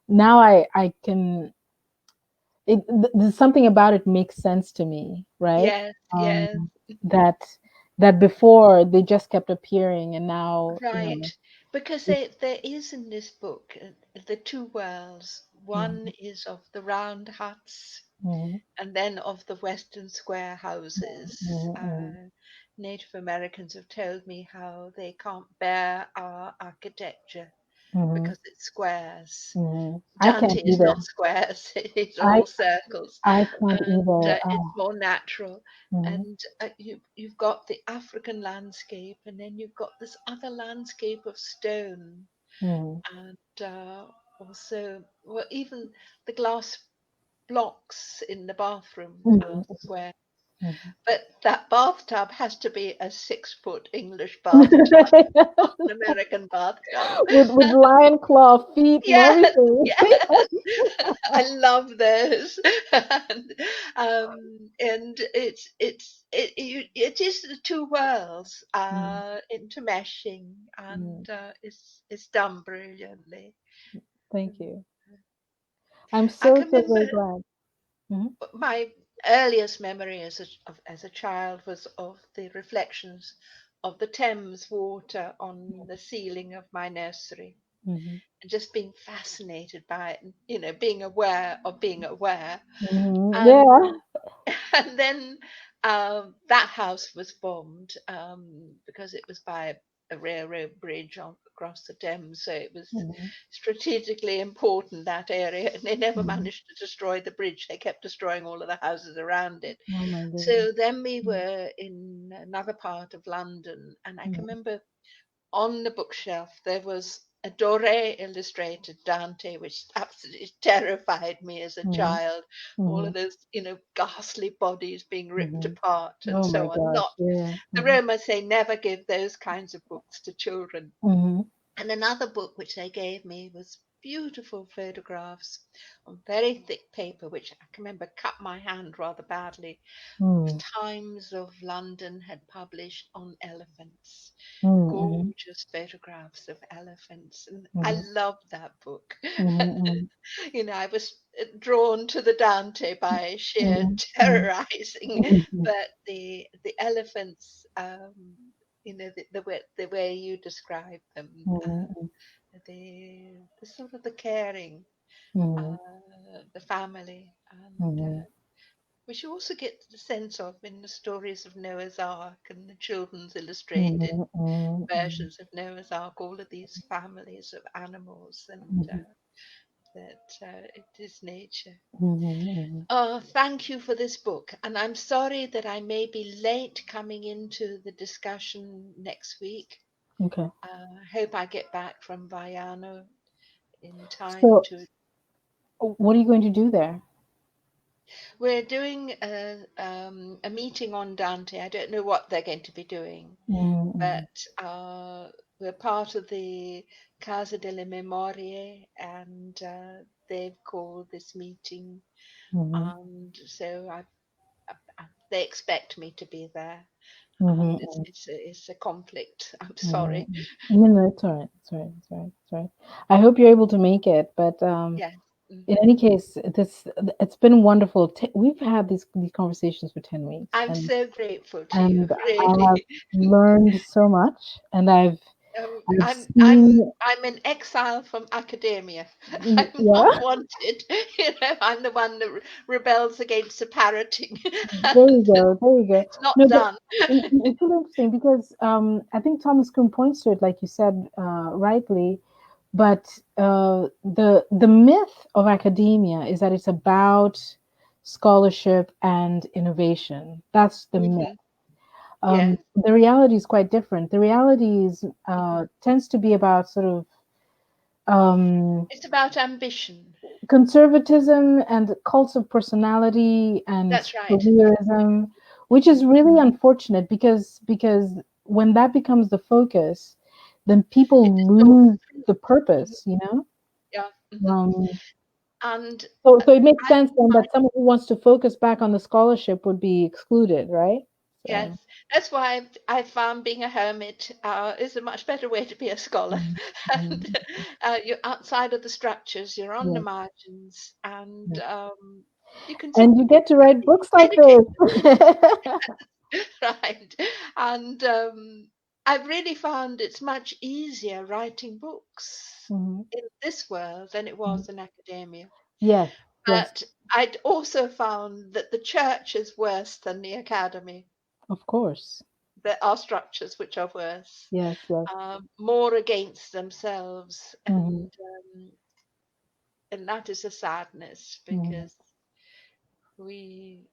now I can. There's something about it makes sense to me, right? Yes, yes. That before they just kept appearing, and now Right. Because there is in this book the two worlds. One is of the round huts Mhm, and then of the Western square houses. mhm, Native Americans have told me how they can't bear our architecture mhm, because it's squares. mhm. I Dante can't is either. not squares, it's I all circles, I can't and either. it's more natural. Mhm, And you've got the African landscape, and then you've got this other landscape of stone, mhm, and also, well, even the glass blocks in the bathroom are mhm, square. mhm. But that bathtub has to be a 6 foot English bathtub, not an American bathtub. with lion claw feet and Yes, everything. yes, I love those, and it is the two worlds Mm, intermeshing, and mm. it's done brilliantly. Thank you. I'm I so can remember very glad. Mhm, my earliest memory as a child was of the reflections of the Thames water on the ceiling of my nursery, mhm, and just being fascinated by it, and being aware of being aware. mhm. Yeah. And and then that house was bombed because it was by a railroad bridge across the Thames, so it was Mhm, strategically important, that area, and they never mhm. managed to destroy the bridge. They kept destroying all of the houses around it. Oh my goodness. So then we Mm, were in another part of London, and I can mhm, remember on the bookshelf there was a Doré illustrated Dante, which absolutely terrified me as a mhm, child. All of mhm, those, ghastly bodies being ripped mhm. apart and Oh my so on. gosh. Not Yeah. the Mhm, Romans say never give those kinds of books to children. mhm, And another book which they gave me was beautiful photographs on very thick paper, which I can remember cut my hand rather badly. mm, Times of London had published on elephants, mhm, gorgeous photographs of elephants, and I mhm, loved that book. mhm, I was drawn to the Dante by sheer mhm, mhm, terrorizing, mhm, but the elephants, the way you describe them, mhm, the sort of the caring, mhm, the family, and mhm, which you also get the sense of in the stories of Noah's Ark and the children's illustrated mhm, mhm, mhm, versions of Noah's Ark, all of these families of animals, and mhm, that it is nature. mhm. Oh, thank you for this book. And I'm sorry that I may be late coming into the discussion next week. Okay. I hope I get back from Vaiano in time So, to. what are you going to do there? We're doing a meeting on Dante. I don't know what they're going to be doing, Mhm, but we're part of the Casa delle Memorie, and they've called this meeting, mhm, and so they expect me to be there, and mhm, it's a conflict. I'm mhm, sorry. mhm. No, no, it's all right. It's all right. It's all right. It's all right. I hope you're able to make it, but Yes. In any case, it's been wonderful. We've had these conversations for 10 weeks, I'm and so grateful to you, I have really. learned so much, and I've I'm seen, in exile from academia. yeah, I'm not wanted. I'm the one that rebels against the parroting, there and you go, there you go. it's not No, but done. it's really interesting because I think Thomas Kuhn points to it, like you said, rightly. But the myth of academia is that it's about scholarship and innovation. That's the myth. Mhm. Yes. The reality is quite different. The reality is tends to be about sort of It's about ambition. conservatism and cults of personality and That's right. careerism, which is Mhm. really unfortunate because when that becomes the focus, then It people distorts lose the truth. the Mhm. purpose, you know. Yeah. Mhm. Um, And so it makes I sense then find, that someone who wants to focus back on the scholarship would be excluded, right? yes, So, that's why I found being a hermit is a much better way to be a scholar. mm, mm, And you're outside of the structures, you're on the yes, margins, and yes. you can And you simply get to write books like dedicate, this. right? And I've really found it's much easier writing books Mhm, in this world than it mhm. was in academia. Yes, yes, But I'd also found that the church is worse than the academy. of course. There are structures which are worse, Yes, yes. more against themselves, Mhm, and that is a sadness mhm, because we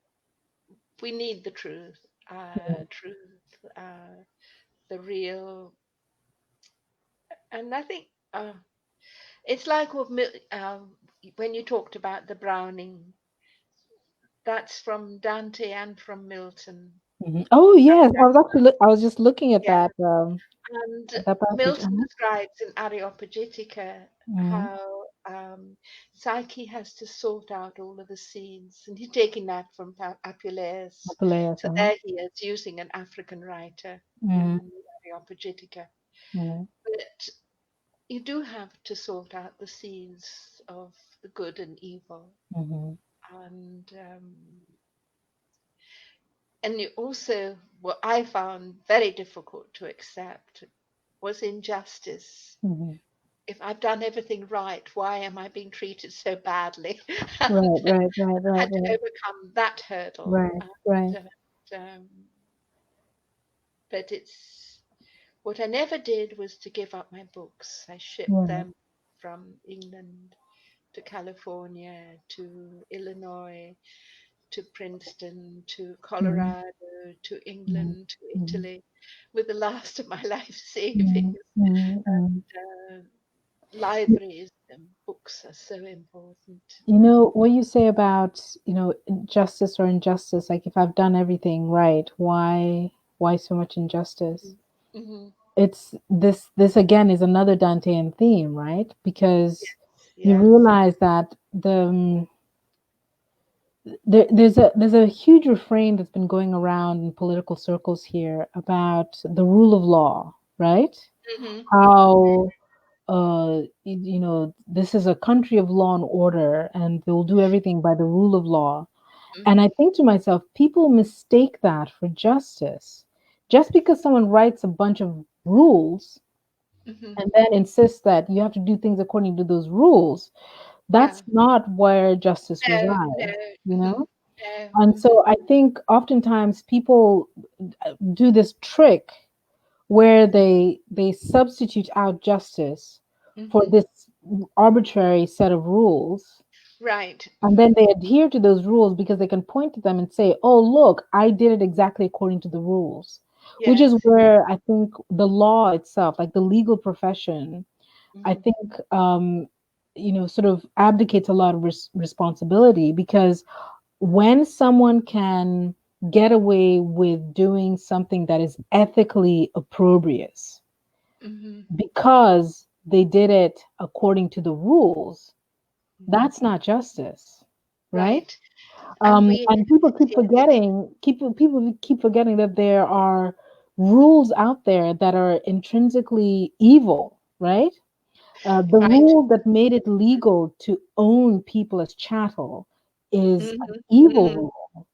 we need the truth, mhm. the real, and I think it's like when you talked about the Browning, that's from Dante and from Milton. Mhm. Oh yes, I was actually I was just looking Yeah, and at that passage. Milton describes in Areopagitica Mhm. how Psyche has to sort out all of the scenes, and he's taking that from Apuleius. Apuleius, So there he is using an African writer Mhm, in Areopagitica. mhm, But you do have to sort out the scenes of the good and evil, mhm, and you also, what I found very difficult to accept was injustice. mhm. If I've done everything right, why am I being treated so badly? And Right, right, right, I right, had to right, overcome that hurdle. right, right. Um, but it's what I never did was to give up my books. I shipped Yeah. them from England to California to Illinois to Princeton to Mhm, Colorado to mhm, England to mhm, Italy with the last of my life savings. mhm, mhm, mhm. Uh, Libraries and books are so important. You know what you say about, justice or injustice, like if I've done everything right, why so much injustice? Hmm. It's this again is another Dantean theme, right? Because you Yes. realize that there's a huge refrain that's been going around in political circles here about the rule of law, right? Hmm. How this is a country of law and order, and they'll do everything by the rule of law. And I Hmm. think to myself, people mistake that for justice. Just because someone writes a bunch of rules Hmm. and then insists that you have to do things according to those rules, Yeah. that's not where justice No, no. resides, you Hmm. know? No. And Hmm. so I think oftentimes people do this trick where they substitute out justice for Hmm. this arbitrary set of rules, Right. and Hmm. then they adhere to those rules because they can point to them and say, oh look, I did it exactly according to the rules, which Yes. is where I think the law itself, like the legal profession, I Hmm. think sort of abdicates a lot of responsibility, because when someone can get away with doing something that is ethically opprobrious Hmm. because they did it according to the rules, Hmm. that's not justice, right? Right. And And people keep yes. forgetting, people keep forgetting that there are rules out there that are intrinsically evil, right? The Right. rule that made it legal to own people as chattel is an Mhm. evil Mhm. rule.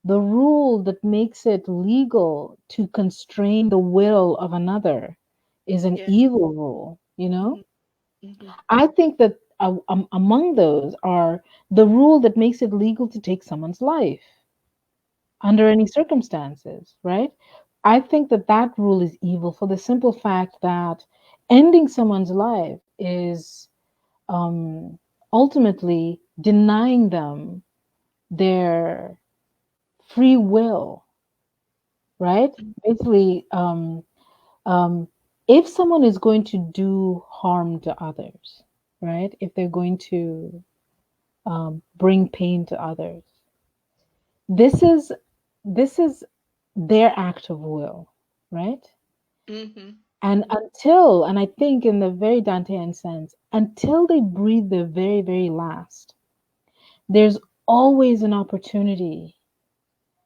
The rule that makes it legal to constrain the will of another is an Yes. evil rule, you know? Mhm. Mhm. I think that among those are the rule that makes it legal to take someone's life under any circumstances, right? I think that that rule is evil for the simple fact that ending someone's life is um, ultimately denying them their free will, right? Mhm. Basically, um, if someone is going to do harm to others, right? If they're going to bring pain to others, this is this is their act of will, right? Mhm. And Mhm. until, and I think in the very Dantean sense, until they breathe their very, very last, there's always an opportunity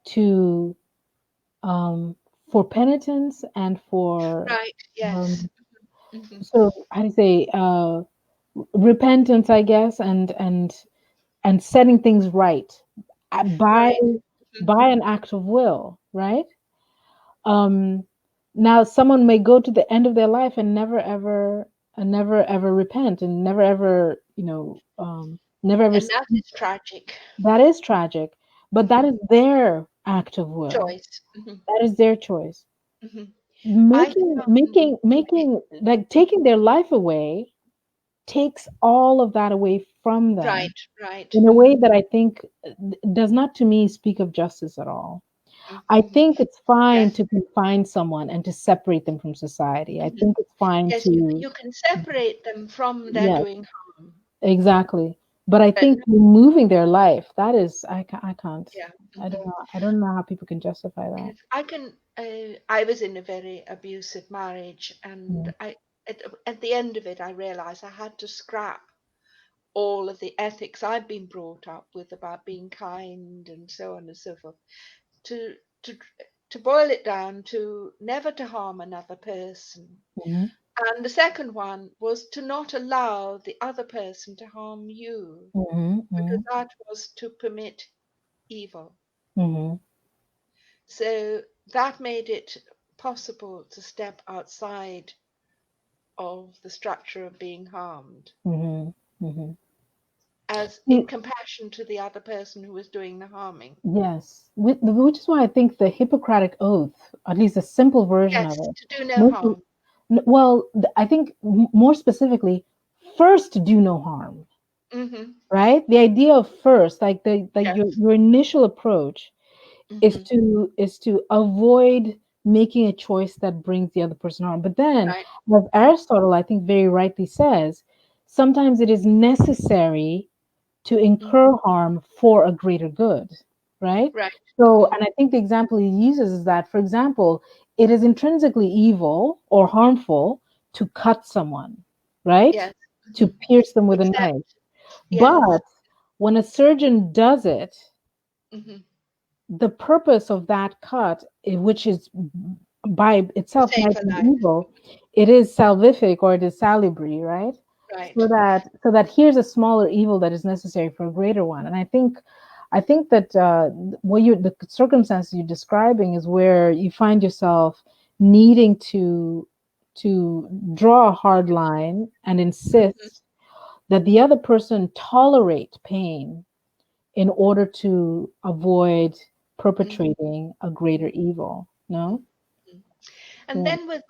to for penitence and for Right. Yes. um, Mhm. sort of how do you say repentance, I guess, and setting things right by Right. Mhm. an act of will, right? Um, now someone may go to the end of their life and never ever repent and never ever, never ever. And that is tragic. That is tragic, but that Mhm. is their act of will. Choice. Mhm. That is their choice. Mhm. I found Making, like taking their life away takes all of that away from them right. Right. in a way Mhm. that I think does not to me speak of justice at all. I Mhm. think it's fine Yes. to confine someone and to separate them from society. I Mhm. think it's fine Yes. to, You can separate them from their yes, doing harm, exactly. But I but think removing their life, that is, I can't. yeah. I don't Mhm. know. I don't know how people can justify that. Yes, I can. I was in a very abusive marriage, and Mm, at the end of it, I realized I had to scrap all of the ethics I'd been brought up with about being kind and so on and so forth, to to to boil it down to never to harm another person. mhm, And the second one was to not allow the other person to harm you, mhm, because mhm, that was to permit evil. mhm, So that made it possible to step outside of the structure of being harmed, mhm, mhm. as in Mm, compassion to the other person who was doing the harming. yes, which is why I think the Hippocratic Oath, at least a simple version of Yes, it, to do no most, harm. well, I think more specifically, first do no harm, Hmm. right? The idea of first, like Yes. your initial approach Hmm. is to avoid making a choice that brings the other person harm. But then, Right. as Hmm. Aristotle, I think very rightly says, sometimes it is necessary to Hmm. incur harm for a greater good, right? Right. So, Hmm. and I think the example he uses is that, for example, it is intrinsically evil or harmful to cut someone, right? Yes. To Hmm. pierce them with a Except, knife. yes. But when a surgeon does it, Hmm. the purpose of that cut, which is by To itself save might a be life. evil, it is salvific or it is salubri, right? Right. So that here's a smaller evil that is necessary for a greater one. And I think that the circumstances you're describing is where you find yourself needing to draw a hard line and Hmm. insist that the other person tolerate pain in order to avoid Hmm. perpetrating a greater evil. No? Hmm. And Yeah. then with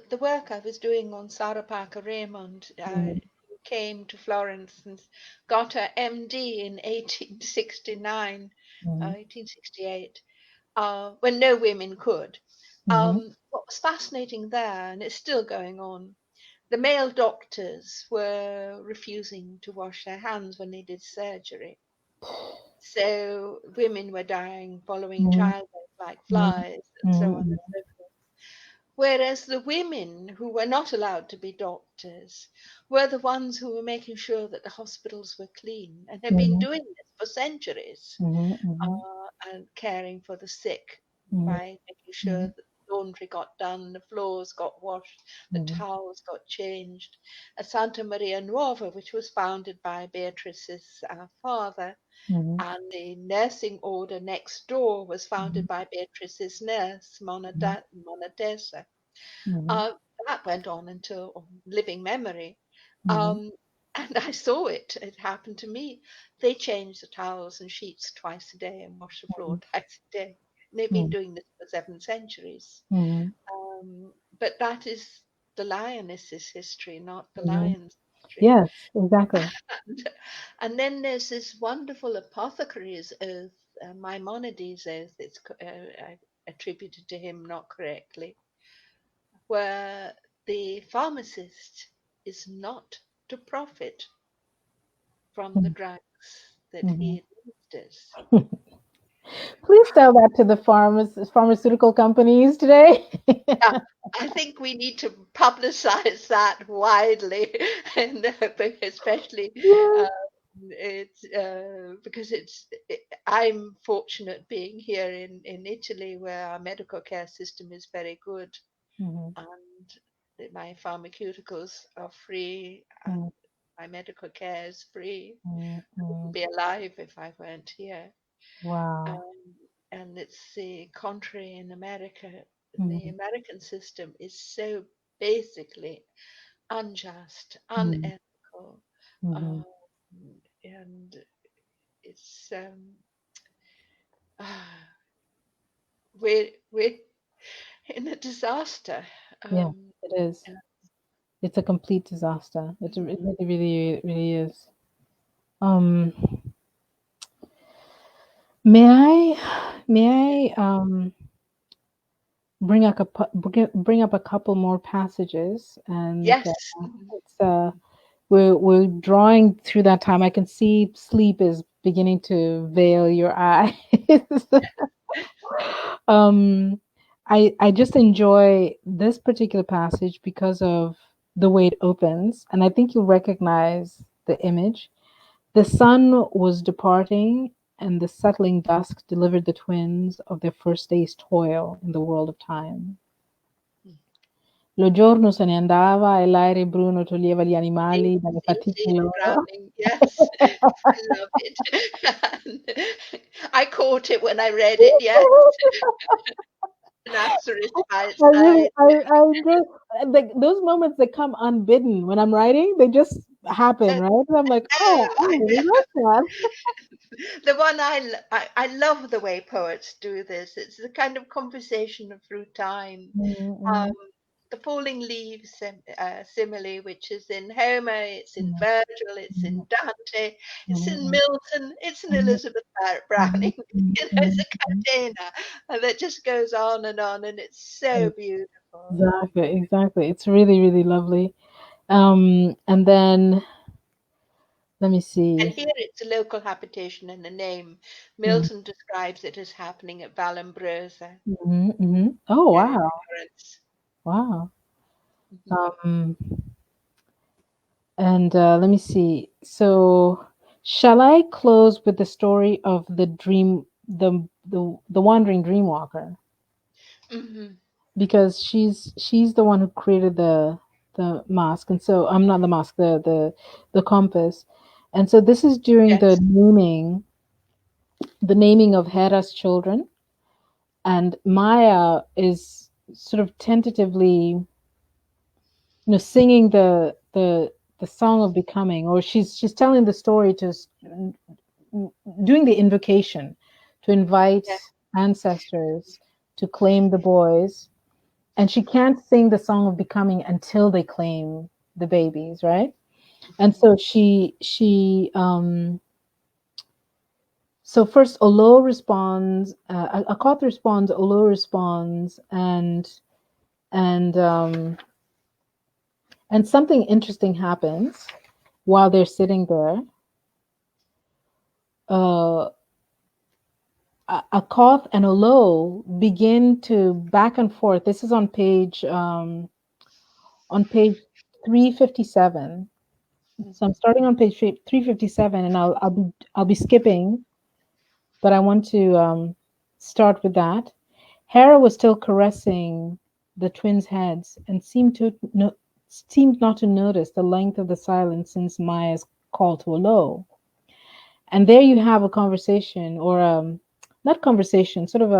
the work I was doing on Sarah Parker Raymond, Mhm. who came to Florence and got her MD in 1869, Mhm. 1868, when no women could. Mhm. What was fascinating there, and it's still going on, the male doctors were refusing to wash their hands when they did surgery. So women were dying following Mhm. childbirth like Mhm. flies and so on Mhm. and so forth. Whereas the women who were not allowed to be doctors were the ones who were making sure that the hospitals were clean and had been Mhm. doing this for centuries, Mhm. Mhm. and caring for the sick Mhm. by making sure Mhm. that laundry got done, the floors got washed, the towels got changed. A Santa Maria Nuova, which was founded by Beatrice's father, and the nursing order next door was founded by Beatrice's nurse, Mona Teresa. That went on until living memory. And I saw it. It happened to me. They change the towels and sheets twice a day and wash the floor twice a day. And they've been doing this for 7 centuries. But that is the lioness's history, not the lion's history. Yes, exactly. And then there's this wonderful apothecary's oath, Maimonides' oath. It's attributed to him not correctly, where the pharmacist is not to profit from the drugs that he administers. Please tell that to the pharmaceutical companies today. Yeah, I think we need to publicize that widely, and especially it's because I'm fortunate being here in Italy, where our medical care system is very good, and my pharmaceuticals are free, and my medical care is free. I wouldn't be alive if I weren't here. Wow. And it's the contrary in America. The American system is so basically unjust, unethical, and it's we're in a disaster. Yeah, it is. It's a complete disaster. It really is. May I bring up a couple more passages, and yes, it's we're drawing through that time. I can see sleep is beginning to veil your eyes. I just enjoy this particular passage because of the way it opens, and I think you'll recognize the image. The sun was departing, and the settling dusk delivered the twins of their first day's toil in the world of time. Lo giorno se ne andava e l'aere bruno toglieva gli animali dalle fatiche loro. Yes, I love it. I caught it when I read it, yes. An asterisk by its side. I enjoy like those moments that come unbidden when I'm writing. They just happen, right? And I'm like, oh, I really like that. The one I love the way poets do this. It's the kind of conversation through time. The falling leaves simile, which is in Homer, it's in Virgil, it's in Dante, it's in Milton, it's in Elizabeth Browning. It's a catena that just goes on, and it's so beautiful. Exactly. It's really, really lovely. And then let me see. And here it's a local habitation in the name. Milton describes it as happening at Vallombrosa. Oh, wow. Wow. And let me see. So, shall I close with the story of the dream, the wandering dreamwalker? Because she's the one who created the mask, and so I'm not the mask, the compass, and so this is during the naming of Hera's children, and Maya is sort of tentatively, singing the song of becoming, or she's telling the story, to doing the invocation to invite ancestors to claim the boys, and she can't sing the song of becoming until they claim the babies, right? And so so first Olóo responds, Akoth responds, Olóo responds, and something interesting happens while they're sitting there. Akoth and Olóo begin to back and forth. This is on page 357. So I'm starting on page 357, and I'll be skipping, but I want to start with that. Hera was still caressing the twins' heads and seemed not to notice the length of the silence since Maya's call to Olóo. And there you have a conversation, or not conversation, sort of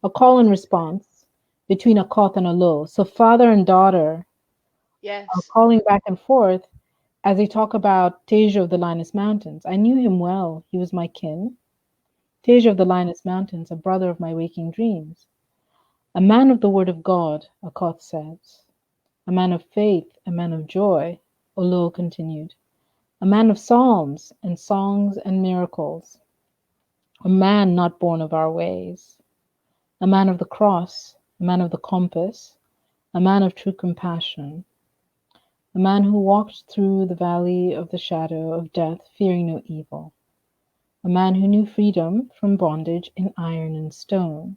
a call and response between Akoth and Olóo. So father and daughter are Yes. calling back and forth as they talk about Tejo of the Linus Mountains. I knew him well. He was my kin. Tejo of the Linus Mountains, a brother of my waking dreams. A man of the word of God, Akoth says. A man of faith, a man of joy, Olóo continued. A man of psalms and songs and miracles. A man not born of our ways. A man of the cross, a man of the compass, a man of true compassion. A man who walked through the valley of the shadow of death, fearing no evil. A man who knew freedom from bondage in iron and stone.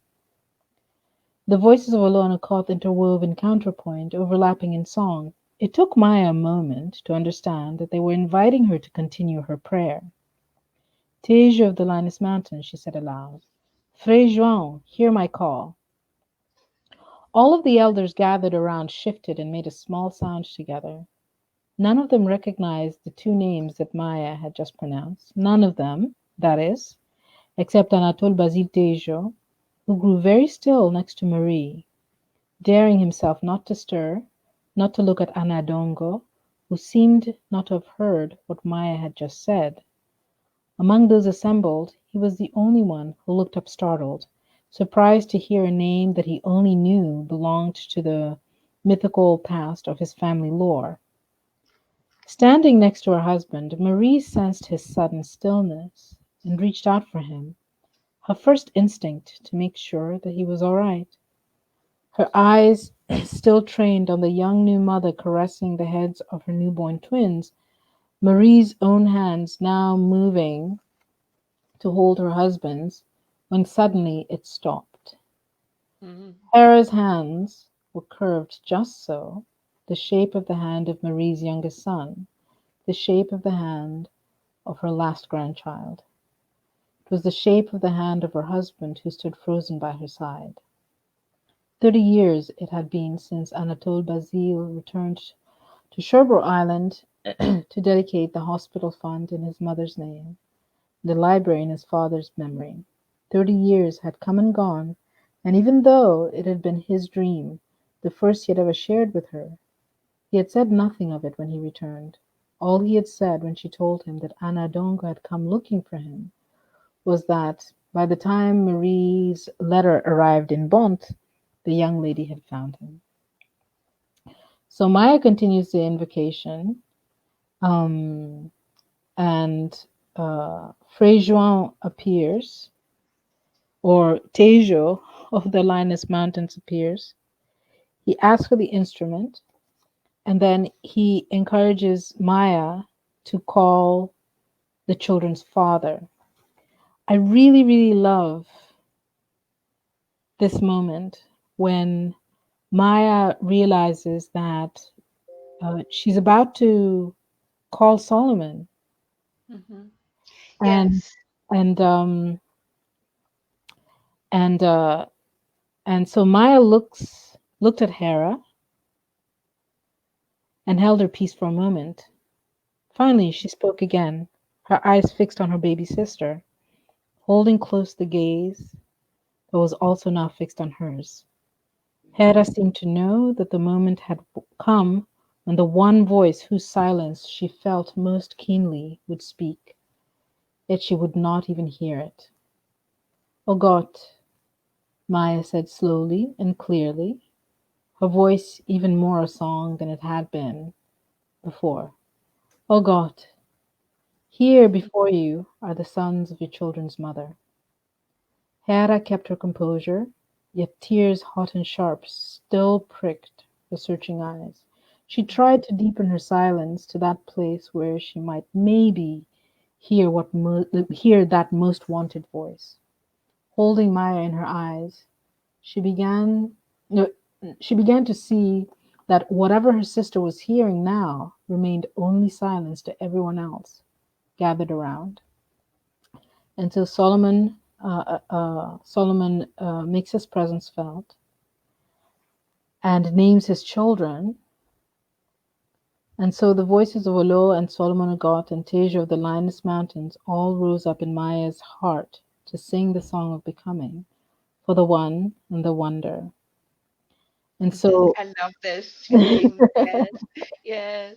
The voices of Olóo and Akoth interwove in counterpoint, overlapping in song. It took Maya a moment to understand that they were inviting her to continue her prayer. Tejo of the Linus Mountains, she said aloud. Frère João, hear my call. All of the elders gathered around shifted and made a small sound together. None of them recognized the two names that Maya had just pronounced. None of them, that is, except Anatole Basile Tejo, who grew very still next to Marie, daring himself not to stir, not to look at Anyango, who seemed not to have heard what Maya had just said. Among those assembled, he was the only one who looked up startled, surprised to hear a name that he only knew belonged to the mythical past of his family lore. Standing next to her husband, Marie sensed his sudden stillness and reached out for him, her first instinct to make sure that he was all right. Her eyes still trained on the young new mother caressing the heads of her newborn twins, Marie's own hands now moving to hold her husband's, when suddenly it stopped. Mm-hmm. Hera's hands were curved just so, the shape of the hand of Marie's youngest son, the shape of the hand of her last grandchild. It was the shape of the hand of her husband who stood frozen by her side. 30 years it had been since Anatole Basile returned to Cherbourg Island to dedicate the hospital fund in his mother's name, the library in his father's memory. 30 years had come and gone, and even though it had been his dream, the first he had ever shared with her, he had said nothing of it when he returned. All he had said when she told him that Anyango had come looking for him was that by the time Marie's letter arrived in Bont, the young lady had found him. So Maya continues the invocation, and Frère João appears, or Tejo of the Linus Mountains appears. He asks for the instrument, and then he encourages Maya to call the children's father. I really, really love this moment when Maya realizes that she's about to call Solomon, Mm-hmm. and Yes. and um, and uh, and so Maya looked at Hera and held her peace for a moment. Finally, she spoke again, her eyes fixed on her baby sister, holding close the gaze that was also now fixed on hers. Hera seemed to know that the moment had come when the one voice whose silence she felt most keenly would speak, yet she would not even hear it. "Oh God," Maya said slowly and clearly, her voice even more a song than it had been before. "Oh God, here before you are the sons of your children's mother." Hera kept her composure, yet tears hot and sharp still pricked her searching eyes. She tried to deepen her silence to that place where she might maybe hear hear that most wanted voice. Holding Maya in her eyes, she began no, she began to see that whatever her sister was hearing now remained only silence to everyone else gathered around. And so Solomon Solomon makes his presence felt and names his children. And so the voices of Olóo and Solomon Agot and Teja of the Lioness Mountains all rose up in Maya's heart to sing the song of becoming for the one and the wonder. And so I love those feelings. Yes, yes.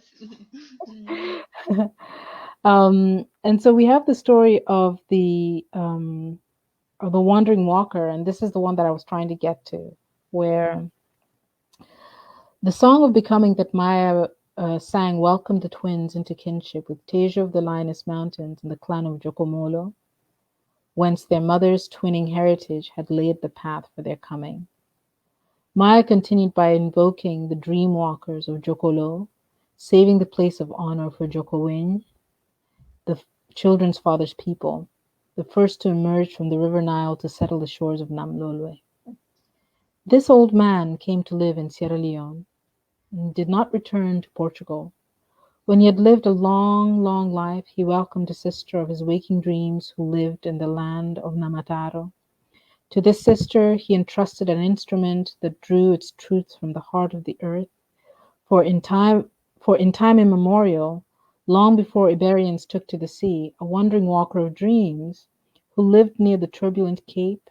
and so we have the story of the wandering walker, and this is the one that I was trying to get to, where the song of becoming that Maya sang welcomed the twins into kinship with Teja of the Lioness Mountains and the clan of Jokomolo, whence their mother's twinning heritage had laid the path for their coming. Maya continued by invoking the dream walkers of Jokolo, saving the place of honor for Jokowin, the children's father's people, the first to emerge from the river Nile to settle the shores of Namlolwe. This old man came to live in Sierra Leone and did not return to Portugal. When he had lived a long, long life, he welcomed a sister of his waking dreams who lived in the land of Namataro. To this sister he entrusted an instrument that drew its truths from the heart of the earth, for in time immemorial, long before Iberians took to the sea, a wandering walker of dreams, who lived near the turbulent cape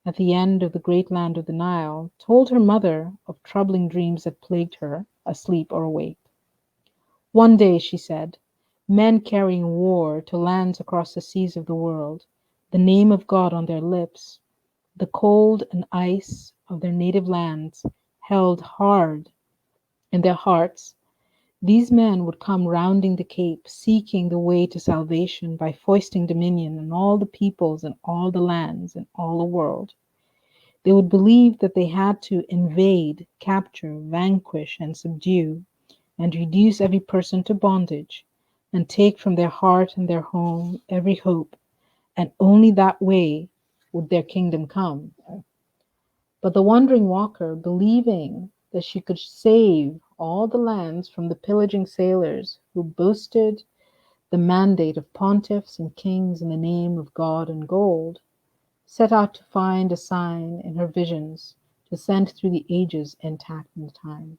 at the end of the great land of the Nile, told her mother of troubling dreams that plagued her, asleep or awake. One day, she said, men carrying war to lands across the seas of the world, the name of God on their lips, the cold and ice of their native lands held hard in their hearts, these men would come rounding the cape, seeking the way to salvation by foisting dominion on all the peoples and all the lands and all the world. They would believe that they had to invade, capture, vanquish, and subdue, and reduce every person to bondage, and take from their heart and their home every hope, and only that way would their kingdom come. But the wandering walker, believing that she could save all the lands from the pillaging sailors who boasted the mandate of pontiffs and kings in the name of God and gold, set out to find a sign in her visions to send through the ages intact in time.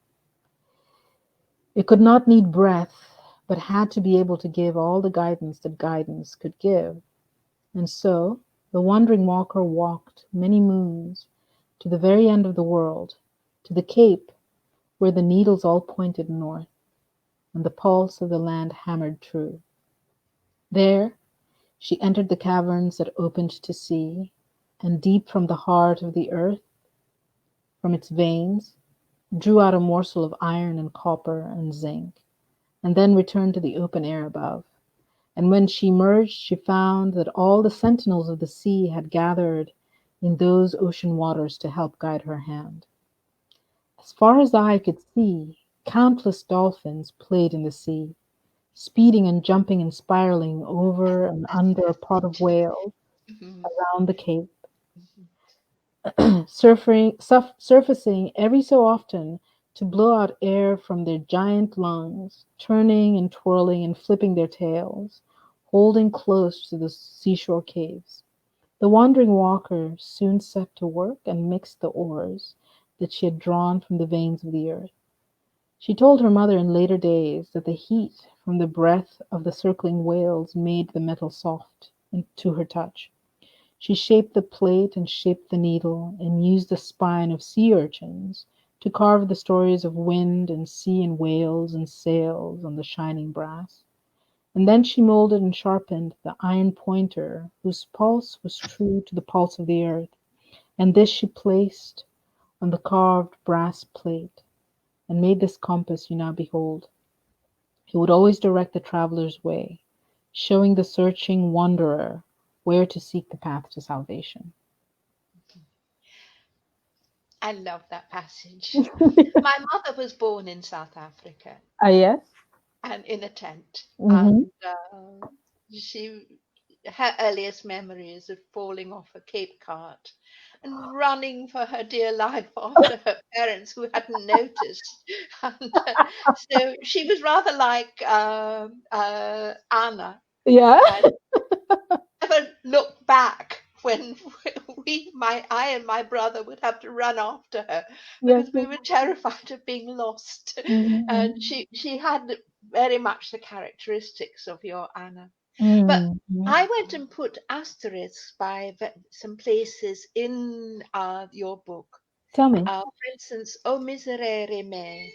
It could not need breath, but had to be able to give all the guidance that guidance could give. And so the wandering walker walked many moons to the very end of the world, to the cape where the needles all pointed north, and the pulse of the land hammered true. There she entered the caverns that opened to sea, and deep from the heart of the earth, from its veins, drew out a morsel of iron and copper and zinc, and then returned to the open air above. And when she emerged, she found that all the sentinels of the sea had gathered in those ocean waters to help guide her hand. As far as the eye could see, countless dolphins played in the sea, speeding and jumping and spiraling over and under a pod of whales around the cape, surfacing every so often to blow out air from their giant lungs, turning and twirling and flipping their tails, holding close to the seashore caves. The wandering walker soon set to work and mixed the ores that she had drawn from the veins of the earth. She told her mother in later days that the heat from the breath of the circling whales made the metal soft to her touch. She shaped the plate and shaped the needle and used the spine of sea urchins to carve the stories of wind and sea and whales and sails on the shining brass. And then she molded and sharpened the iron pointer whose pulse was true to the pulse of the earth, and this she placed on the carved brass plate, and made this compass you now behold. It would always direct the traveler's way, showing the searching wanderer where to seek the path to salvation. I love that passage. My mother was born in South Africa Ah, yes? and in a tent, Mm-hmm. and she her earliest memories of falling off a Cape cart and running for her dear life after her parents who hadn't noticed. And so she was rather like Anna Yeah. and never looked back when I and my brother would have to run after her Yes. because we were terrified of being lost. And she had very much the characteristics of your Anna. But I went and put asterisks by some places in your book. Tell me. For instance, O miserere me.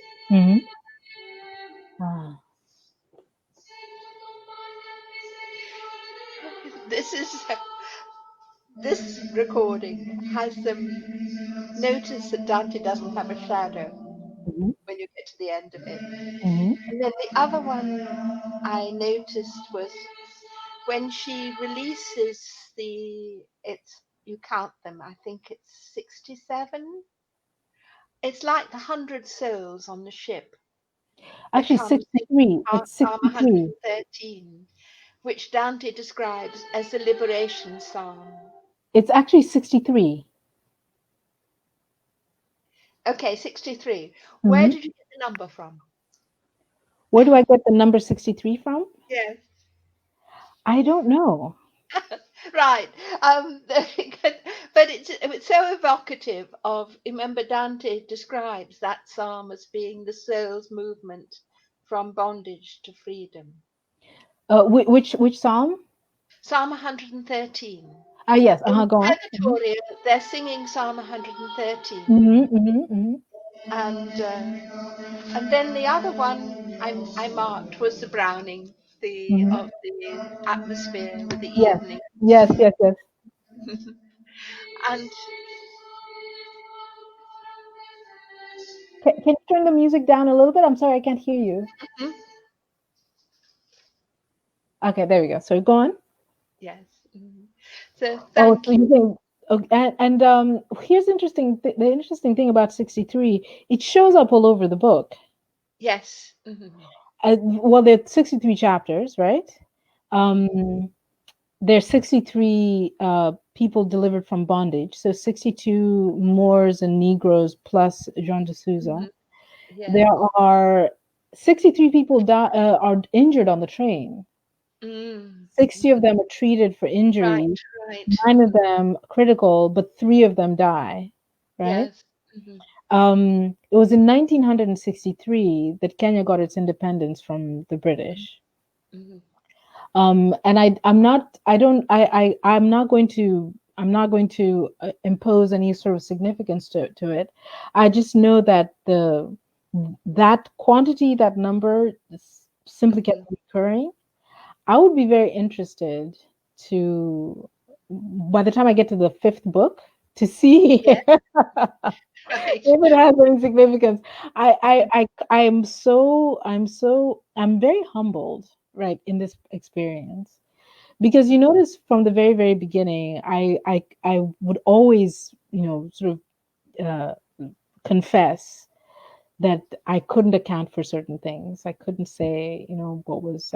Ah. This recording has them notice that Dante doesn't have a shadow when you get to the end of it. And then the other one I noticed was when she releases you count them, I think it's 67. It's like the 100 souls on the ship that Actually, comes in 63. It's Psalm 63. 113, which Dante describes as the liberation psalm. It's actually 63. Okay, 63. Where did you get the number from? Where do I get the number 63 from? Yes. I don't know. Right. But it's so evocative of, remember, Dante describes that psalm as being the soul's movement from bondage to freedom. Which psalm? Psalm 113. Ah, yes. In Go on. Purgatorio, they're singing Psalm 113. And then the other one I marked was the Browning, of the atmosphere with the Yes. evening. Yes. Yes. Yes. And Can you turn the music down a little bit? I'm sorry, I can't hear you. Okay, there we go. So go on. yes. So thank you. Think, okay, and here's interesting. The interesting thing about 63, it shows up all over the book. Yes. Well, there are 63 chapters, right? There's 63 people delivered from bondage. So 62 Moors and Negroes plus Jean de Souza. Yes. There are 63 people are injured on the train. 60 of them are treated for injury. Right. 9 of them critical, but 3 of them die. Right? Yes. It was in 1963 that Kenya got its independence from the British. And I'm not going to impose any sort of significance to it. I just know that that quantity, that number simply kept recurring. I would be very interested to, by the time I get to the 5th book, to see if it has any significance. I'm very humbled, right, in this experience, because you notice from the very, very beginning, I would always, sort of confess that I couldn't account for certain things. I couldn't say, what was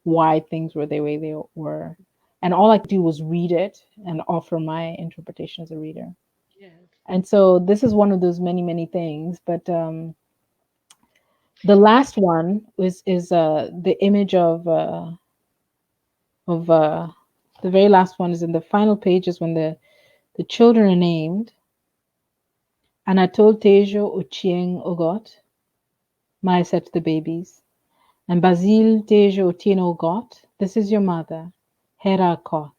why things were the way they were, and all I could do was read it and offer my interpretation as a reader. Yes. And so this is one of those many, many things. But the last one is the image of the very last one is in the final pages when the children are named. And I told Tejo Ochieng Ogot, Maya said to the babies, and Basil Tejo Otien Ogot, this is your mother, Hehra Ko.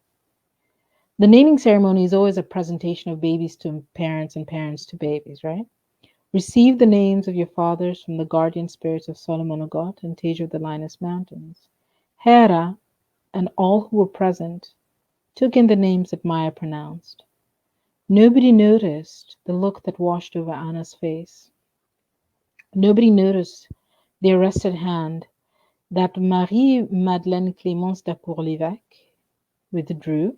The naming ceremony is always a presentation of babies to parents and parents to babies, right? Receive the names of your fathers from the guardian spirits of Solomon Ogot and Tejo of the Linus Mountains. Hehra and all who were present took in the names that Maya pronounced. Nobody noticed the look that washed over Anna's face. Nobody noticed the arrested hand that Marie-Madeleine Clémence d'Acour-l'Évêque withdrew,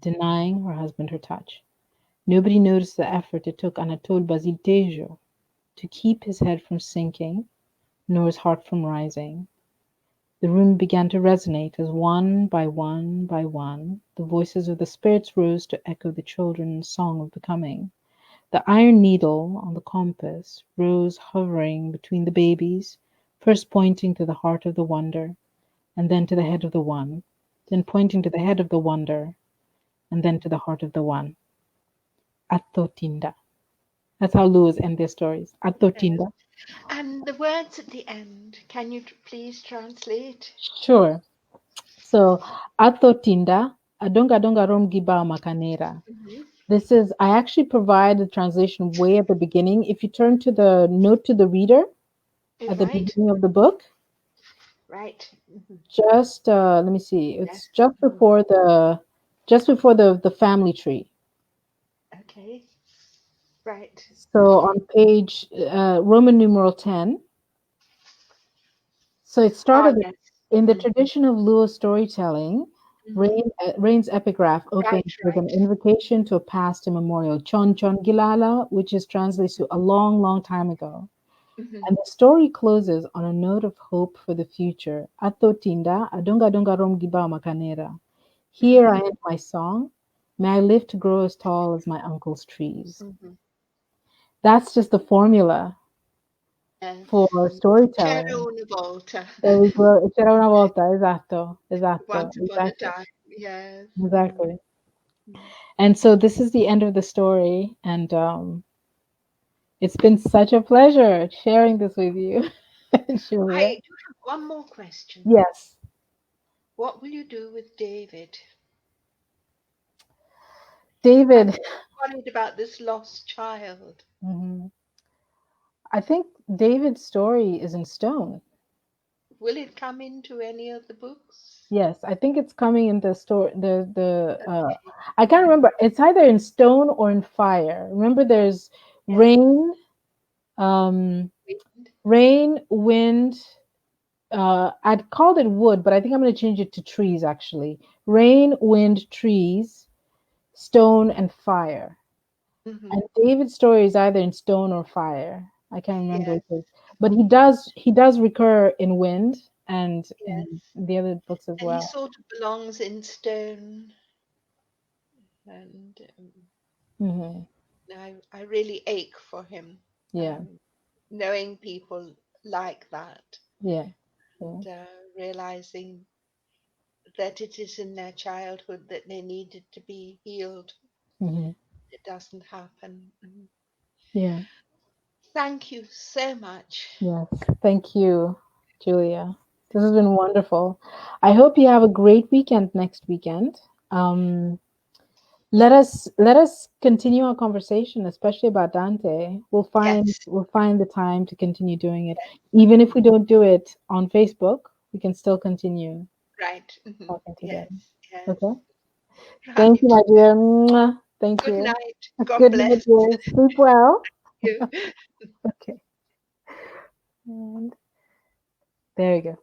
denying her husband her touch. Nobody noticed the effort it took Anatole Basile Tejo to keep his head from sinking, nor his heart from rising. The room began to resonate as one by one by one, the voices of the spirits rose to echo the children's song of becoming. The iron needle on the compass rose hovering between the babies, first pointing to the heart of the wonder, and then to the head of the one, then pointing to the head of the wonder, and then to the heart of the one. Atotinda. That's how Luos end their stories. Atotinda. And the words at the end, can you please translate? Sure. So, Atotinda, Adonga Donga Rom Giba Makanera. This is, I actually provide the translation way at the beginning. If you turn to the note to the reader at the Right, beginning of the book, right. just let me see, it's Yes. just before the family tree. Okay. Right. So on page Roman numeral 10. So it started Yes. in the tradition of Luo storytelling. Rain's epigraph opens with an Right. invocation to a past immemorial, Chon Chon Gilala, which is translated to a long, long time ago. And the story closes on a note of hope for the future. Ato tinda, adonga donga rom giba makanera. Here I end my song. May I live to grow as tall as my uncle's trees. That's just the formula Yes. for C'era storytelling. una volta. There we go. C'era una volta, esatto, esatto, Once upon a exactly, time. Yes. exactly. And so this is the end of the story, and it's been such a pleasure sharing this with you, Julia. I do have one more question. Yes, What will you do with David? I'm David. worried about this lost child. Mhm. I think David's story is in stone. Will it come into any of the books? Yes, I think it's coming in the story. The I can't remember. It's either in stone or in fire. Remember, there's rain, rain, wind. I'd called it wood, but I think I'm going to change it to trees. Actually, rain, wind, trees, stone, and fire. And David's story is either in stone or fire. I can't remember which is, but he does recur in wind and in the other books as And he well. sort of belongs in stone. And I really ache for him. Yeah, Knowing people like that yeah, and realizing that it is in their childhood that they needed to be healed. It doesn't happen. yeah. Thank you so much. Yes, thank you, Julia. This has been wonderful. I hope you have a great weekend next weekend. Let us continue our conversation, especially about Dante. We'll Yes, find the time to continue doing it. Even if we don't do it on Facebook, we can still continue right. talking Yes, together. yes. Okay. Thank you, Right. my dear. Mwah. Thank Good you. night. God Good night, bless dear. Sleep well. you. Okay. And there you go.